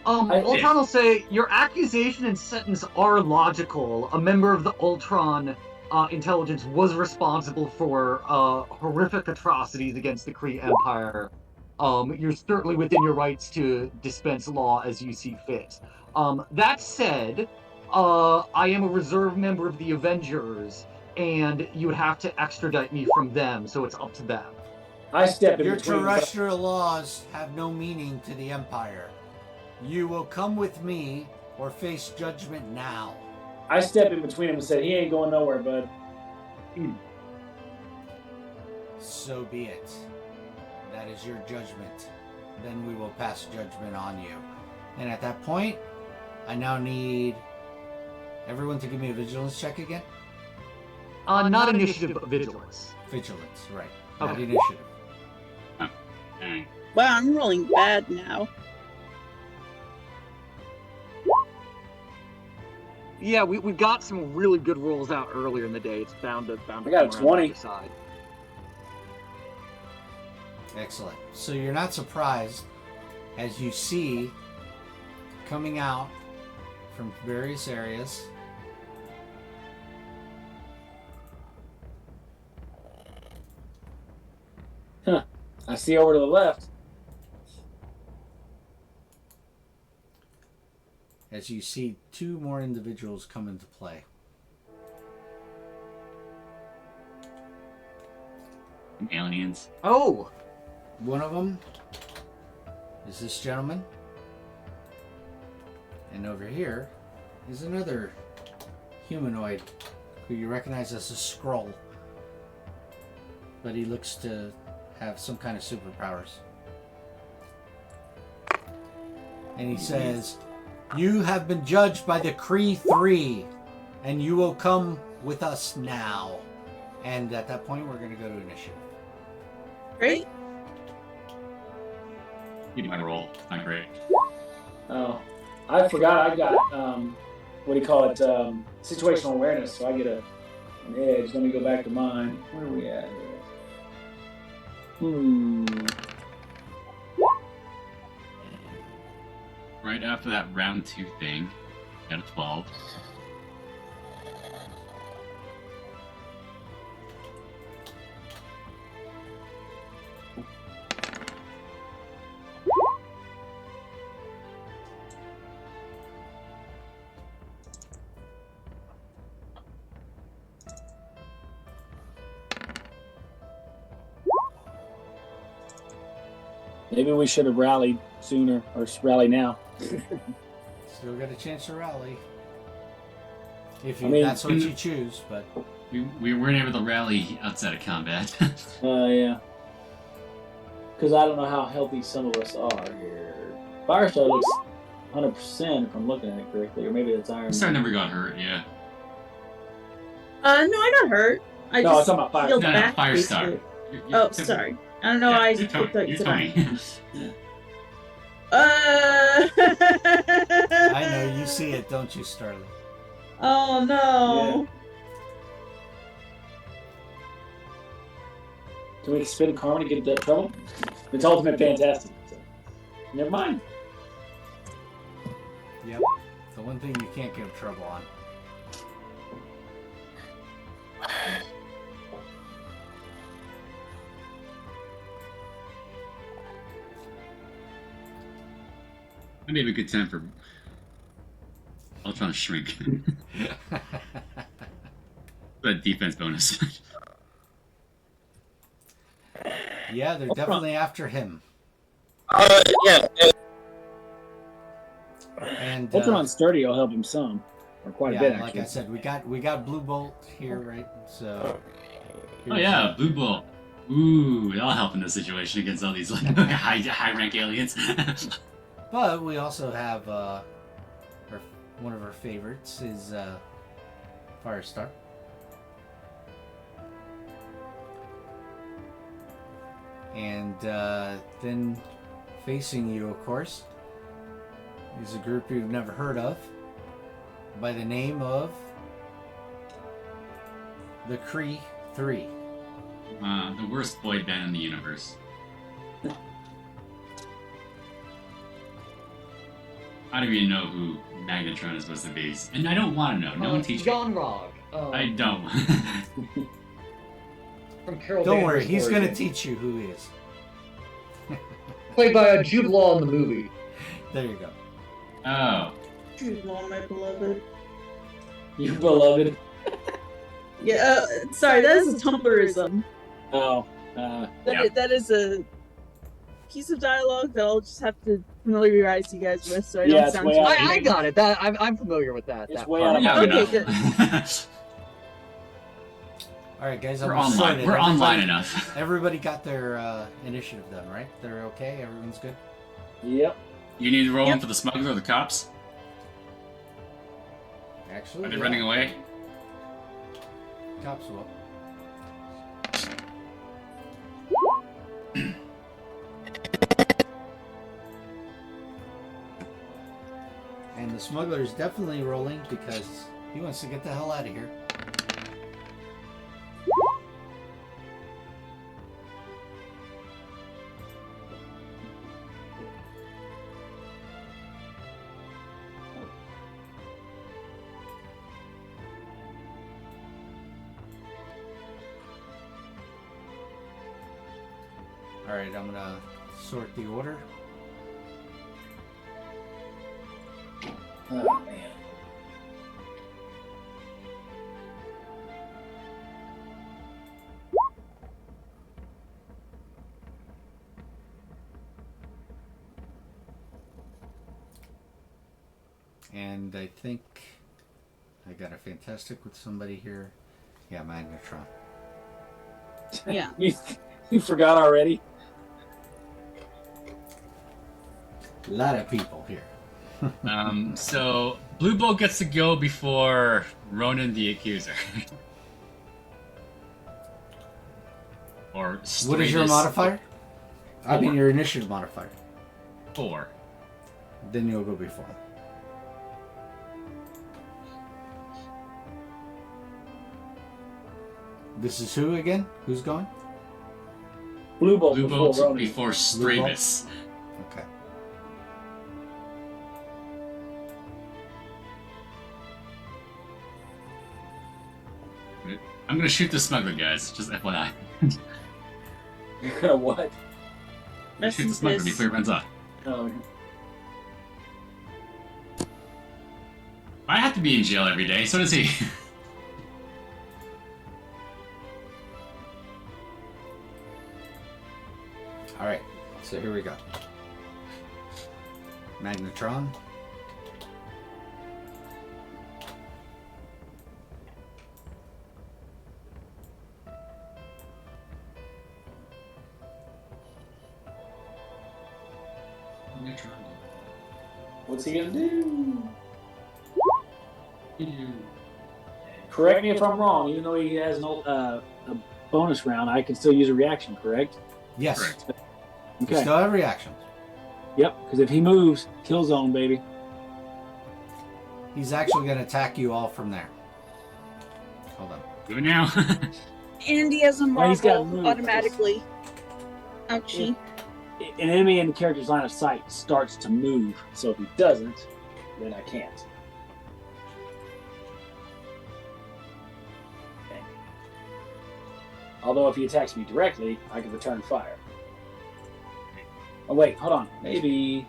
Ultron will say, your accusation and sentence are logical. A member of the Ultron intelligence was responsible for horrific atrocities against the Kree Empire. You're certainly within your rights to dispense law as you see fit. That said, I am a reserve member of the Avengers, and you would have to extradite me from them, so it's up to them. I step in Your between. terrestrial laws have no meaning to the Empire. You will come with me or face judgment now. I stepped in between him and said, "He ain't going nowhere, bud." So be it. That is your judgment. Then we will pass judgment on you. And at that point, I now need everyone to give me a vigilance check again. Not initiative, but vigilance. Vigilance, right. Not Okay. initiative. Dang. Wow, I'm rolling bad now. Yeah, we got some really good rolls out earlier in the day. It's bound to I got a come around the 20. other side. Excellent. So you're not surprised as you see coming out from various areas I see over to the left. as you see two more individuals come into play. Aliens. Oh, One of them is this gentleman, and over here is another humanoid who you recognize as a Skrull, but he looks to have some kind of superpowers. And he says, "You have been judged by the Kree 3, and you will come with us now." And at that point, we're going to go to initiative. Great. You do my roll. Not great. Oh, I forgot. I got what do you call it? Situational awareness. So I get an edge. Let me go back to mine. Where are we at? Right after that round 2 thing, got a 12. Maybe we should have rallied sooner, or rally now. Still got a chance to rally. If you, I mean- that's what you choose, but We weren't able to rally outside of combat. Yeah. Because I don't know how healthy some of us are here. Firestar looks 100% if I'm looking at it correctly, or maybe that's Iron Star Man. never got hurt, yeah. No, I got hurt. I No, I'm just talking about Firestar. healed No, back. Firestar. basically. You're Oh, typical- sorry. I don't know Yeah, why I you're looked like You're Tony. Tony. I know you see it, don't you, Starling? Oh no. Can we spin karma to get that trouble? It's ultimate fantastic. So. Never mind. Yep. The one thing you can't give trouble on. That may be a good time for Ultron to shrink. That defense bonus. Yeah, they're definitely after him. Yeah. And Ultron's sturdy will help him some, or quite a bit yeah, actually. like I said, we got Blue Bolt here, right? So. Oh yeah, Blue Bolt. Ooh, that'll help in this situation against all these like high rank aliens. But we also have one of our favorites is Firestar. And then facing you, of course, is a group you've never heard of by the name of the Kree 3. The worst boy band in the universe. I don't even know who Magnetron is supposed to be, and I don't want to know. No one teach me. John Rogg. I don't. From Carol Don't worry, Danvers' he's going to origin. teach you who he is. Played by Jude Law in the movie. There you go. Oh, Jude Law, my beloved. You beloved. Yeah, sorry, that is a Tumblrism. Oh. That is a piece of dialogue that I'll just have to familiarize you guys with, so I Yeah, don't it's sound way too. out. I got it. That I'm familiar with that. It's that way part. out of Yeah, my we Okay, know. good. All right, guys. We're I'm online. sorted. We're online Everybody- enough. Everybody got their initiative done, right? They're okay. Everyone's good. Yep. You need to roll Yep. in for the smuggler or the cops? Actually, Are they yeah. running away? Cops will. And the smuggler is definitely rolling because he wants to get the hell out of here. Alright, I'm gonna sort the order. Oh man. And I think I got a fantastic with somebody here. Yeah, Magnetron. Yeah. You forgot already? A lot of people here. So Blue Bolt gets to go before Ronan the Accuser. Or What is your Stratus modifier? I mean 4. your initiative modifier. 4. Then you'll go before him. This is who again? Who's going? Blue Bolt Blue before Bolt Ronan. before Stratus. Okay. I'm gonna shoot the smuggler, guys. Just FYI. What? Shoot the smuggler before he runs off. Oh, I have to be in jail every day, so does he. Alright, so here we go. Magnetron. what's he gonna do? Correct me if I'm wrong. Even though he has a bonus round, I can still use a reaction. Correct? Yes. Correct. You Okay. still have reactions. Yep. Because if he moves, kill zone, baby. He's actually going to attack you all from there. Hold on. Do it now. Andy as a Well, he's gotta marvel move. automatically. Ouchie. An enemy in the character's line of sight starts to move. So if he doesn't, then I can't. Okay. Although if he attacks me directly, I can return fire. Oh wait, hold on. Maybe.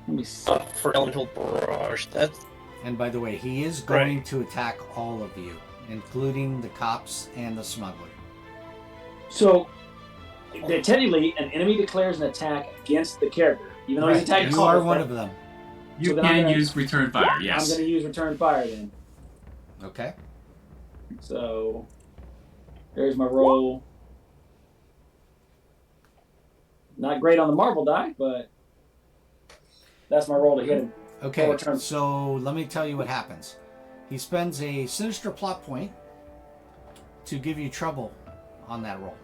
Let me see. For elemental barrage. That's And by the way, he is going to attack all of you, including the cops and the smuggler. So, technically, an enemy declares an attack against the character, even though he's attacking. You are one of them. You So then I'm can gonna- use return fire, I'm yes. going to use return fire then. Okay. So, there's my roll. Not great on the marble die, but that's my roll to hit him. Okay, Return. so let me tell you what happens. He spends a sinister plot point to give you trouble on that roll.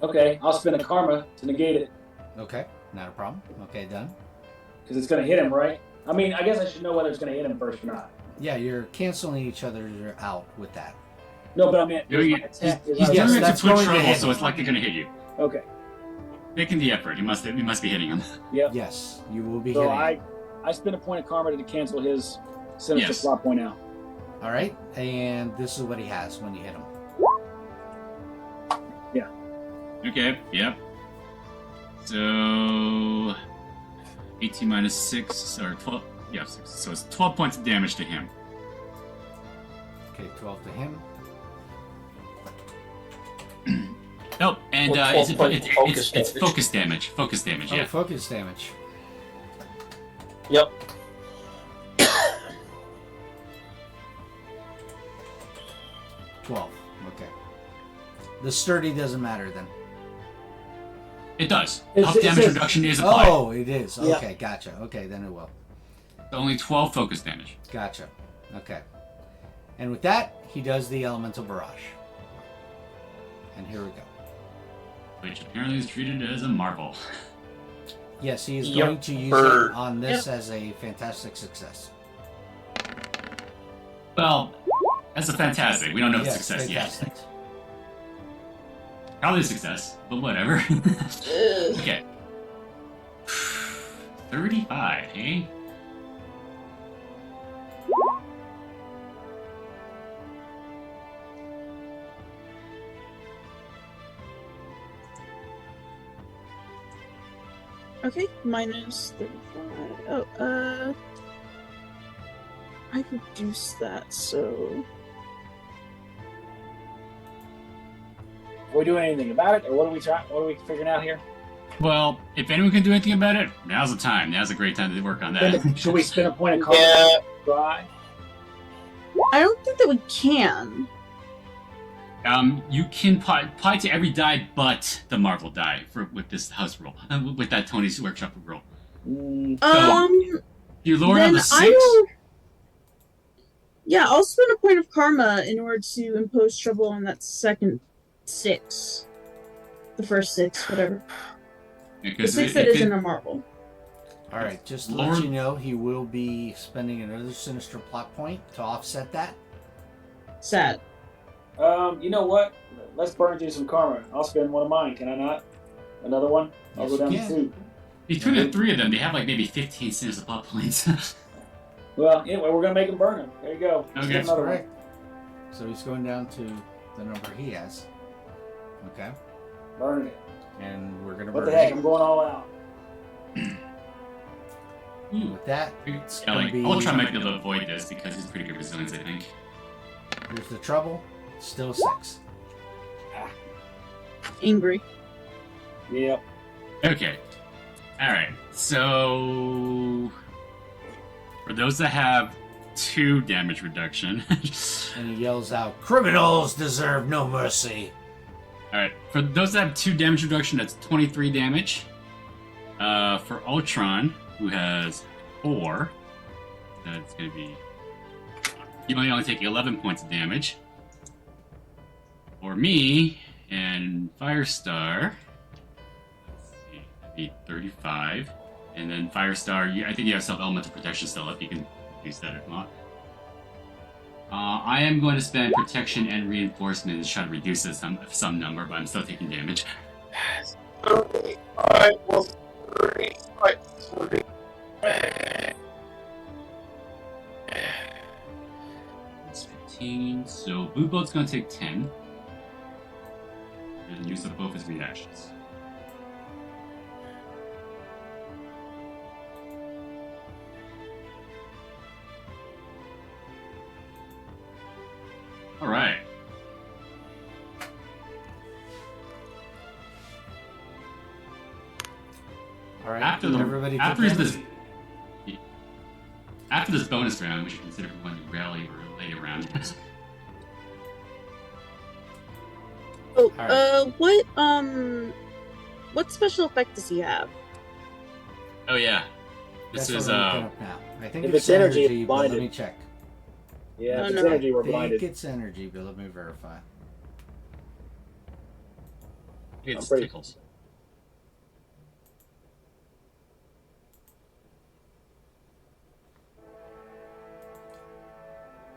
Okay, I'll spend a karma to negate it Okay, not a problem. Okay, done. because it's going to hit him, right? I mean, I guess I should know whether it's going to hit him first or not. Yeah, you're canceling each other out with that. No, but I mean, Doing my it- attack is He's not- Yes, doing it to that's put going to trouble, hit so him. it's likely going to hit you. Okay, Making the effort. He must be hitting him. yep. Yes, you will be So hitting. I spend a point of karma to cancel his sinister Yes. plot point out. All right, and this is what he has when you hit him. Okay, yep. So 18 minus 6, or 12, yeah, 6. So it's 12 points of damage to him. Okay, 12 to him. Oh, And Well, it's 12 point focus it's damage. focus damage. Focus damage, Oh, yeah. focus damage. Yep. 12. Okay. The sturdy doesn't matter then. It does. It Health damage says- reduction is applied. Oh, it is. Yeah. Okay, gotcha. Okay, then it will. Only 12 focus damage. Gotcha. Okay. And with that, he does the elemental barrage. And here we go. Which apparently is treated as a marvel. Yes, he is Yep. going to use Bird. it on this as a fantastic success. Well, that's a fantastic. We don't know if it's Yes, success fantastic. yet. Probably a success, but whatever. Okay. 35, hey? Okay, minus 35. Oh, I reduced that, so. Are we doing anything about it, or what are we trying? What are we figuring out here? Well, if anyone can do anything about it, now's the time. Now's a great time to work on that. Should we spend a point of karma? Yeah. Try? I don't think that we can. You can apply to every die but the Marvel die with this house rule. With that Tony's Workshop rule. You lower Then on the I 6. will. Yeah, I'll spend a point of karma in order to impose trouble on that second 6. The first 6, whatever. The Because 6 that isn't a marble. Alright, just to Lord- let you know, he will be spending another sinister plot point to offset that. Sad. You know what? Let's burn through some karma. I'll spend one of mine. Can I not? Another one? I'll Yes, go down you to can. 2. between the 3 of them, they have like maybe 15 sinister plot points. Well, anyway, we're gonna make them burn them. There you go. Let's Okay. get another one. Correct. So he's going down to the number he has. Okay. Burning it. And we're gonna What burn the heck? it. I'm going all out. And with that, it's Yeah, gonna like, be Ultron might be able to avoid this because he's pretty good resilience, I think. here's the trouble. Still 6. Angry. Yep. Okay. Alright, so... For those that have 2 damage reduction... And he yells out, "Criminals deserve no mercy." Alright, for those that have 2 damage reduction, that's 23 damage. For Ultron, who has 4, that's gonna be... He might only take 11 points of damage. For me, and Firestar... Let's see, that'd be 35. And then Firestar, I think you have self-elemental protection still up, you can use that if not. I am going to spend protection and reinforcement to try to reduce it some number, but I'm still taking damage. I will 30. That's 15. So Blue Boat's going to take 10. And use up both his reactions. Alright. All right. After everybody after this bonus round, we should consider if we want to rally or lay around. Oh, Alright. what special effect does he have? Oh yeah, That's this is what I'm looking up now. I think If it's it's energy, it's but let blinded. me check. Yeah, No, if it's no. energy, we're I think blinded. it's energy, but let me verify. it's pretty- tickles.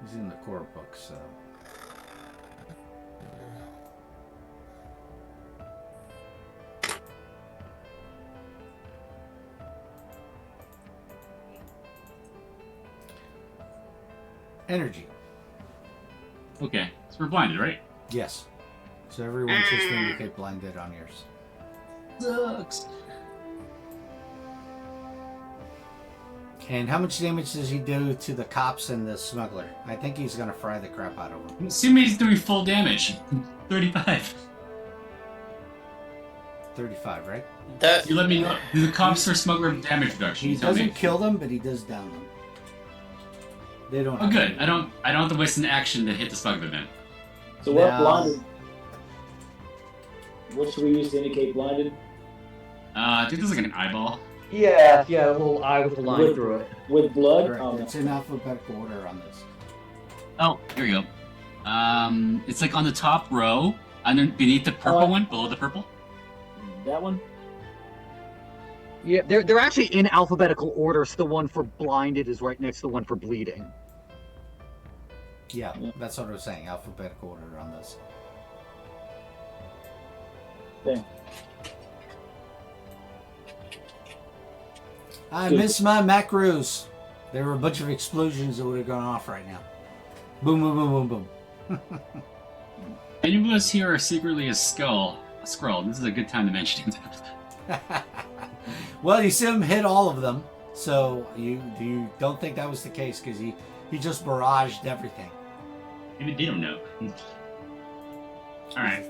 He's in the core book, so. Energy. Okay, so we're blinded, right? Yes. So everyone's just indicate blinded on yours. Sucks. And how much damage does he do to the cops and the smuggler? I think he's gonna fry the crap out of them. Assuming he's doing full damage. 35. 35, right? That You let me know. The cops are smuggler of damage reduction. He you tell me. doesn't kill them, but he does down them. They don't. Oh, have good. to- I don't have to waste an action to hit the smuggler then. So what Now- blinded? What should we use to indicate blinded? I think there's like an eyeball. Yeah, a little eye with a line With- through it. With blood? Correct. Oh, It's in alphabetical order on this. Oh, here we go. It's like on the top row, beneath the purple Oh, one, below the purple. that one? Yeah, they're actually in alphabetical order, so the one for blinded is right next to the one for bleeding. Yeah, Yeah. that's what I was saying. Alphabetical order on this. Okay. I Good. miss my macros. There were a bunch of explosions that would have gone off right now. Boom, boom, boom, boom, boom. Any of us here are secretly a Skrull. This is a good time to mention him. Well, you see him hit all of them, so you don't think that was the case because he just barraged everything. Maybe they don't know. All right.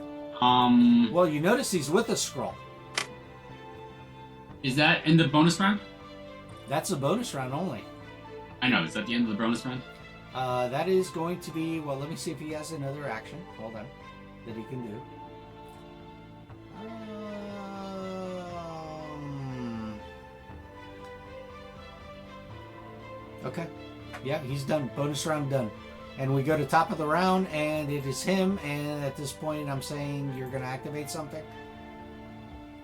Well, you notice he's with a scroll. Is that in the bonus round? That's a bonus round only. I know. Is that the end of the bonus round? That is going to be, well, let me see if he has another action. Hold on. That he can do. Okay. Yeah, he's done. Bonus round done. And we go to top of the round, and it is him. And at this point, I'm saying you're going to activate something.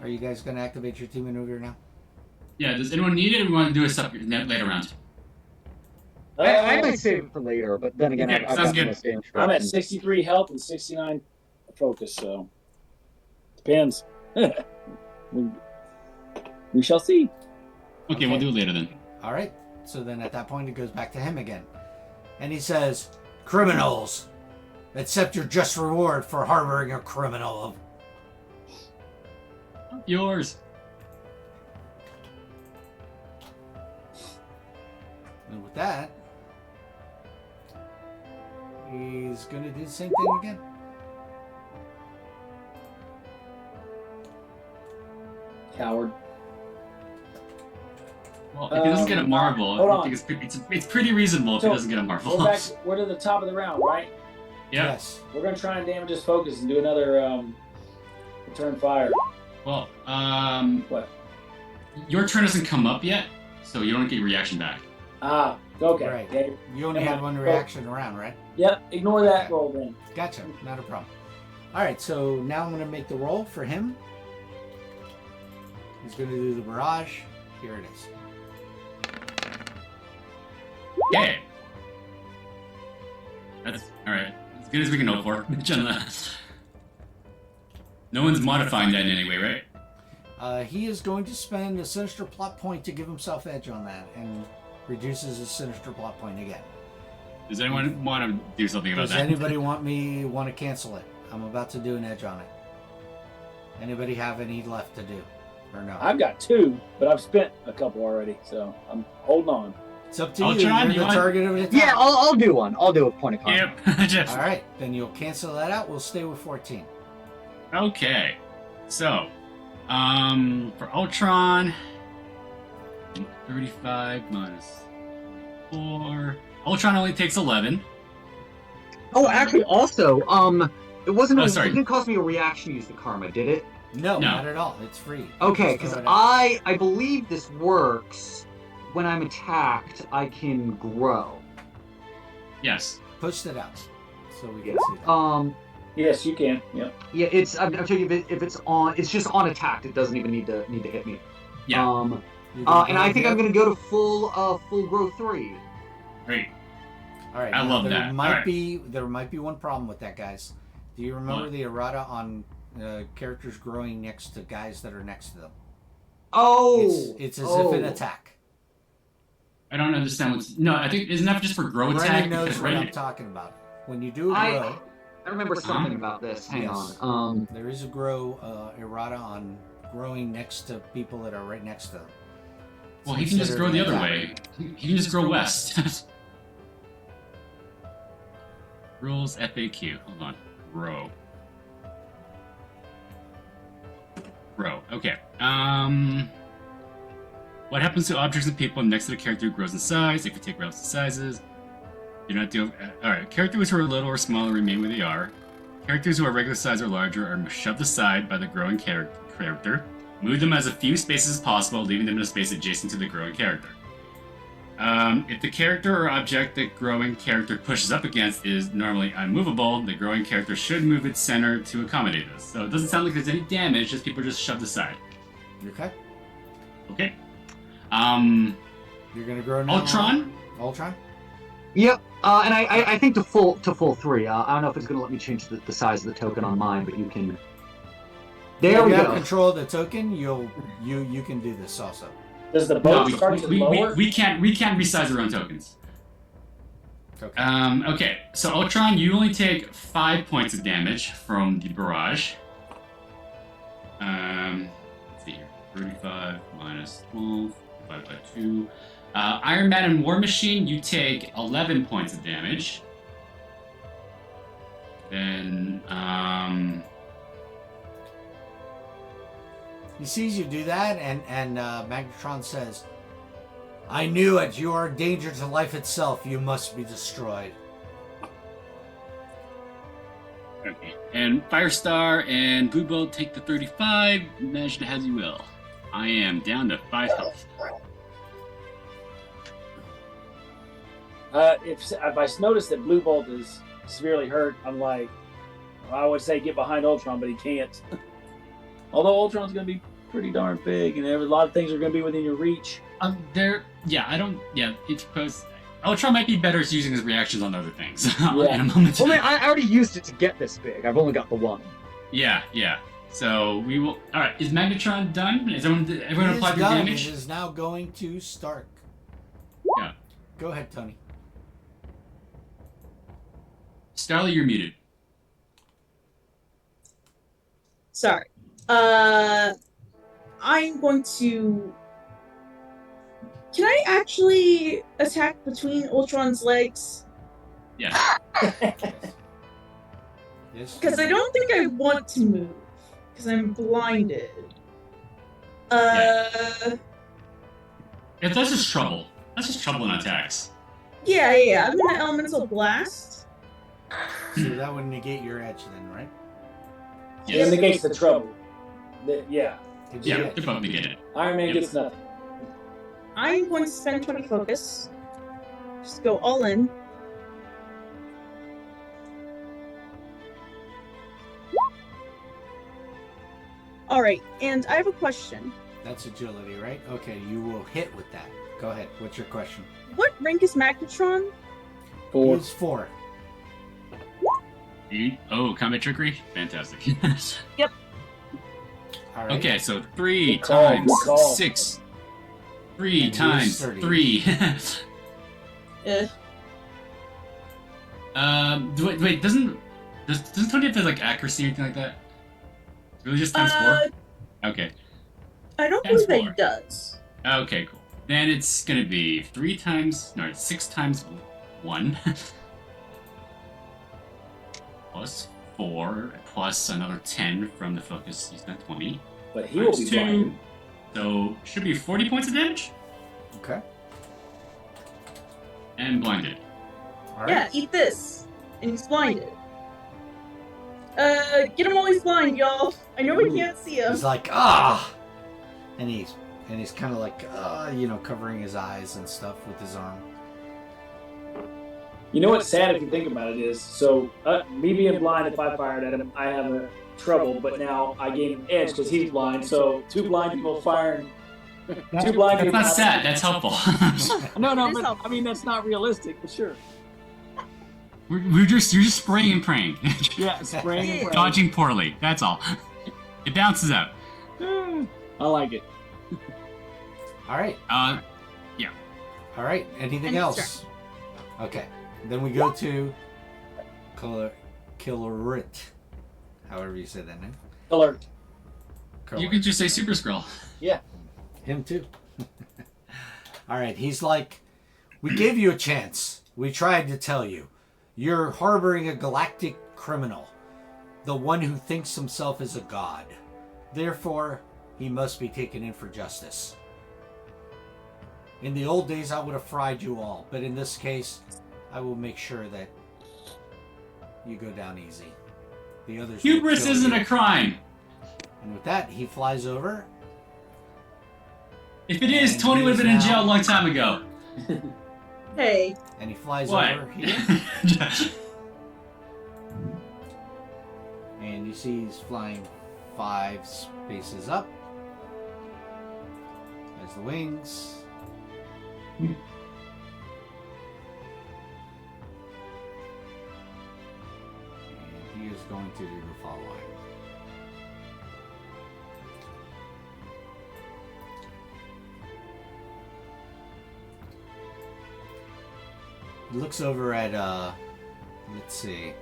Are you guys going to activate your team maneuver now? Yeah. Does anyone need it, or we want to do it later round? I might save it for later, but then again, Okay, I've sounds got good. most damage I'm at reduction. 63 health and 69 focus, so depends. we shall see. Okay, we'll do it later then. All right. So then at that point, it goes back to him again. And he says, "Criminals, accept your just reward for harboring a criminal." Yours. And with that, he's going to do the same thing again. Coward. Well, if he doesn't get a marble, hold I on. think it's pretty reasonable if he doesn't get a marble. We're to the top of the round, right? Yeah. Yes. We're going to try and damage his focus and do another return fire. Well, What? your turn hasn't come up yet, so you don't get your reaction back. Ah, okay. Right. Yeah, You only had one reaction around, right? yep, ignore that Okay. roll then. Gotcha. Not a problem. All right. So now I'm going to make the roll for him. He's going to do the barrage. Here it is. Yeah. That's all right. As good as we can hope for. No one's modifying that in any way, right? He is going to spend a sinister plot point to give himself edge on that and reduces his sinister plot point again. Does anyone want to do something about Does that? anybody want to cancel it? I'm about to do an edge on it. Anybody have any left to do? Or no? I've got 2, but I've spent a couple already, so I'm holding on. It's up to I'll you. try, You're you the want- target of the attack. Yeah, I'll do one. I'll do a point of contact. Yep. Just- All right, then you'll cancel that out. We'll stay with 14. Okay. So, for Ultron, 35 minus 4. Ultron only takes 11. Oh, actually, also, it wasn't. Oh, It sorry. didn't cost me a reaction to use the karma, did it? No, No. not at all. It's free. Okay, Just because throw it out. I believe this works. When I'm attacked, I can grow. Yes. Pushed it out so we can Yeah. see that. Yes, you can. Yep. Yeah, I'm telling you, if it's on, it's just on attacked. It doesn't even need to hit me. Yeah. You gonna And go I think I'm again? gonna go to full growth 3. Great. All right. I now love there that. Might All right. there might be one problem with that, guys. Do you remember What? the errata on characters growing next to guys that are next to them? Oh, It's as if an attack. I don't understand what's. No, I think isn't that just for grow attack? Brennan knows Because what I'm right- talking about. When you do a I grow, remember something about this. Hang Yes. on. there is a grow errata on growing next to people that are right next to them. Well, It's he can just grow the considered other an way. He can just grow west. Rules FAQ. Hold on. Grow. Grow. Okay. What happens to objects and people next to the character who grows in size? If you take relative sizes, do not deal. All right. Characters who are little or smaller remain where they are. Characters who are regular size or larger are shoved aside by the growing character. Move them as a few spaces as possible, leaving them in a space adjacent to the growing character. If the character or object the growing character pushes up against is normally unmovable, the growing character should move its center to accommodate this. So it doesn't sound like there's any damage, just people are just shoved aside. Okay. Okay. You're gonna grow now. Ultron? Yep. And I think to full 3. I don't know if it's gonna let me change the size of the token on mine, but you can. There we go. If you have go. control of the token, you can do this also. Does the boat start to lower? We can't resize our own tokens. Okay. Okay, so Ultron, you only take 5 points of damage from the barrage. Let's see here. 35 minus 12 divided by 2. Iron Man and War Machine, you take 11 points of damage. Then, He sees you do that, and Magnetron says, "I knew it. You are a danger to life itself. You must be destroyed." okay. And Firestar and Blue Bolt take the 35. Manage it as you will. I am down to 5 health. If I notice that Blue Bolt is severely hurt, I'm like, I would say get behind Ultron, but he can't. Although Ultron's going to be pretty darn big, and a lot of things are going to be within your reach. Ultron might be better at using his reactions on other things Yeah. in a moment. Well, man, I already used it to get this big. I've only got the one. Yeah. So we will. All right, is Magnetron done? Is everyone It applied is their done. damage? It is now going to Stark. Yeah. Go ahead, Tony. Starly, you're muted. Sorry. I'm going to. Can I actually attack between Ultron's legs? Yeah. Yes. Because I don't think I want to move. Because I'm blinded. Yeah, that's just trouble. That's just trouble in attacks. Yeah. I'm in an elemental blast. So that would negate your edge then, right? It negates the trouble. Yeah. Did Yeah, you they're both negated. Iron Man Yep. gets nothing. I'm going to spend 20 focus. Just go all in. Alright, and I have a question. That's agility, right? Okay, you will hit with that. Go ahead. What's your question? What rank is Magnetron? 4. He's 4. Combat trickery? Fantastic. Yep. All right. Okay, so 3 Good call, times good call. 6. 3 And times use 30. 3. Wait, doesn't Tony have to, like, accuracy or anything like that? Really just times 4? Okay. I don't Times believe 4. it does. Okay, cool. Then it's gonna be 6 times 1. Plus 4, plus another 10 from the focus. You spent 20. But he will be Times 2. blind. So, should be 40 points of damage. Okay. And blinded. All right. Yeah, eat this. And he's blinded. Get him while he's blind, y'all. I know we can't see him. He's like, and he's kind of like, covering his eyes and stuff with his arm. You know what's sad if you think about it is, so me being blind, if I fired at him, I have a trouble, but now I gain an edge because he's blind, so 2 blind people firing. 2 blind That's people. not sad, that's helpful. No, It is but helpful. I mean, that's not realistic, but sure. You're just spraying and praying. Yeah, spraying and praying. Dodging poorly, that's all. It bounces out. I like it. All right. Yeah. All right. Anything And else? Okay. Then we go to Killerit. However you say that name. Alert. You could just say Super Skrull. Yeah. Him too. All right. He's like, we gave you a chance. We tried to tell you. You're harboring a galactic criminal. The one who thinks himself is a god. Therefore, he must be taken in for justice. In the old days, I would have fried you all, but in this case, I will make sure that you go down easy. The others. Hubris isn't a crime. And with that, he flies over. If it is, And Tony would have he's been in now- jail a long time ago. Hey. And he flies What? over here. And you see he's flying 5 spaces up. There's the wings. And he is going to do the following. He looks over at, let's see.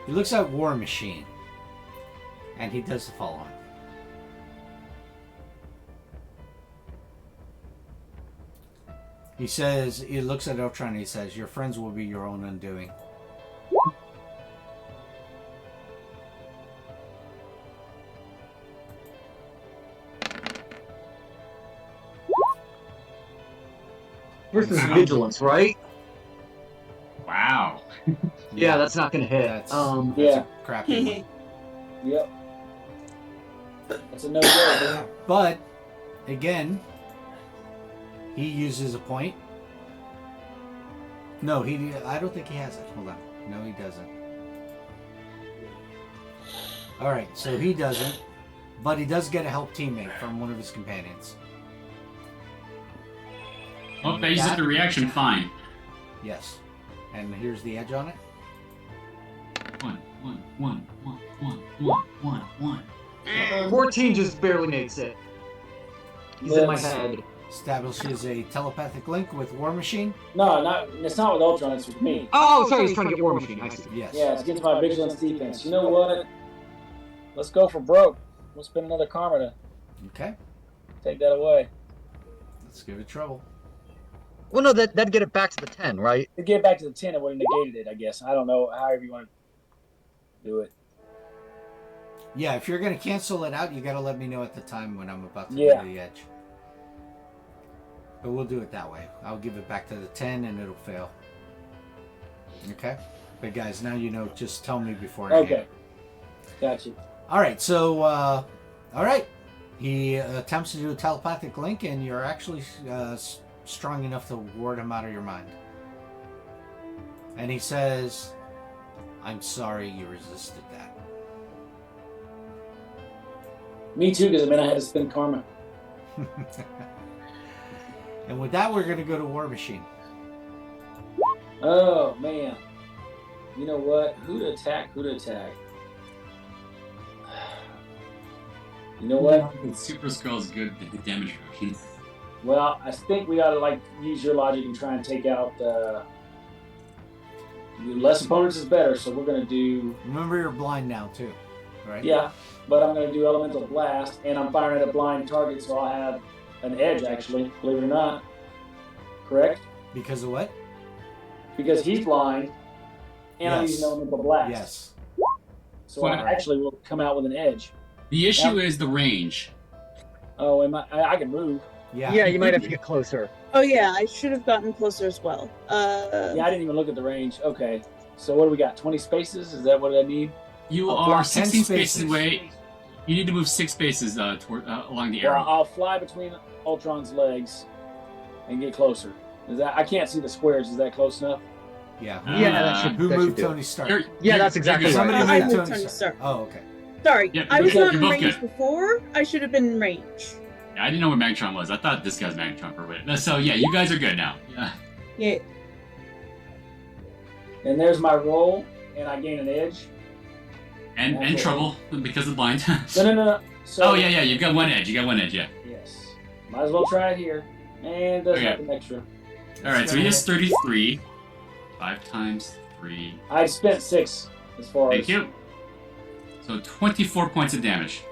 He looks at War Machine. And he does the following. He says, he looks at Ultron and he says, your friends will be your own undoing. Versus vigilance, right? Wow. Yeah, that's not gonna hit. That's Yeah. a crappy one. Yep. That's a no-go. But, again, he uses a point. No, I don't think he has it. Hold on. No, he doesn't. Alright, so he doesn't. But he does get a help teammate from one of his companions. Well, they used the reaction fine. Yes. And here's the edge on it. 1. 14 just barely makes it. He's in my head. Establishes a telepathic link with War Machine. No, it's not with Ultron, it's with me. Oh, sorry, he's trying to get War Machine. I see. Yes. Yeah, it's against my vigilance defense. You know what? Let's go for broke. We'll spend another karma to Okay. take that away. Let's give it trouble. Well, no, that'd get it back to the 10, right? To get back to the 10, it would have negated it, I guess. I don't know, however you want to do it. Yeah, if you're going to cancel it out, you got to let me know at the time when I'm about to Yeah. do the edge. But we'll do it that way. I'll give it back to the 10 and it'll fail. Okay? But guys, now you know, just tell me before. Okay. Gotcha. Alright, so, alright. He attempts to do a telepathic link and you're actually strong enough to ward him out of your mind. And he says, I'm sorry you resisted that. Me too, because I had to spend karma. And with that, we're going to go to War Machine. Oh, man. You know what? Who to attack? You know what? Super Skull's good at the damage reduction. Well, I think we ought to use your logic and try and take out less opponents is better, so we're going to do... Remember, you're blind now, too, right? Yeah, but I'm going to do Elemental Blast, and I'm firing at a blind target, so I'll have an edge, actually, believe it or not. Correct? Because of what? Because he's blind, and I'm Yes. using Elemental Blast. Yes. So I actually will come out with an edge. The issue is the range. Oh, I can move. Yeah. Yeah, you might have to get closer. Oh yeah, I should have gotten closer as well. Yeah, I didn't even look at the range. Okay. So what do we got? 20 spaces? Is that what I need? You Oh, are block 16 10 spaces spaces. away. You need to move 6 spaces along the Well, arrow. I'll fly between Ultron's legs and get closer. I can't see the squares. Is that close enough? Yeah. Yeah, that should- Who that moved should do it. Tony Stark? Yeah, that's exactly you're right. good. Somebody I moved moved Tony Tony Stark. Stark. Oh, okay. Sorry, Yeah, I was you're not in both range good. before. I should have been in range. I didn't know where Magnetron was. I thought this guy's Magnetron for a bit. So yeah, you guys are good now. Yeah. Yeah. And there's my roll, and I gain an edge. And trouble because of the blind. No. So, Oh yeah, you've got one edge. Yeah. Yes. Might as well try it here. And does Okay. have an extra. All right, so he is 33. 5 times 3. I spent 6 as far Thank as. you. So 24 points of damage.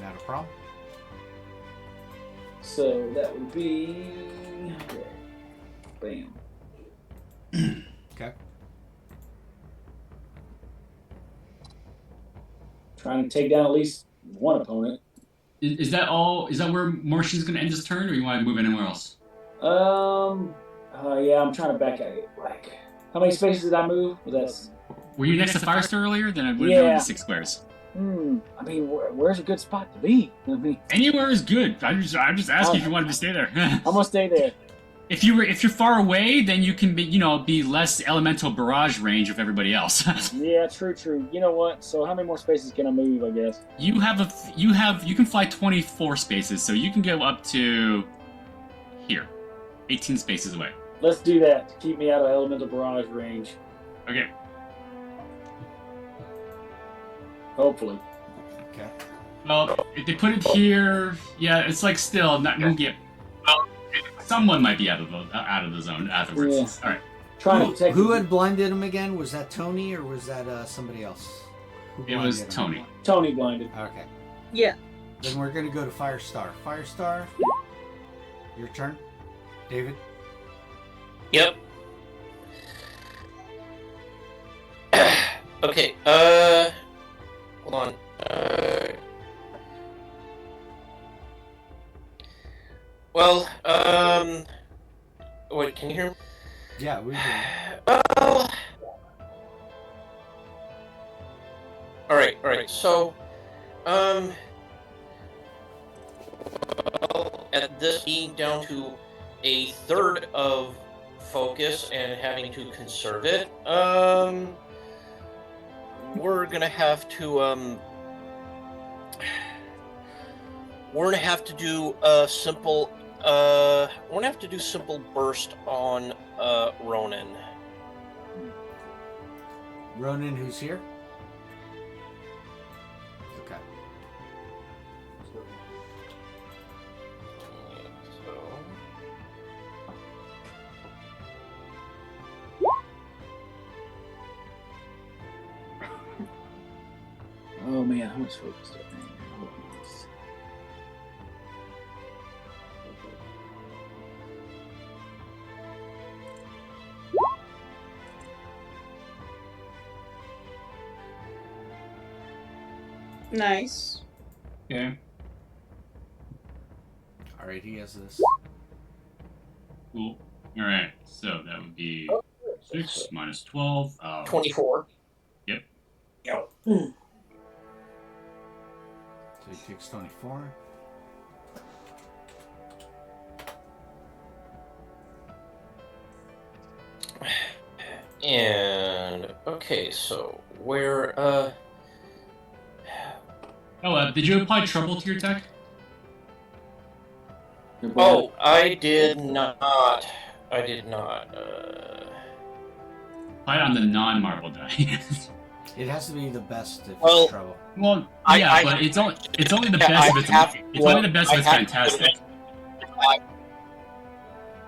Not a problem. So that would be. Bam. Okay. trying to take down at least one opponent. Is that all? Is that where Martian's going to end his turn, or you want to move anywhere else? Yeah, I'm trying to back at it. Like, how many spaces did I move? Were you next to Firestar earlier? Then I would Yeah. have moved 6 squares. I mean, where's a good spot to be? I mean, Anywhere is good. I'm just asking if you wanted to stay there. I'm gonna stay there. If you're far away, then you can be less elemental barrage range of everybody else. Yeah, true. You know what? So how many more spaces can I move? I guess you can fly 24 spaces, so you can go up to here, 18 spaces away. let's do that to keep me out of elemental barrage range. Okay. Hopefully. Okay. Well, if they put it here, yeah, it's like still not gonna get. Well, someone might be out of the zone afterwards. Yeah. All right. Trying to protect. Who had blinded him again? Was that Tony or was that somebody else? Who It was blinded him? Tony. Tony blinded. Okay. Yeah. Then we're gonna go to Firestar. Firestar, your turn. David. Yep. Okay, hold on. Wait, can you hear me? Yeah, we do. Alright, so, at this being down to a third of focus and having to conserve it, we're gonna have to do a simple simple burst on Ronan. Ronan, who's here? Okay. Oh man, how much focus do I have? Nice. Okay. All right, he has this. Cool. All right. So that would be 6 minus 12. 24. Yep. Yep. So he takes 24. And okay, so where Did you apply trouble to your attack? oh, I did not. Apply it on the non-marble die. It has to be the best if Well, it's trouble. Well, I- yeah, I- but it's only the Yeah, best if it's I have- it's only the best if I it's have- fantastic.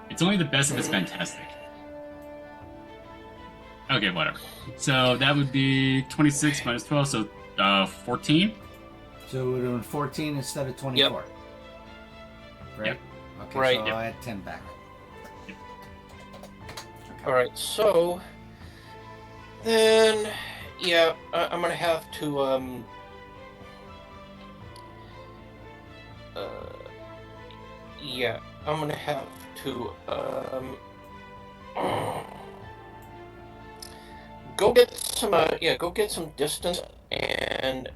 It's only the best if it's fantastic. Okay, whatever. So that would be 26 minus 12, so 14. So we're doing 14 instead of 24. Right? Yep. Okay, Right, so yep. I'll add 10 back. Yep. Okay. All right, so then, yeah, I'm gonna have to yeah, I'm gonna have to go get some distance and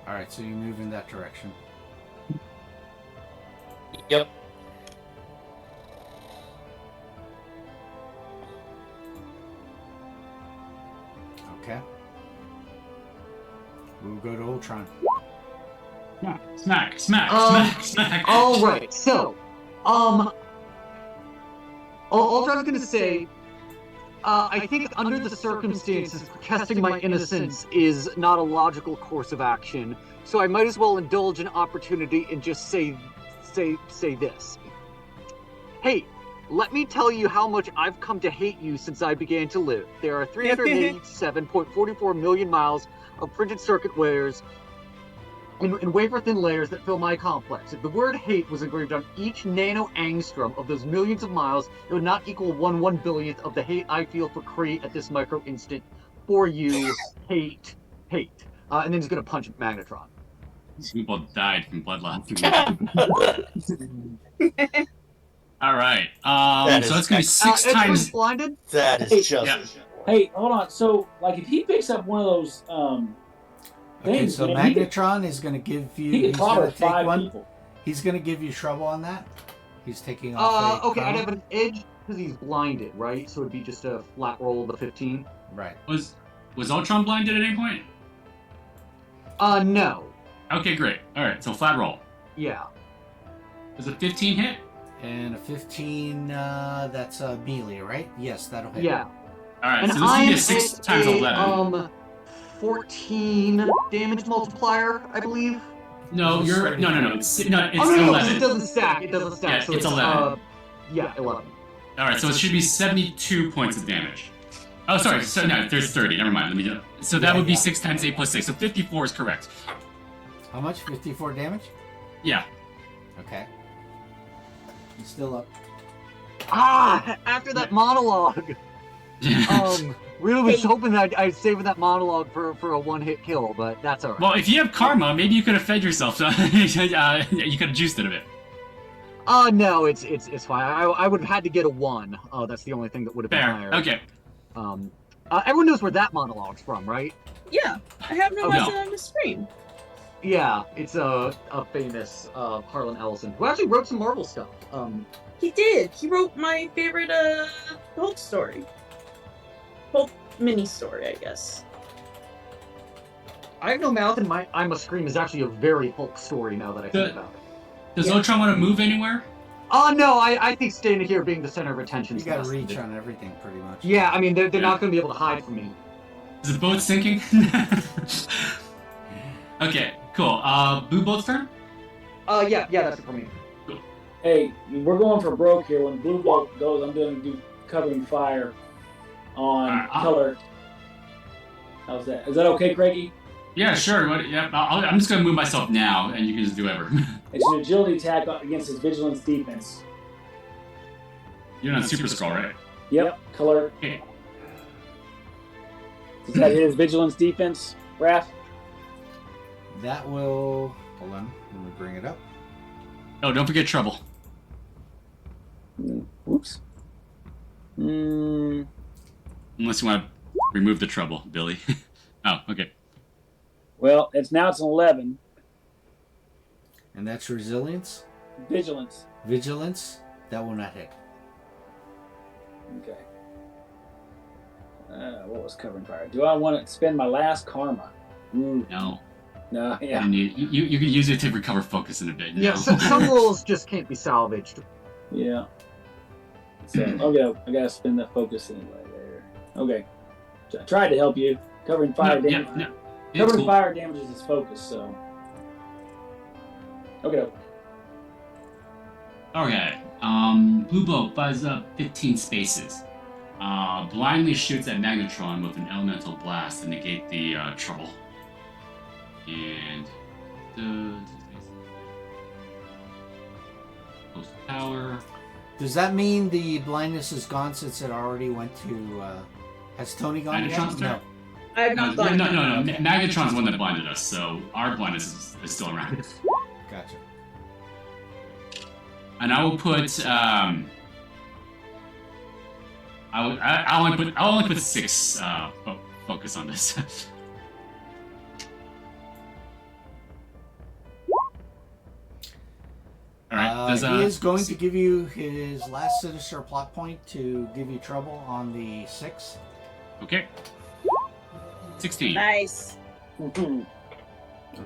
All right, so you move in that direction. yep. Okay. We'll go to Ultron. Smack. All right, so, all I was gonna say, I think under the circumstances, protesting my innocence is not a logical course of action. So I might as well indulge an opportunity and just say this. Hey, let me tell you how much I've come to hate you since I began to live. There are 387.44 million miles of printed circuit wires in wafer-thin layers that fill my complex. If the word hate was engraved on each nano-angstrom of those millions of miles, it would not equal 1/1 billionth of the hate I feel for Kree at this micro-instant. For you, hate. And then he's going to punch Magnetron. People died from blood loss. All right. So that's gonna be six times. Blinded. That is just. Yeah. Hey, hold on. So, like, if he picks up one of those Okay, things, so man, Magnetron is going to give you. he can He's clobber going to take 5 one. people. He's going to give you trouble on that. He's taking off. Okay, I'd chroma. have an edge because he's blinded, right? So it'd be just a flat roll of the 15. Right. Was Ultron blinded at any point? No. Okay, great. All right, so flat roll. Yeah. Does a 15 hit? And a 15. That's melee, right? Yes, that'll hit. Yeah. All right, And so this is gonna be a I'm 6 at times a, 11. 14 damage multiplier, I believe. No, you're no. It's Oh, no, 11. it doesn't stack. It doesn't stack. Yeah, so it's 11. Yeah, 11. All right, so it should be 72 points of damage. Oh, sorry. So no, there's 30. Never mind. Let me. So that would be 6 times 8 plus 6. So 54 is correct. How much? 54 damage? Yeah. Okay. He's still up. After that monologue. Really was hoping that I'd save that monologue for a one-hit kill, but that's alright. Well, if you have karma, maybe you could have fed yourself. So you could have juiced it a bit. No, it's fine. I would have had to get a 1. That's the only thing that would have been Fair. higher. Okay. Everyone knows where that monologue's from, right? Yeah, I have no Okay. reason on the screen. Yeah, it's a famous Harlan Ellison, who actually wrote some Marvel stuff. He did. He wrote my favorite Hulk story. Hulk mini story, I guess. I have no mouth, and my I'm a Scream is actually a very Hulk story now that I think about it. Does Ultron want to move anywhere? No, I think staying here being the center of attention You is got best. to reach on everything, pretty much. Yeah, I mean, they're not going to be able to hide from me. Is the boat sinking? Okay, cool. Blue boat's turn? Yeah, that's it for me. Hey, we're going for broke here. When blue boat goes, I'm going to do covering fire on color. How's that? Is that okay, Craigie? Yeah, sure. I'm just going to move myself now, and you can just do whatever. It's an agility attack against his vigilance defense. You're on Super Skull, right? Yep, color. Okay. Is that his vigilance defense, Raph? That will. Hold on. Let me bring it up. Oh, don't forget trouble. Oops. Unless you want to remove the trouble, Billy. Oh, okay. Well, it's an 11. And that's resilience. Vigilance. Vigilance. That will not hit. Okay. What was covering fire? Do I want to spend my last karma? No. No, yeah. You can use it to recover focus in a bit. Yeah, No. some rolls just can't be salvaged. Yeah. So, okay, I gotta spend that focus anyway there. Okay. I tried to help you. Covering fire damage. No. Covering fire damages his focus, so. Okay. Okay. Blue boat fires up 15 spaces. Blindly shoots at Magnetron with an elemental blast to negate the trouble. And close power. Does that mean the blindness is gone since it already went to? Has Tony gone yet? Magnetron's turn? No. I have not gone. No. Magnetron's the one that blinded us, so our blindness is still around. Gotcha. And I will put I'll only put 6 focus on this. All right. He is going to give you his last sinister plot point to give you trouble on the 6. Okay. 16. Nice. Okay.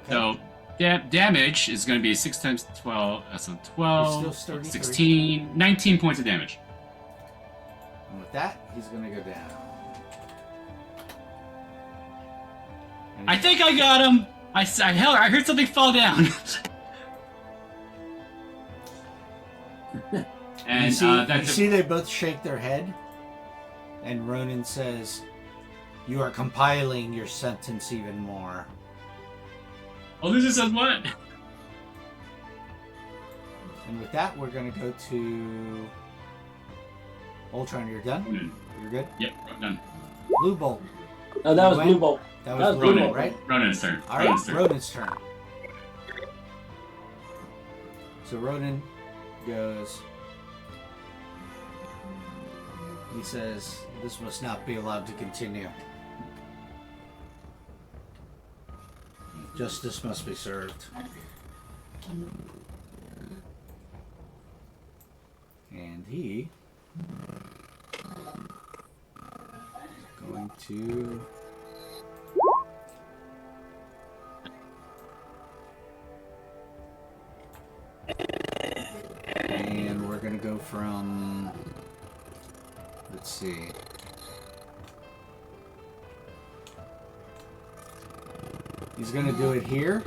So damage is going to be 6 times 12. So 12, He's still 33. 16, 19 points of damage. And with that, he's going to go down. And I think I got him. I heard something fall down. And you see, that's you see they both shake their head, and Ronan says, "You are compiling your sentence even more." Oh, this says what? And with that, we're going to go to Ultron. You're done? Ronan. You're good? Yep, done. Blue Bolt. No, that was When? Blue Bolt. That That was was Blue Ronan. Bolt, right? Ronan's turn. All right, Ronan's turn. Ronan's turn. So Ronan goes. He says, "This must not be allowed to continue. Justice must be served." And he is going to and we're gonna go from, let's see, he's gonna do it here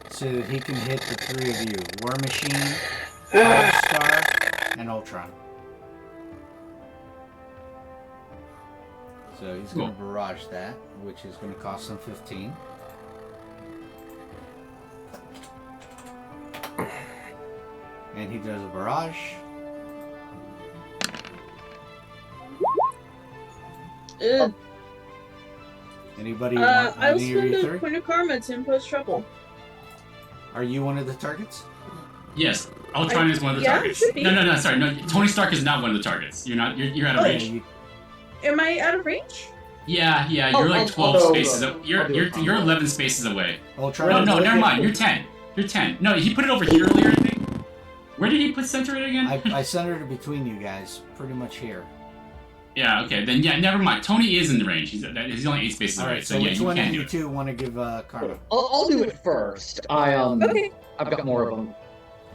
so that he can hit the three of you: War Machine, Firestar, and Ultron. So he's gonna barrage that, which is gonna cost him 15. And he does a barrage. Ugh. Anybody want I'll any of spend you a three? point of karma to impose trouble. Are you one of the targets? Yes, Ultron is one of the yeah, targets. should be. No, sorry. No, Tony Stark is not one of the targets. You're not. You're out of Oh, range. you- Am I out of range? Yeah. You're Oh, like I'll 12 do spaces. it. You're I'll do it. 11 spaces away. Ultron. No, look never at- mind. You're 10. You're 10. No, he put it over here earlier, I think. Where did he put center it again? I centered it between you guys, pretty much here. Yeah. Okay. Then yeah. Never mind. Tony is in the range. He's only 8 spaces All away. right, So so yeah, which you one can of do you it. two want to give karma? I'll do it first. Okay. I've got more of them.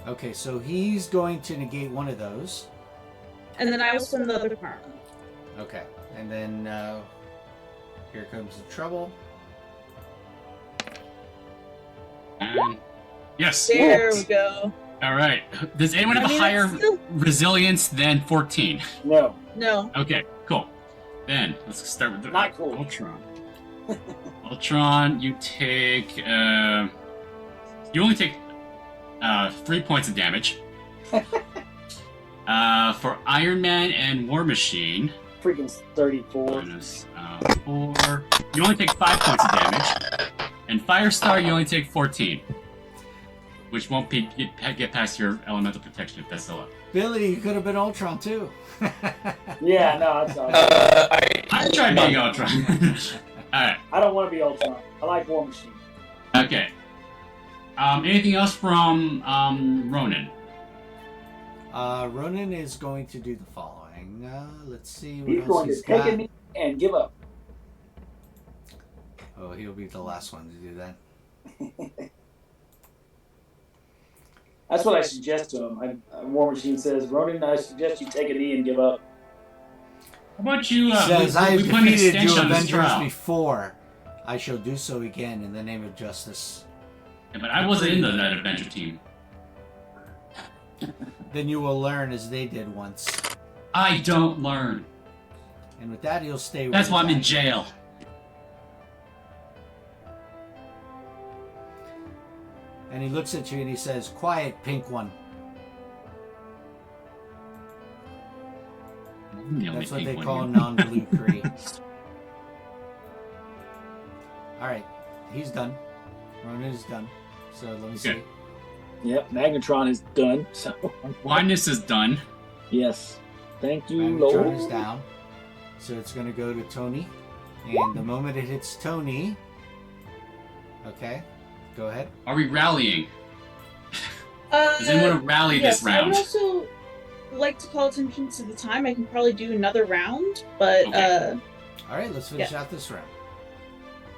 Okay, so he's going to negate one of those. And then I will spend the other karma. Okay, and then here comes the trouble. And yes. There we go. All right. Does anyone have I a mean, higher it's still- resilience than 14? No. No. Okay. Cool. Then let's start with the Not cool. Ultron. Ultron, you take. You only take 3 points of damage. For Iron Man and War Machine, Freaking 34. minus 4, you only take 5 points of damage. And Firestar, you only take 14, which won't get past your elemental protection if that's still up. Billy, you could have been Ultron too. Yeah, no, that's all right. I tried being Ultron. All right. I don't want to be Ultron. I like War Machine. Okay. Anything else from Ronan? Ronan is going to do the following. Let's see what He's else going to he's take got. a knee and give up. Oh, he'll be the last one to do that. That's what I suggest to him. War Machine says, Ronan, I suggest you take a knee and give up. How about you? Says, I have we put an defeated extension you on this Avengers trial. before. I shall do so again in the name of justice. Yeah, but I wasn't in that adventure team. Then you will learn as they did once. I don't learn. And with that, he'll stay with That's you why I'm in guys. jail. And he looks at you and he says, "Quiet, pink one." I'm the only That's what pink they one call here. non-blue Kree. Alright, he's done. Ronan is done. So let me see. Okay. Yep, Magnetron is done. So, Blindness is done. yes. Thank you, Magnetron is Lord. down. So it's going to go to Tony. And the moment it hits Tony... Okay, go ahead. Are we rallying? Does anyone want to rally yes, this I would round? also like to call attention to the time. I can probably do another round, but Okay. Alright, let's finish out this round.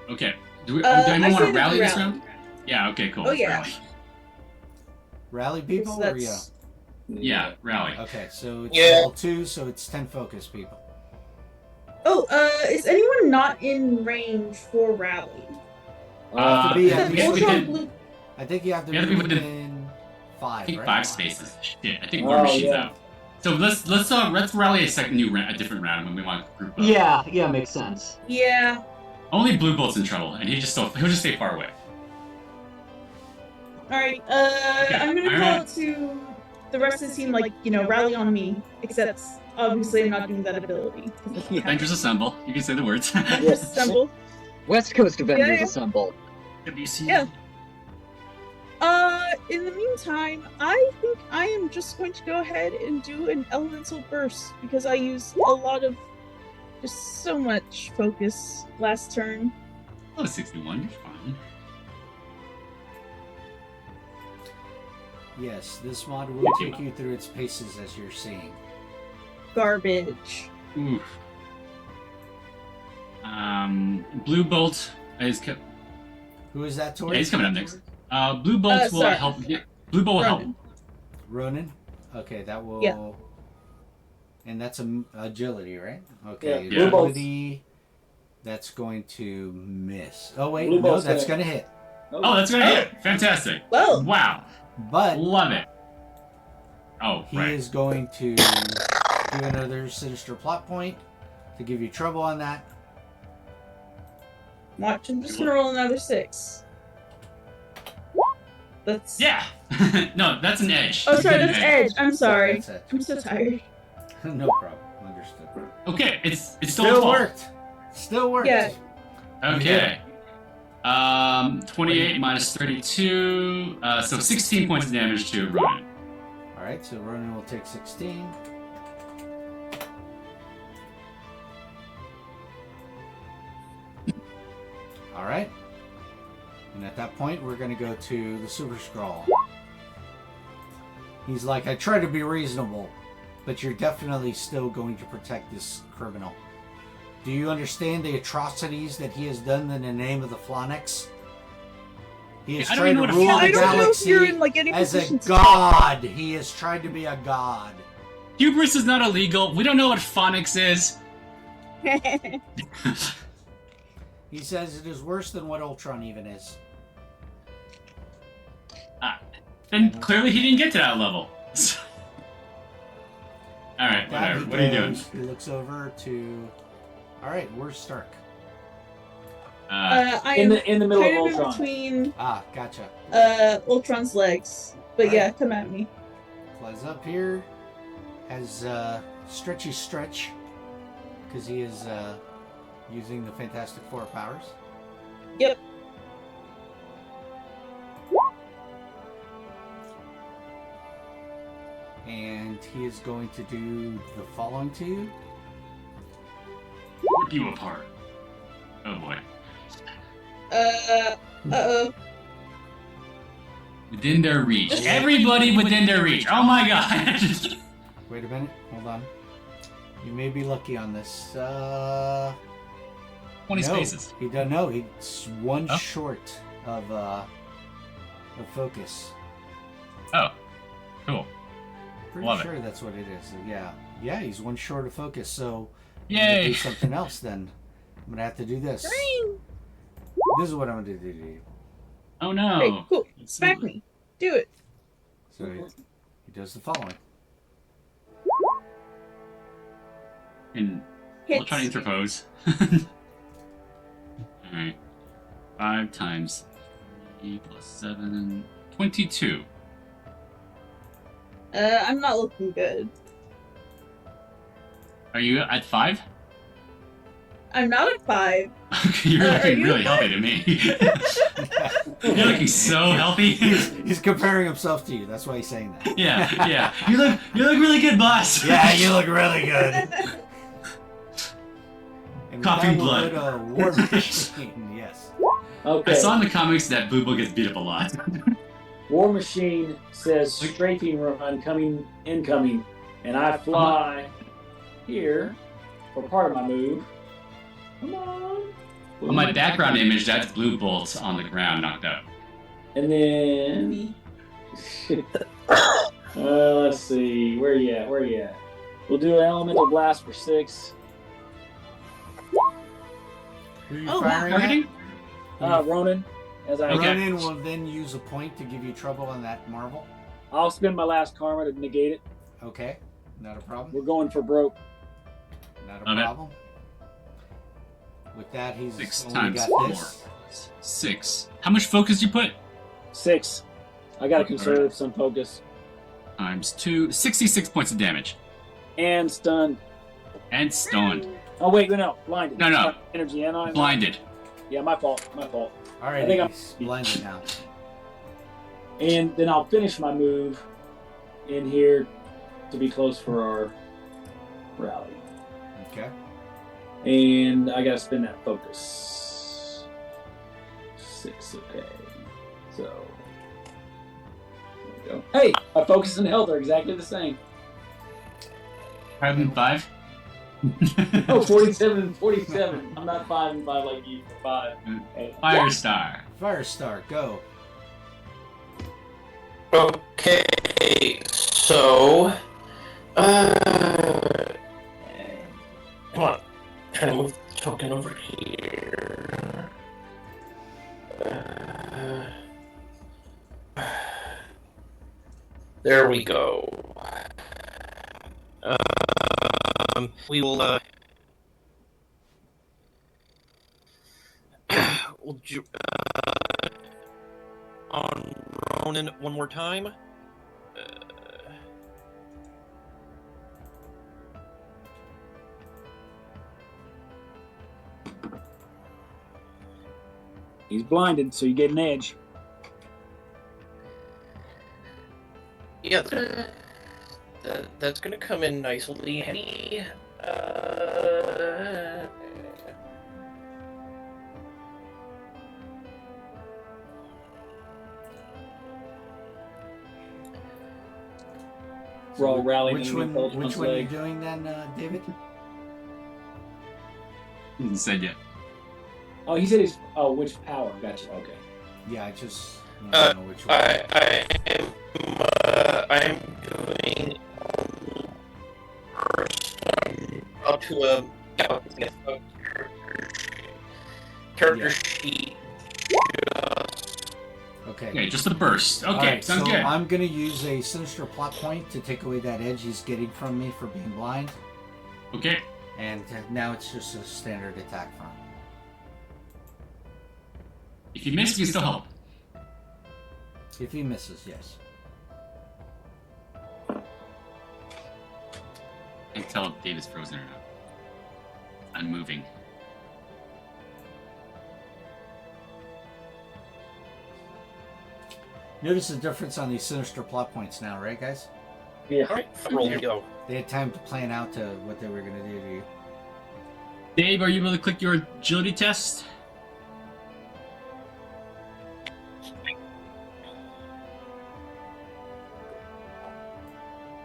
Okay. Do I anyone want say to the rally this round. round? Yeah. Okay. Cool. Oh, Let's yeah. rally. Rally people So or yeah? that's- Yeah. Rally. Okay, so it's Yeah. level 2, so it's 10 focus people. Oh, is anyone not in range for rally? To be at The least Ultron within- blue. I think you have to You have be to be within- within 5, I think right? 5 spaces. Shit. I think Oh, War Machine's yeah. out. So let's rally a different round when we want to group up. Yeah, makes sense. Yeah. Only Blue Bolt's in trouble, and he'll just stay far away. Alright, I'm gonna call it to the rest of the team, like, rally on me. Except, obviously, I'm not doing that ability. Avengers assemble. You can say the words. Avengers assemble. West Coast Avengers Yeah. assemble. WC. Yeah. In the meantime, I think I am just going to go ahead and do an elemental burst because I used a lot of, just so much focus last turn. Oh, 61. You're fine. Yes, this mod will take you through its paces as you're seeing. Garbage. Oof. Blue Bolt is. Who is that Yeah, towards? he's coming up next. Blue Bolt will sorry. help. Blue Bolt will help. Ronan. Ronan? Okay, that will... Yeah. And that's agility, right? Okay, Yeah. Blue agility... That's going to miss. Oh, wait, Blue no, bolt's that's gonna- going to hit. Oh, that's gonna hit. Fantastic. Well, Wow. But Love it. Oh, he right. is going to do another sinister plot point to give you trouble on that. watch, I'm just gonna roll another 6. That's... Yeah. No, that's an edge. Oh, sorry, An that's edge. I'm sorry. That's it. I'm so tired. No problem. Understood. Okay, it's still, Still fault. worked. Still worked. Yeah. Okay. 28 minus 32, so 16 points of damage to Ronan. Alright, so Ronan will take 16. Alright. And at that point, we're going to go to the Super Scroll. He's like, I try to be reasonable, but you're definitely still going to protect this criminal. Do you understand the atrocities that he has done in the name of the Flonix? He has I don't tried even to know what a rule the I don't know if you're in, galaxy any as a position to god. He has tried to be a god. Hubris is not illegal. We don't know what phonics is. He says it is worse than what Ultron even is. Then clearly he didn't get to that level. Alright, That whatever. he What are you doing? goes, He looks over to... Alright, where's Stark? I In am the middle kind of of in Ultron. between Ah, gotcha. Ultron's legs. But yeah, come at me. Flies up here. Has stretchy stretch. Because he is using the Fantastic Four powers. Yep. And he is going to do the following to you. Rip you apart. Oh boy. Uh-oh. Within their reach. Everybody within their reach. Oh my god. Wait a minute. Hold on. You may be lucky on this. 20 no, spaces. He doesn't know. He's one Oh. short of focus. Oh. Cool. Pretty Love it. sure that's what it is. Yeah. Yeah, he's one short of focus, so I'm Yay. gonna do something else then. I'm gonna have to do this. Green. This is what I'm gonna do to you. Oh no. Okay, cool. Smack me. Do it. So he does the following. And Hits. we'll try to interpose. Alright. 5 times 3 plus 7. 22. I'm not looking good. Are you at 5? I'm not at 5. Okay, you're Are looking you? really healthy to me. You're looking so healthy. He's comparing himself to you. That's why he's saying that. Yeah, yeah. You look really good, boss. Yeah, you look really good. And with Coughing that, blood. we'll go to War Machine. Yes. Okay. I saw in the comics that Blue Book gets beat up a lot. War Machine says strafing run incoming, and I fly here for part of my move. Come on. On my background image, that's Blue Bolt on the ground, knocked out. And then let's see, where you at? We'll do an elemental blast for 6. Who are you Oh, wow. firing Targeting? Ronan, as I Okay. Ronan will then use a point to give you trouble on that marvel. I'll spend my last karma to negate it. Okay, not a problem. We're going for broke. Not a Love it. problem. With that, he's 6 only times got 4. this. 6. How much focus you put? 6. I gotta conserve some focus. Times 2, 66 points of damage. And stunned. And stunned. Oh wait, no, blinded. No. Energy and I. Blinded. Yeah, my fault. All right, I think he's blinded now. And then I'll finish my move in here to be close for our rally. Okay. And I gotta spend that focus. 6, okay. So there we go. Hey, my focus and health are exactly the same. 5 and 5. Oh, 47 and 47. I'm not 5 and 5 like you for 5. Hey. Firestar, go. Okay, so come on, try to move the token over here. There we go. We will on Ronan one more time. He's blinded, so you get an edge. Yeah, that's gonna come in nicely handy. We're all rallying. Which one are you doing then, David? He hasn't said yet. Oh, he said he's. Oh, which power? Gotcha. Okay. Yeah, I just don't know which one. I'm doing first up to a character sheet. Okay, just the burst. Okay, right, sounds so good. I'm gonna use a sinister plot point to take away that edge he's getting from me for being blind. Okay. And now it's just a standard attack from him. If you miss, you can still help. If he misses, yes. I can tell if David's frozen or not. Unmoving. Notice the difference on these sinister plot points now, right, guys? Yeah. All right, roll to go. They had time to plan out to what they were going to do to you. Dave, are you able to click your agility test?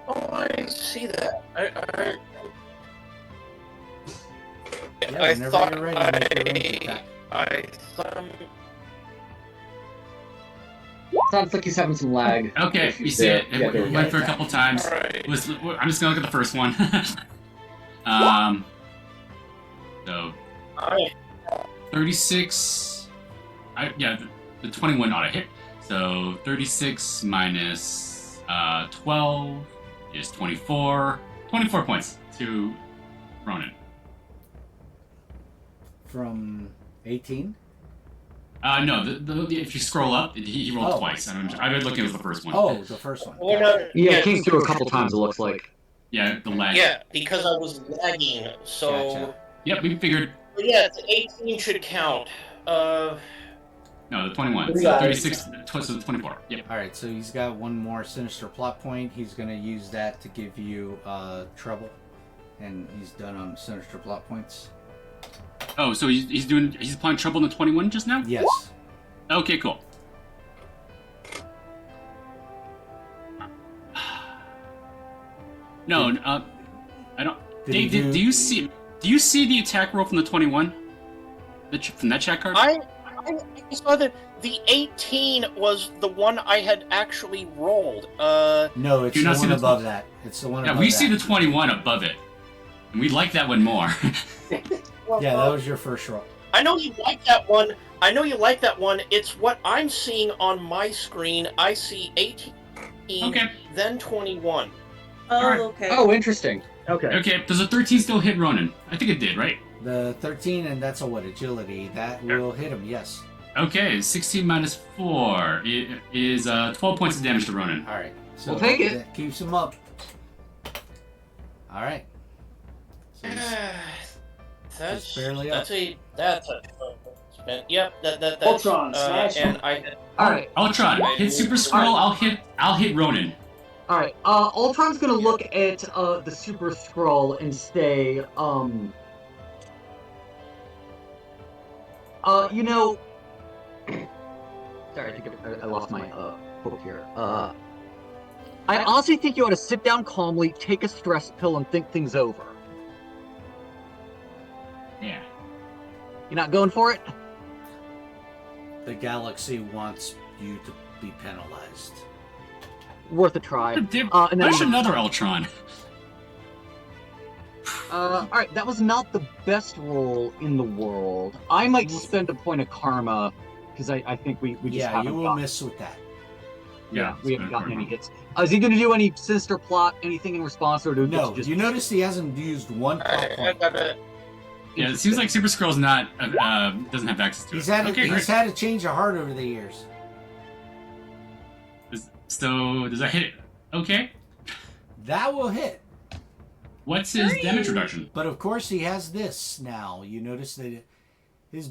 Oh, I see that. Yeah, I whenever thought you're ready, make your range attack. I thought. Sounds like he's having some lag. Okay, you see Yeah, it. yeah, there we Went go. for a couple times. All right. I'm just gonna look at the first one. So 36. The 21 ought to hit. So 36 minus 12 is 24. 24 points to Ronan. From 18? No, if you scroll up, he rolled Oh. twice. I've been looking at the first one. Oh, the first one. Well, no, Yeah, it came through a couple times, it looks like. Yeah, the lag. Yeah, because I was lagging. So Gotcha. Yep, we figured. But yeah, the 18 should count. No, the 21. We So got it. 36 twice the 24. Yep. Alright, so he's got one more sinister plot point. He's going to use that to give you trouble. And he's done on sinister plot points. Oh, so he's applying trouble in the 21 just now? Yes. Okay, cool. No, I don't. Did he Dave, do you see the attack roll from the 21? From that chat card? I saw that the 18 was the one I had actually rolled. No, it's You're the not one seeing the above that. It's the one Yeah, above we that. see the 21 above it. And we like that one more. Yeah, that was your first roll. I know you like that one. It's what I'm seeing on my screen. I see 18, Okay. then 21. Oh, Alright. okay. Oh, interesting. Okay. Okay, does a 13 still hit Ronan? I think it did, right? The 13, and that's a what? Agility. That will hit him, yes. Okay, 16 minus 4 is 12 points of damage to Ronan. All right. So We'll take it. that keeps him up. All right. So he's That's barely that's a yep. That's Ultron, smash. and I. All right. Ultron, hit Super Scroll. I'll hit Ronan. All right. Ultron's gonna look at the Super Scroll and say, you know, sorry, I lost my quote here. I honestly think you ought to sit down calmly, take a stress pill, and think things over. Yeah. You're not going for it? the galaxy wants you to be penalized. Worth a try. And then There's another Ultron. Alright, that was not the best roll in the world. I might spend a point of karma, because I think we just haven't you will gotten, miss with that. we haven't gotten any hits. Is he going to do any sinister plot, anything in response, or do No, just... you notice he hasn't used one plot point. Yeah, it seems like Super Skrull's not doesn't have access to He's it. had Okay, he's great. had a change of heart over the years. So does that hit? Okay. That will hit. What's his damage reduction? But of course he has this now. You notice that he's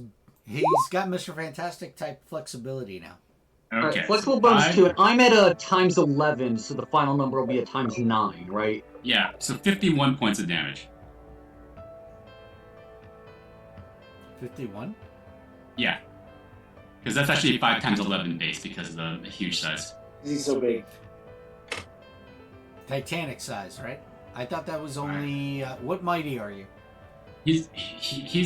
got Mr. Fantastic type flexibility now. Okay. Alright, flexible bonus 2, and I'm at a times 11, so the final number will be a times 9, right? Yeah, so 51 points of damage. 51? Yeah. Because that's actually 5 times 11 base because of the huge size. He's so big. Titanic size, right? I thought that was only... what mighty are you? He's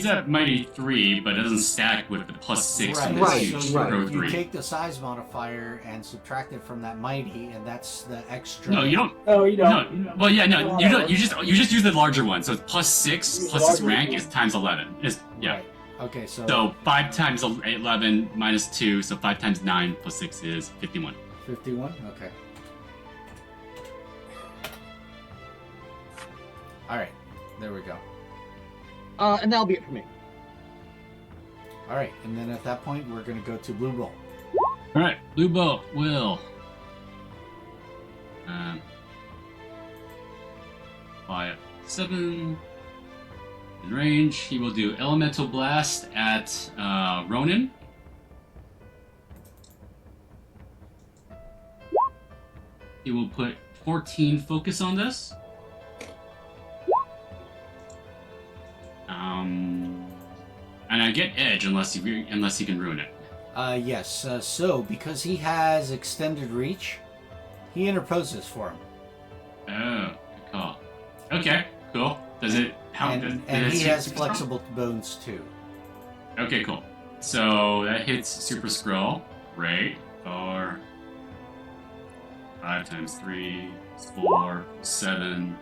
at Mighty 3, but it doesn't stack with the plus 6 Right, from right, his huge so Pro you 3. take the size modifier and subtract it from that mighty, and that's the extra... No, you don't. Oh, you don't. No. Well, yeah, no, you don't. You just use the larger one. So it's plus 6 plus his rank is times 11. Yeah. Right. Okay, so... So 5 times 11 minus 2, so 5 times 9 plus 6 is 51. 51? Okay. Alright, there we go. And that'll be it for me. Alright, and then at that point, we're going to go to Blue Bolt. Alright, Blue Bolt will fly at 7 in range. He will do Elemental Blast at Ronan. He will put 14 focus on this. And I get edge unless you can ruin it. Yes, so because he has extended reach, he interposes for him. Oh, good call. Okay, cool. Does it? And he has flexible bones too. Okay, cool. So that hits Super Skrull, right? Or 5 times 3 is 4, 7.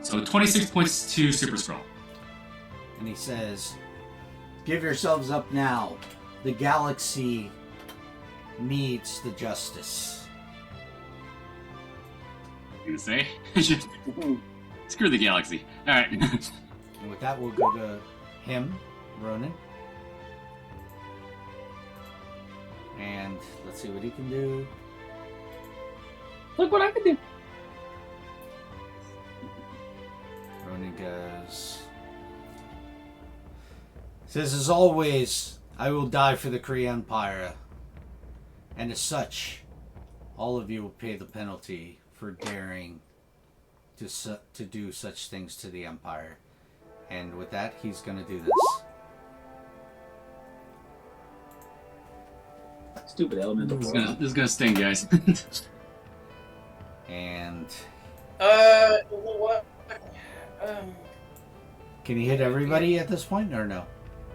So 26 points to Super Skrull. And he says, "Give yourselves up now. The galaxy needs the justice." You gonna say? Screw the galaxy. All right. And with that, we'll go to him, Ronan. And let's see what he can do. Look what I can do. Ronan goes... Says, "As always, I will die for the Kree Empire. And as such, all of you will pay the penalty for daring to do such things to the Empire." And with that, he's going to do this. Stupid elemental. This is gonna sting, guys. And What? can he hit everybody at this point, or no?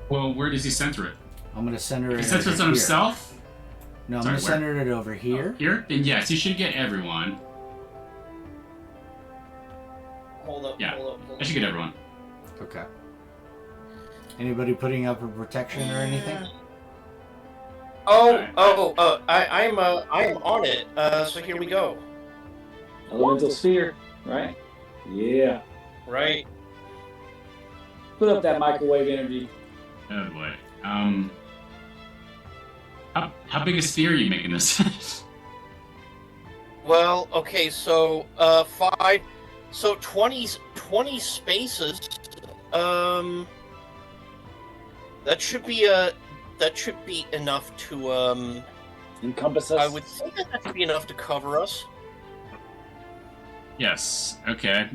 Well, where does he center it? I'm going to center If it he centers it over on here. himself? No, I'm Sorry, going to center it over here. Here? Then yes, he should get everyone. Hold up. Yeah. Hold up. I should get everyone. Okay. Anybody putting up a protection or anything? I'm on it. So here we go. Elemental sphere, right? Yeah. Right. Put up that microwave energy. Oh boy. How big a sphere are you making this? Well, okay, so 5, so 20 spaces. That should be enough to Encompass us. I would think that should be enough to cover us. Yes. Okay.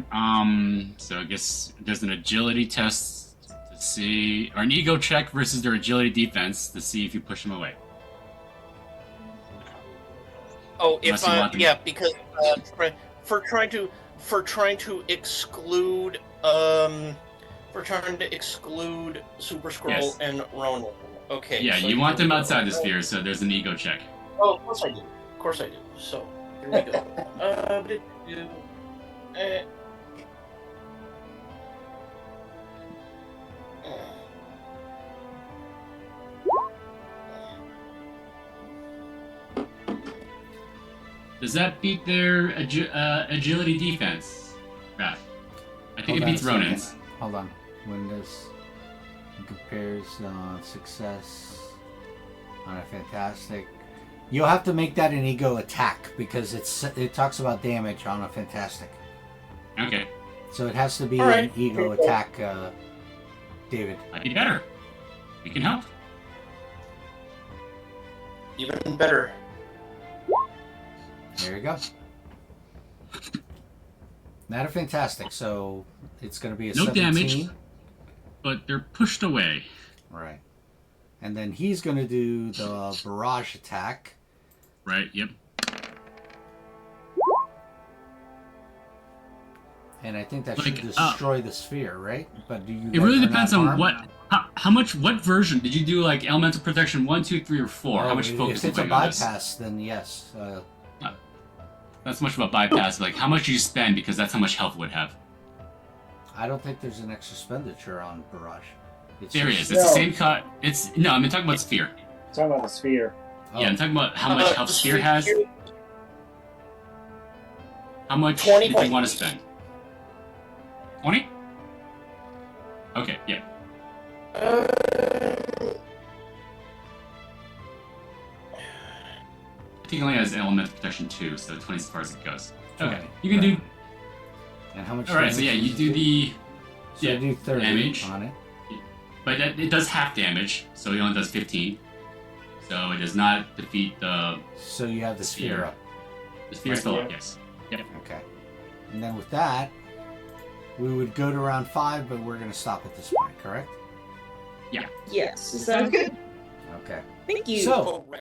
So I guess there's an agility test to see, or an ego check versus their agility defense to see if you push them away. Oh, Unless you want them- yeah, because for trying to exclude Super Scroll Yes. and Ronan. Okay. Yeah, so you want here them we go. outside the sphere, so there's an ego check. Oh, of course I do. Of course I do. So here we go. Does that beat their agility defense? Right. I think Hold it on a beats second. Ronan's. Hold on. When this compares success on a fantastic, you'll have to make that an ego attack because it talks about damage on a fantastic. Okay. So it has to be All right. an ego attack, David. Might be better. We can help. Even better. There you go. Not a fantastic, so it's going to be a No 17. damage, but they're pushed away. Right. And then he's going to do the barrage attack. Right. Yep. And I think that Like, should destroy the sphere, right? But do you? It guys really are depends not on harmed? what version did you do? Like elemental protection 1, 2, 3, or 4? How much focus If you it's a putting on this? bypass, then yes. That's much of a bypass. Like how much do you spend because that's how much health it would have. I don't think there's an extra expenditure on barrage. It's There just- is. It's the No. same cut. It's no. I'm talking about sphere. Talking about the sphere. Oh, Yeah, I'm talking about how much health the sphere has. sphere- How much 20 did you want to spend? 20? Okay, yeah. I think it only has elemental protection 2, so 20 as far as it goes. Okay, 20, you can do. right. And how much? Alright, so yeah, you do the. So yeah, you do 30 damage. on it. But it does half damage, so it only does 15. So it does not defeat the. So you have the sphere Sphere. up. The sphere's Right, still yeah. up, yes. Yep. Okay. And then with that, we would go to round 5, but we're going to stop at this point, correct? Yes. Is Sounds that good. Okay. Thank you. So, Oh, right.